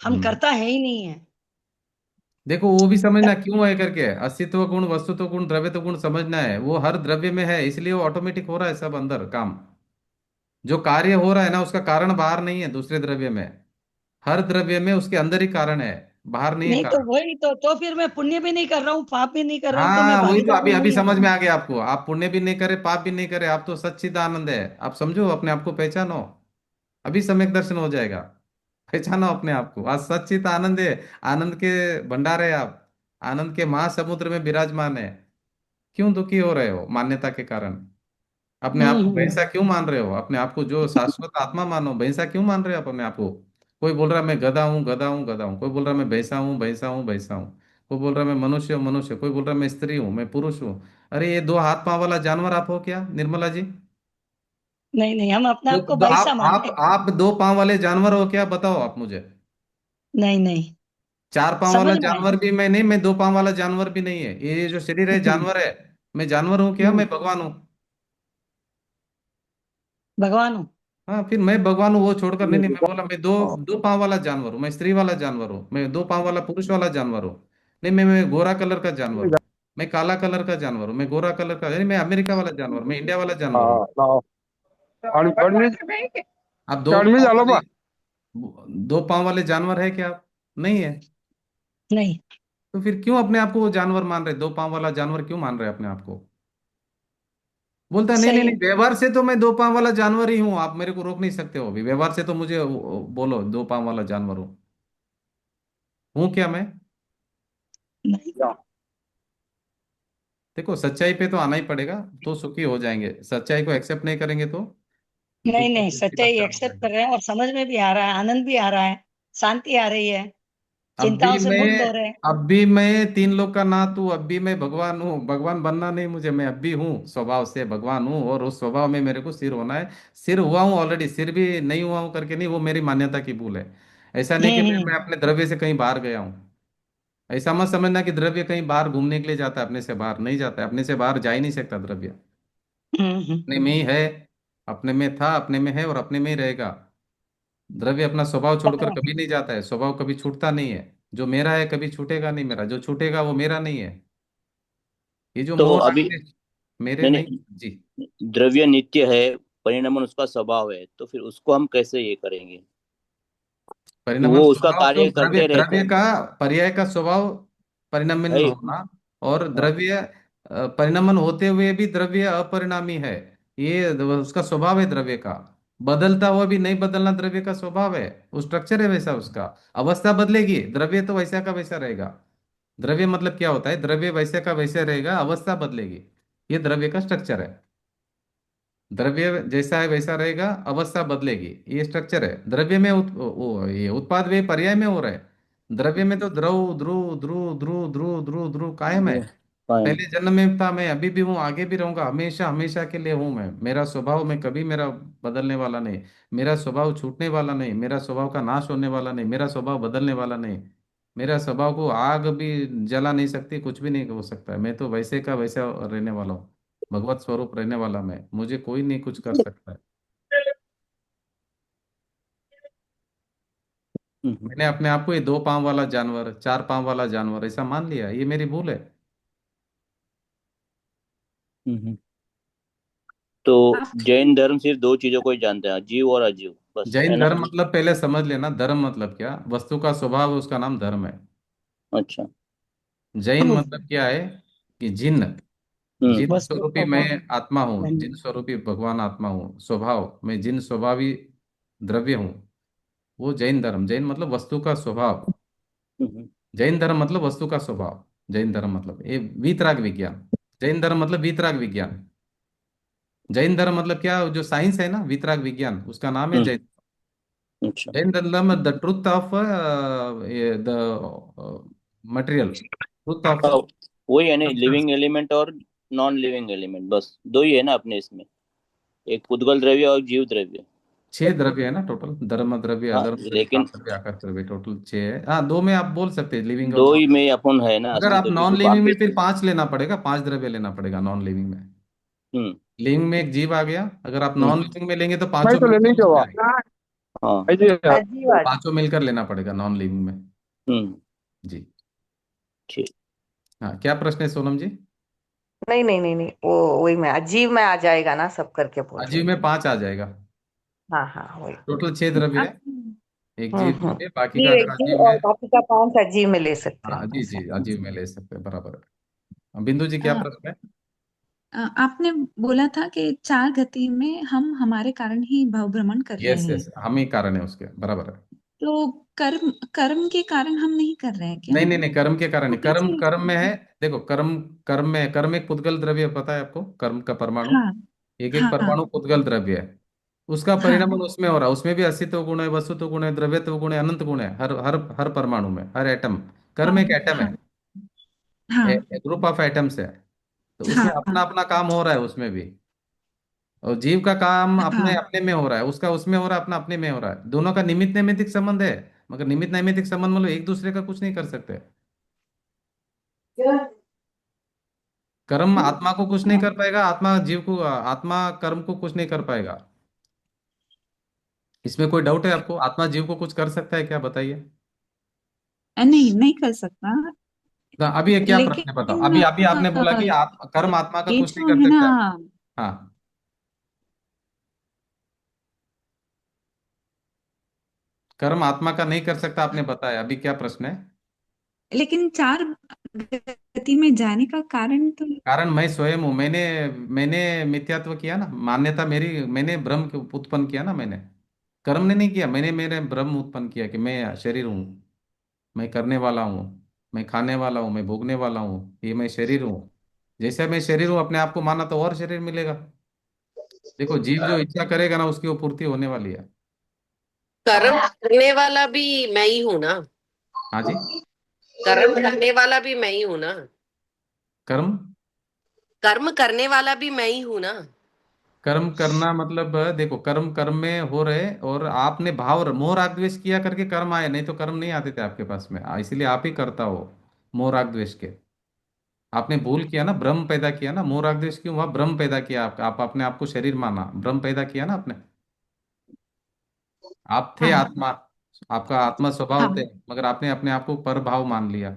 [SPEAKER 5] हम
[SPEAKER 2] हम्म।
[SPEAKER 5] करता है ही नहीं है।
[SPEAKER 2] देखो वो भी समझना क्यों है करके, अस्तित्व गुण, वस्तुत्व गुण, द्रव्यत्व गुण समझना है, वो हर द्रव्य में है, इसलिए वो ऑटोमेटिक हो रहा है सब अंदर काम। जो कार्य हो रहा है ना, उसका कारण बाहर नहीं है दूसरे द्रव्य में, हर द्रव्य में उसके अंदर ही कारण है, बाहर नहीं है
[SPEAKER 5] नहीं तो
[SPEAKER 2] कारण।
[SPEAKER 5] वही तो फिर मैं पुण्य भी नहीं कर रहा हूँ, पाप भी नहीं कर रहा हूँ, तो मैं
[SPEAKER 2] हाँ वही तो,
[SPEAKER 5] भागीदार
[SPEAKER 2] अभी
[SPEAKER 5] ही
[SPEAKER 2] अभी
[SPEAKER 5] नहीं
[SPEAKER 2] समझ
[SPEAKER 5] हूँ।
[SPEAKER 2] में आ गया आपको, आप पुण्य भी नहीं करे, पाप भी नहीं करे, आप तो सच्चिदानंद है, आप समझो अपने आप को, पहचानो, अभी सम्यक दर्शन हो जाएगा। पहचानो अपने आप को, आज सच्चित आनंद है, आनंद के भंडार है आप, आनंद के महासमुद्र में विराजमान है। क्यों दुखी हो रहे हो मान्यता के कारण, अपने आप को
[SPEAKER 5] हम्म,
[SPEAKER 2] भैंसा क्यों मान रहे हो, अपने आप को जो शाश्वत आत्मा मानो, भैंसा क्यों मान रहे हो आप अपने आप को। कोई बोल रहा है मैं गधा हूँ, गधा हूँ, गधा हूँ, कोई बोल रहा है मैं भैंसा हूँ, भैंसा हूँ, भैंसा हूँ, कोई बोल रहा है मैं मनुष्य हूँ, मनुष्य, कोई बोल रहा है मैं स्त्री हूँ, मैं पुरुष हूँ। अरे ये दो हाथ पांव वाला जानवर आप हो क्या निर्मला जी।
[SPEAKER 5] नहीं नहीं, हम अपने
[SPEAKER 2] दो,
[SPEAKER 5] आप को
[SPEAKER 2] दो
[SPEAKER 5] भैंसा
[SPEAKER 2] आप
[SPEAKER 5] मानते हैं।
[SPEAKER 2] आप दो पांव वाले जानवर हो क्या, बताओ आप मुझे।
[SPEAKER 5] नहीं नहीं,
[SPEAKER 2] चार पांव
[SPEAKER 5] समझ
[SPEAKER 2] वाला
[SPEAKER 5] में आया।
[SPEAKER 2] जानवर भी मैं नहीं, मैं दो पांव वाला जानवर भी नहीं है, ये जो शरीर है
[SPEAKER 5] हम्म,
[SPEAKER 2] जानवर है। मैं जानवर हूँ क्या,
[SPEAKER 5] हम्म,
[SPEAKER 2] मैं भगवान हूँ।
[SPEAKER 5] भगवान हूँ।
[SPEAKER 2] हाँ फिर मैं भगवान हूँ वो छोड़कर, नहीं नहीं मैं बोला मैं दो दो पांव वाला जानवर हूँ, मैं स्त्री वाला जानवर हूँ, मैं दो पांव वाला पुरुष वाला जानवर हूँ। नहीं मैं गोरा कलर का जानवर हूँ, मैं काला कलर का जानवर हूँ, मैं गोरा कलर का, नहीं मैं अमेरिका वाला जानवर, मैं इंडिया वाला जानवर हूँ। आप दो पांव वाले जानवर है क्या आप, नहीं है।
[SPEAKER 5] नहीं,
[SPEAKER 2] तो फिर क्यों अपने आप को वो जानवर मान रहे, दो पांव वाला जानवर क्यों मान रहे अपने आप को। बोलता है नहीं नहीं
[SPEAKER 5] सही
[SPEAKER 2] नहीं,
[SPEAKER 5] है।
[SPEAKER 2] व्यवहार से तो मैं दो पांव वाला जानवर ही हूँ, आप मेरे को रोक नहीं सकते हो, अभी व्यवहार से तो मुझे बोलो दो पांव वाला जानवर हूँ क्या मैं।
[SPEAKER 5] नहीं
[SPEAKER 2] देखो सच्चाई पे तो आना ही पड़ेगा, तो सुखी हो जाएंगे, सच्चाई को एक्सेप्ट नहीं करेंगे तो
[SPEAKER 5] नहीं
[SPEAKER 2] दुख और
[SPEAKER 5] नहीं,
[SPEAKER 2] दुख की बात
[SPEAKER 5] सच्चाई
[SPEAKER 2] चालू
[SPEAKER 5] एक्सेप्ट
[SPEAKER 2] रहेगी।
[SPEAKER 5] कर रहे हैं और समझ में भी आ रहा है, आनंद भी आ रहा है, शांति आ रही है। चिंताओं से मुक्त हो रहे हैं।
[SPEAKER 2] अब भी मैं तीन लोग का नाथ हूँ, अब भी मैं भगवान हूँ। भगवान बनना नहीं मुझे, मैं अब भी हूँ, स्वभाव से भगवान हूँ, और उस स्वभाव में मेरे को सिर होना है। सिर हुआ हूँ ऑलरेडी, सिर भी नहीं हुआ हूँ करके नहीं, वो मेरी मान्यता की भूल है। ऐसा नहीं कि मैं
[SPEAKER 5] हम्म।
[SPEAKER 2] अपने द्रव्य से कहीं बाहर गया हूँ। ऐसा मत समझना कि द्रव्य कहीं बाहर घूमने के लिए जाता है, अपने से बाहर नहीं जाता है, अपने से बाहर जा ही नहीं सकता द्रव्य। अपने में ही है, अपने में था, अपने में है और अपने में ही रहेगा। द्रव्य अपना स्वभाव छोड़कर कभी नहीं जाता है, स्वभाव कभी छूटता नहीं है। जो मेरा है कभी छूटेगा नहीं मेरा, जो छूटेगा वो मेरा नहीं है। ये जो
[SPEAKER 3] तो
[SPEAKER 2] मोह राग
[SPEAKER 3] अभी
[SPEAKER 2] में मेरे
[SPEAKER 3] नहीं
[SPEAKER 2] नहीं।
[SPEAKER 3] नहीं,
[SPEAKER 2] जी।
[SPEAKER 3] द्रव्य नित्य है, परिणमन उसका स्वभाव है, तो फिर उसको हम कैसे ये करेंगे?
[SPEAKER 2] परिणमन
[SPEAKER 3] वो उसका
[SPEAKER 2] स्वभाव तो
[SPEAKER 3] कार्य
[SPEAKER 2] द्रव्य,
[SPEAKER 3] करते रहते
[SPEAKER 2] द्रव्य
[SPEAKER 3] हैं
[SPEAKER 2] का पर्याय का स्वभाव परिणमन
[SPEAKER 3] भाई।
[SPEAKER 2] होना। और
[SPEAKER 3] हाँ,
[SPEAKER 2] द्रव्य परिणमन होते हुए भी द्रव्य अपरिणामी है। ये उसका स्वभाव है द्रव्य का। बदलता हुआ भी नहीं बदलना द्रव्य का स्वभाव है, वो स्ट्रक्चर है वैसा उसका। अवस्था बदलेगी, द्रव्य तो वैसा का वैसा रहेगा। द्रव्य मतलब क्या होता है, द्रव्य वैसे का वैसे रहेगा, अवस्था बदलेगी। ये द्रव्य का स्ट्रक्चर है। द्रव्य जैसा है वैसा रहेगा, अवस्था बदलेगी, ये स्ट्रक्चर है। द्रव्य में ये उत्पाद वे पर्याय में हो रहा है। द्रव्य में तो द्रव ध्रुव ध्रुव ध्रुव ध्रुव ध्रुव ध्रुव कायम है।
[SPEAKER 3] वो फाइन।
[SPEAKER 2] पहले जन्म में था, मैं अभी भी हूँ, आगे भी रहूंगा, हमेशा हमेशा के लिए हूँ मैं। मेरा स्वभाव में कभी मेरा बदलने वाला नहीं। मेरा स्वभाव छूटने वाला नहीं, मेरा स्वभाव का नाश होने वाला नहीं, मेरा स्वभाव बदलने वाला नहीं। मेरा स्वभाव को आग भी जला नहीं सकती, कुछ भी नहीं हो सकता है। मैं तो वैसे का वैसा रहने वाला हूँ। भगवत स्वरूप रहने वाला मैं, मुझे कोई नहीं कुछ कर सकता है।
[SPEAKER 3] हम्म,
[SPEAKER 2] मैंने अपने आप को ये दो पांव वाला जानवर, चार पांव वाला जानवर ऐसा मान लिया, ये मेरी भूल है।
[SPEAKER 3] हम्म। तो
[SPEAKER 8] आप
[SPEAKER 3] जैन धर्म सिर्फ दो चीजों को ही जानता है, जीव और अजीव, बस, है
[SPEAKER 2] जैन
[SPEAKER 3] ना?
[SPEAKER 2] धर्म मतलब पहले समझ लेना, धर्म मतलब क्या, वस्तु का स्वभाव है, उसका नाम धर्म है।
[SPEAKER 3] अच्छा।
[SPEAKER 2] जैन मतलब क्या है कि जिन,
[SPEAKER 3] हम्म।
[SPEAKER 2] जिन
[SPEAKER 5] वस्तु
[SPEAKER 2] स्वरूपी
[SPEAKER 5] का
[SPEAKER 2] मैं
[SPEAKER 5] भाव।
[SPEAKER 2] आत्मा हूँ,
[SPEAKER 5] हम्म।
[SPEAKER 2] जिन स्वरूपी भगवान आत्मा हूँ, स्वभाव मैं जिन स्वभावी द्रव्य हूँ, वो जैन धर्म। जैन मतलब वस्तु का स्वभाव।
[SPEAKER 3] हम्म।
[SPEAKER 2] जैन धर्म मतलब वस्तु का स्वभाव। जैन धर्म मतलब ये वीतराग विज्ञान। जैन धर्म मतलब वीतराग विज्ञान। जैन धर्म मतलब क्या, जो साइंस है ना, वीतराग विज्ञान, उसका नाम है
[SPEAKER 3] हम्म,
[SPEAKER 2] जैन।
[SPEAKER 3] अच्छा।
[SPEAKER 2] जैन धर्म the truth of the material, truth of.
[SPEAKER 3] हाँ, वही है ना, लिविंग एलिमेंट और नॉन लिविंग एलिमेंट, बस दो ही है ना अपने इसमें, एक पुद्गल द्रव्य और जीव द्रव्य।
[SPEAKER 2] छह द्रव्य है ना टोटल, धर्म द्रव्य,
[SPEAKER 3] हाँ,
[SPEAKER 2] अधर्म द्रव्य, काम
[SPEAKER 3] लेकिन
[SPEAKER 2] द्रव्य, आकाश द्रव्य, टोटल छह है। हाँ, दो में आप बोल सकते हैं, लिविंग और
[SPEAKER 3] दो
[SPEAKER 2] नॉन।
[SPEAKER 3] ही में अपन है ना
[SPEAKER 2] अगर
[SPEAKER 3] असली,
[SPEAKER 2] आप
[SPEAKER 3] तो
[SPEAKER 2] नॉन
[SPEAKER 3] क्योंकि
[SPEAKER 2] लिविंग
[SPEAKER 3] बाकी।
[SPEAKER 2] में फिर पांच लेना पड़ेगा, पांच द्रव्य लेना पड़ेगा नॉन लिविंग में।
[SPEAKER 3] हम्म।
[SPEAKER 2] लिविंग में एक जीव आ गया, अगर आप नॉन
[SPEAKER 3] हम्म।
[SPEAKER 2] लिविंग में लेंगे तो
[SPEAKER 9] मैं
[SPEAKER 2] पांचों
[SPEAKER 9] तो लेने
[SPEAKER 2] मिलकर
[SPEAKER 9] ही
[SPEAKER 2] हो
[SPEAKER 9] जावा
[SPEAKER 2] जाएगा।
[SPEAKER 3] हाँ।
[SPEAKER 9] अजीब
[SPEAKER 2] पांचों मिलकर लेना पड़ेगा नॉन लिविंग में।
[SPEAKER 3] हम्म।
[SPEAKER 2] जी।
[SPEAKER 3] ठीक।
[SPEAKER 2] हाँ, क्या प्रश्न है सोनम जी?
[SPEAKER 10] नहीं नहीं नहीं नहीं, वो वही में अजीब में आ जाएगा ना, सब करके बोल रही
[SPEAKER 2] अजीव
[SPEAKER 10] हूँ।
[SPEAKER 2] में पांच आ जाएगा।
[SPEAKER 10] हाँ हाँ वही।
[SPEAKER 2] टोटल छह द्रव्य
[SPEAKER 8] आप
[SPEAKER 2] है, एक जीव द्रव्य, बाकी का
[SPEAKER 10] जीव
[SPEAKER 2] अगर
[SPEAKER 10] एक जीव
[SPEAKER 2] अजीव में।
[SPEAKER 10] और बाकी का पांच अजीब में ले सकते
[SPEAKER 2] हाँ
[SPEAKER 10] हैं
[SPEAKER 2] जी
[SPEAKER 10] ऐसा।
[SPEAKER 2] जी, अजीव में ले सकते हैं, बराबर है। बिंदु जी क्या
[SPEAKER 8] अ,
[SPEAKER 2] प्रश्न है?
[SPEAKER 8] आपने बोला था कि चार गति में हम हमारे कारण ही भव भ्रमण कर रहे
[SPEAKER 2] यस
[SPEAKER 8] हैं।
[SPEAKER 2] यस, हम ही कारण है उसके, बराबर है।
[SPEAKER 8] तो कर्म कर्म के कारण हम नहीं कर रहे हैं क्या?
[SPEAKER 2] नहीं नहीं नहीं, कर्म के कारण
[SPEAKER 8] तो
[SPEAKER 2] नहीं, कर्म
[SPEAKER 8] कैसे?
[SPEAKER 2] कर्म में है। देखो, कर्म, कर्म में, कर्म एक पुद्गल द्रव्य, पता है आपको, कर्म का परमाणु,
[SPEAKER 8] हाँ
[SPEAKER 2] एक एक
[SPEAKER 8] हाँ
[SPEAKER 2] परमाणु पुद्गल द्रव्य है। उसका
[SPEAKER 8] हाँ
[SPEAKER 2] परिणाम उसमें हो रहा है, उसमें भी अस्तित्व गुण है, वस्तुत्व गुण है, द्रव्यत्व गुण है, अनंत गुण है, हर हर हर परमाणु में, हर एटम। कर्म
[SPEAKER 8] हाँ
[SPEAKER 2] एक एटम
[SPEAKER 8] हाँ
[SPEAKER 2] है,
[SPEAKER 8] हाँ
[SPEAKER 2] ग्रुप ऑफ एटम्स है। तो उसमें
[SPEAKER 8] हाँ
[SPEAKER 2] अपना अपना काम हो रहा है उसमें भी। और जीव का काम अपने
[SPEAKER 8] हाँ।
[SPEAKER 2] अपने में हो रहा है, उसका उसमें हो रहा है, अपना अपने में हो रहा है। दोनों का निमित्त नैमित्तिक संबंध है। मगर निमित्त नैमित्तिक संबंध मतलब एक दूसरे का कुछ नहीं कर सकते। कर्म आत्मा को कुछ नहीं
[SPEAKER 8] हाँ।
[SPEAKER 2] कर पाएगा, आत्मा जीव को, आत्मा कर्म को कुछ नहीं कर पाएगा। इसमें कोई डाउट है आपको, आत्मा जीव को कुछ कर सकता है क्या, बताइए?
[SPEAKER 8] नहीं नहीं कर सकता।
[SPEAKER 2] तो अभी ये क्या प्रश्न है बताओ,
[SPEAKER 8] लेकिन
[SPEAKER 2] अभी अभी आपने बोला कि कर्म आत्मा का
[SPEAKER 8] ये
[SPEAKER 2] कुछ नहीं
[SPEAKER 8] जो
[SPEAKER 2] कर
[SPEAKER 8] है ना,
[SPEAKER 2] सकता है। हाँ, कर्म आत्मा का नहीं कर सकता आपने बताया, अभी क्या प्रश्न है?
[SPEAKER 8] लेकिन चार गति में जाने का कारण तो।
[SPEAKER 2] कारण मैं स्वयं हूँ, मैंने मिथ्यात्व किया ना, मान्यता मेरी, मैंने भ्रम उत्पन्न किया ना मैंने। कर्म ने नहीं किया, मैंने मेरे भ्रम उत्पन्न किया कि मैं शरीर हूँ, मैं करने वाला हूँ, मैं खाने वाला हूँ, मैं भोगने वाला हूँ, ये मैं शरीर हूँ। जैसे मैं शरीर हूँ, अपने आप को माना तो और शरीर मिलेगा। देखो, जीव जो इच्छा करेगा ना, उसकी वो पूर्ति होने वाली है।
[SPEAKER 11] कर्म करने वाला भी मैं ही हूं ना।
[SPEAKER 2] हाँ जी।
[SPEAKER 9] कर्म करने वाला भी मैं ही हूं ना।
[SPEAKER 2] कर्म
[SPEAKER 9] कर्म करने वाला भी मैं ही हूं ना।
[SPEAKER 2] कर्म करना मतलब देखो, कर्म कर्म में हो रहे, और आपने भाव मोह राग द्वेष किया करके कर्म आए, नहीं तो कर्म नहीं आते थे आपके पास में, इसलिए आप ही करता हो मोह राग द्वेष के। आपने भूल किया ना, भ्रम पैदा किया ना, मोह राग द्वेष क्यों हुआ? भ्रम पैदा किया, आप अपने आप को शरीर माना, भ्रम पैदा किया ना आपने। आप थे
[SPEAKER 8] हाँ
[SPEAKER 2] आत्मा, आपका आत्मा स्वभाव थे,
[SPEAKER 8] हाँ
[SPEAKER 2] मगर आपने अपने आप को परभाव मान लिया।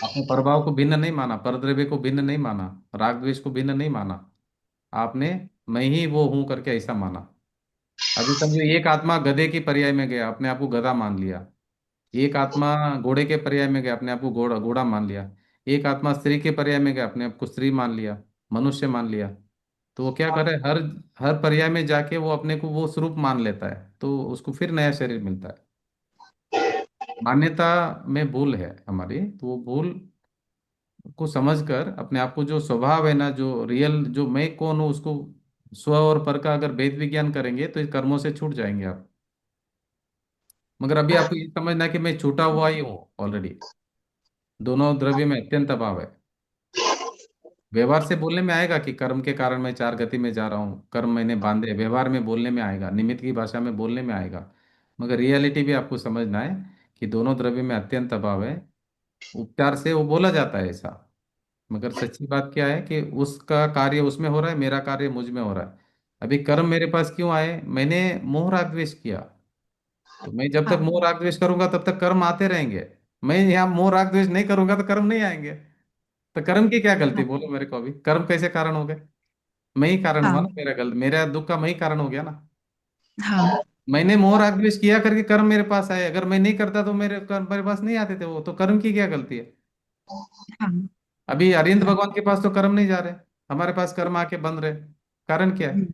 [SPEAKER 2] आपने परभाव को भिन्न नहीं माना, परद्रव्य को भिन्न नहीं माना, राग द्वेष को भिन्न नहीं माना। आपने मैं ही वो हूं करके ऐसा माना। अभी समझो, एक आत्मा गधे की पर्याय में गया, अपने आप को गधा मान लिया। एक आत्मा घोड़े के पर्याय में गया, अपने आप को घोड़ा घोड़ा मान लिया। एक आत्मा स्त्री के पर्याय में गया, अपने आप को स्त्री मान लिया, मनुष्य मान लिया। तो वो क्या करे, हर हर पर्याय में जाके वो अपने को वो स्वरूप मान लेता है, तो उसको फिर नया शरीर मिलता है। मान्यता में भूल है हमारी, तो वो भूल को समझकर अपने आप को, जो स्वभाव है ना, जो रियल, जो मैं कौन हूँ, उसको स्व और पर का अगर भेद विज्ञान करेंगे तो इस कर्मों से छूट जाएंगे आप। मगर अभी आपको ये समझना है कि मैं छूटा हुआ ही हूँ ऑलरेडी। दोनों द्रव्य में अत्यंत अभाव है। व्यवहार से बोलने में आएगा कि कर्म के कारण मैं चार गति में जा रहा हूँ, कर्म मैंने बांधे, व्यवहार में बोलने में आएगा, निमित्त की भाषा में बोलने में आएगा। मगर रियलिटी भी आपको समझना है कि दोनों द्रव्य में अत्यंत अभाव है। उपचार से वो बोला जाता है ऐसा, मगर सच्ची बात क्या है कि उसका कार्य उसमें हो रहा है, मेरा कार्य मुझ में हो रहा है। अभी कर्म मेरे पास क्यों आए? मैंने मोह राग द्वेष किया। तो मैं जब तक मोह
[SPEAKER 8] हाँ
[SPEAKER 2] राग द्वेष करूंगा तब तक कर्म आते रहेंगे। मैं यहाँ मोह राग द्वेष नहीं करूंगा तो कर्म नहीं आएंगे। तो कर्म की क्या गलती,
[SPEAKER 8] हाँ
[SPEAKER 2] बोलो मेरे को? अभी कर्म कैसे कारण हो गए? मैं ही कारण हुआ ना,
[SPEAKER 8] हाँ
[SPEAKER 2] मेरा गलत, मेरा दुख का मैं ही कारण हो गया ना।
[SPEAKER 8] हाँ
[SPEAKER 2] मैंने मोह राग द्वेष किया करके कर्म मेरे पास आए, अगर मैं नहीं करता तो मेरे कर्म मेरे पास नहीं आते थे। वो तो कर्म की क्या गलती है?
[SPEAKER 8] हाँ
[SPEAKER 2] अभी अरिहंत
[SPEAKER 8] हाँ
[SPEAKER 2] भगवान के पास तो कर्म नहीं जा रहे, हमारे पास कर्म आके बन रहे। कारण क्या है?
[SPEAKER 8] हम्म,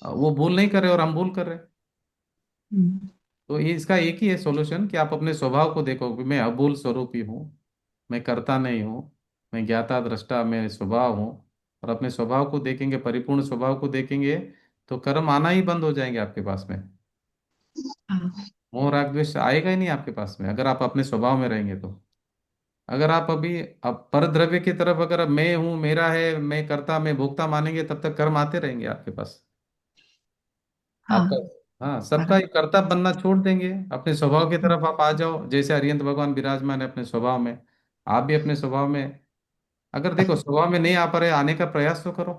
[SPEAKER 2] वो भूल नहीं कर रहे और हम भूल कर रहे।
[SPEAKER 8] हम्म,
[SPEAKER 2] तो ये इसका एक ही है सॉल्यूशन कि आप अपने स्वभाव को देखो कि मैं अभूल स्वरूप ही हूँ, मैं करता नहीं हूँ, मैं ज्ञाता दृष्टा मैं स्वभाव हूँ। और अपने स्वभाव को देखेंगे, परिपूर्ण स्वभाव को देखेंगे, तो कर्म आना ही बंद हो जाएंगे आपके पास में।
[SPEAKER 8] हाँ
[SPEAKER 2] मोह राग द्वेष आएगा ही नहीं आपके पास में, अगर आप अपने स्वभाव में रहेंगे तो। अगर आप अभी अब परद्रव्य की तरफ, अगर मैं हूँ, मेरा है, मैं करता, मैं भोगता मानेंगे, तब तक कर्म आते रहेंगे आपके पास। आपका,
[SPEAKER 8] हाँ
[SPEAKER 2] हाँ, सबका
[SPEAKER 8] बराबर
[SPEAKER 2] एक कर्ता बनना छोड़ देंगे, अपने स्वभाव की तरफ आप आ जाओ, जैसे अरिहंत भगवान विराजमान है अपने स्वभाव में। आप भी अपने स्वभाव में, अगर देखो स्वभाव में नहीं आ पा रहे, आने का प्रयास तो करो।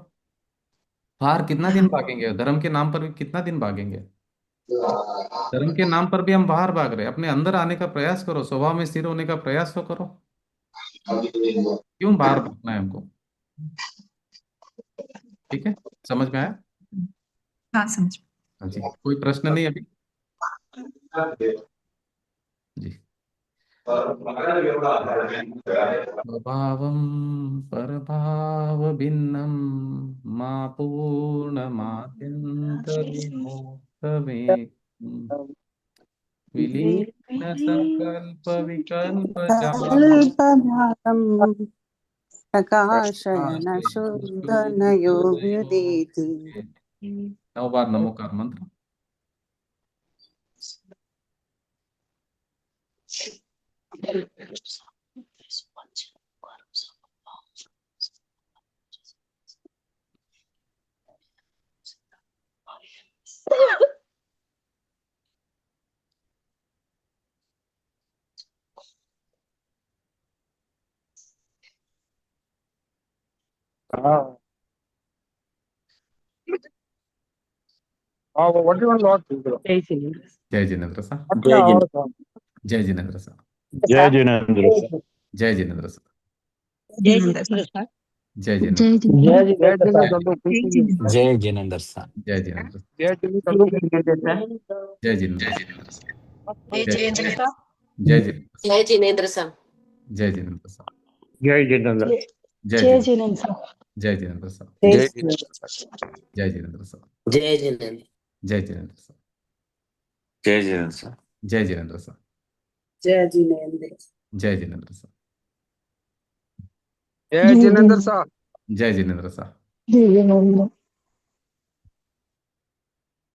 [SPEAKER 2] बाहर कितना दिन
[SPEAKER 8] हाँ
[SPEAKER 2] भागेंगे? धर्म के नाम पर भी कितना दिन भागेंगे? धर्म के नाम पर भी हम बाहर भाग रहे हैं, अपने अंदर आने का प्रयास करो, स्वभाव में स्थिर होने का प्रयास तो करो। क्यों बाहर भागना है हमको? ठीक है, समझ में आया?
[SPEAKER 8] हाँ समझ
[SPEAKER 2] हाँ जी, कोई प्रश्न नहीं अभी? जी। स्वभावं परभाव भिन्नं मा पूर्णमाद्यन्तविमोक्तमे विलीन संकल्प विकल्प जाल
[SPEAKER 11] अल्पभागम् प्रकाशयन
[SPEAKER 2] प्रकाशयन्
[SPEAKER 11] शुद्धनयोर्व्यदीति।
[SPEAKER 2] शुद्धनयोर्विदेति। 9 बार नमोकार मंत्र।
[SPEAKER 4] What do you want, Lord?
[SPEAKER 1] जय श्री कृष्ण।
[SPEAKER 2] जय जिनेन्द्र साहब।
[SPEAKER 3] जय जिन
[SPEAKER 2] जय जिनेन्द्र साहब।
[SPEAKER 3] जय जिनेन्द्र सर।
[SPEAKER 2] जय जिनेन्द्र साहब।
[SPEAKER 5] जय
[SPEAKER 8] जिनेंद्र
[SPEAKER 5] जिनेंद्र
[SPEAKER 8] सर
[SPEAKER 5] सर।
[SPEAKER 2] जय
[SPEAKER 8] जय
[SPEAKER 2] जिनेन्द्र।
[SPEAKER 8] जिनेंद्र
[SPEAKER 2] जय
[SPEAKER 8] जय जिनेंद्र
[SPEAKER 12] जय जिनेन्द्र सा
[SPEAKER 2] जय जिनेन्द्र।
[SPEAKER 1] जय जिनेंद्र सर।
[SPEAKER 2] जय जिनेन्द्र।
[SPEAKER 5] जय
[SPEAKER 2] जय
[SPEAKER 5] जिनेंद्र सर।
[SPEAKER 2] जय जिनेन्द्र।
[SPEAKER 9] जय जिनेन्द्र सर।
[SPEAKER 2] जय जिनेन्द्र साहब।
[SPEAKER 4] जय जितेंद्र।
[SPEAKER 2] जय
[SPEAKER 5] जय
[SPEAKER 2] जिनेन्द्र।
[SPEAKER 5] जिनेंद्र सर।
[SPEAKER 2] जय जिनेन्द्र साहब।
[SPEAKER 3] जय जिनेन्द्र सर।
[SPEAKER 2] जय जिनेन्द्र साहब।
[SPEAKER 9] जय जिनेन्द्र।
[SPEAKER 2] जय जिनेन्द्र साहब।
[SPEAKER 3] जय जिनेन्द्र सर।
[SPEAKER 2] जय जिनेन्द्र साहब।
[SPEAKER 1] जय जिनेंद्र।
[SPEAKER 2] जय जिनेन्द्र साहब।
[SPEAKER 4] जय जितेंद्र साहब।
[SPEAKER 2] जय जिनेन्द्र साहब।
[SPEAKER 5] जय जिनेंद्र।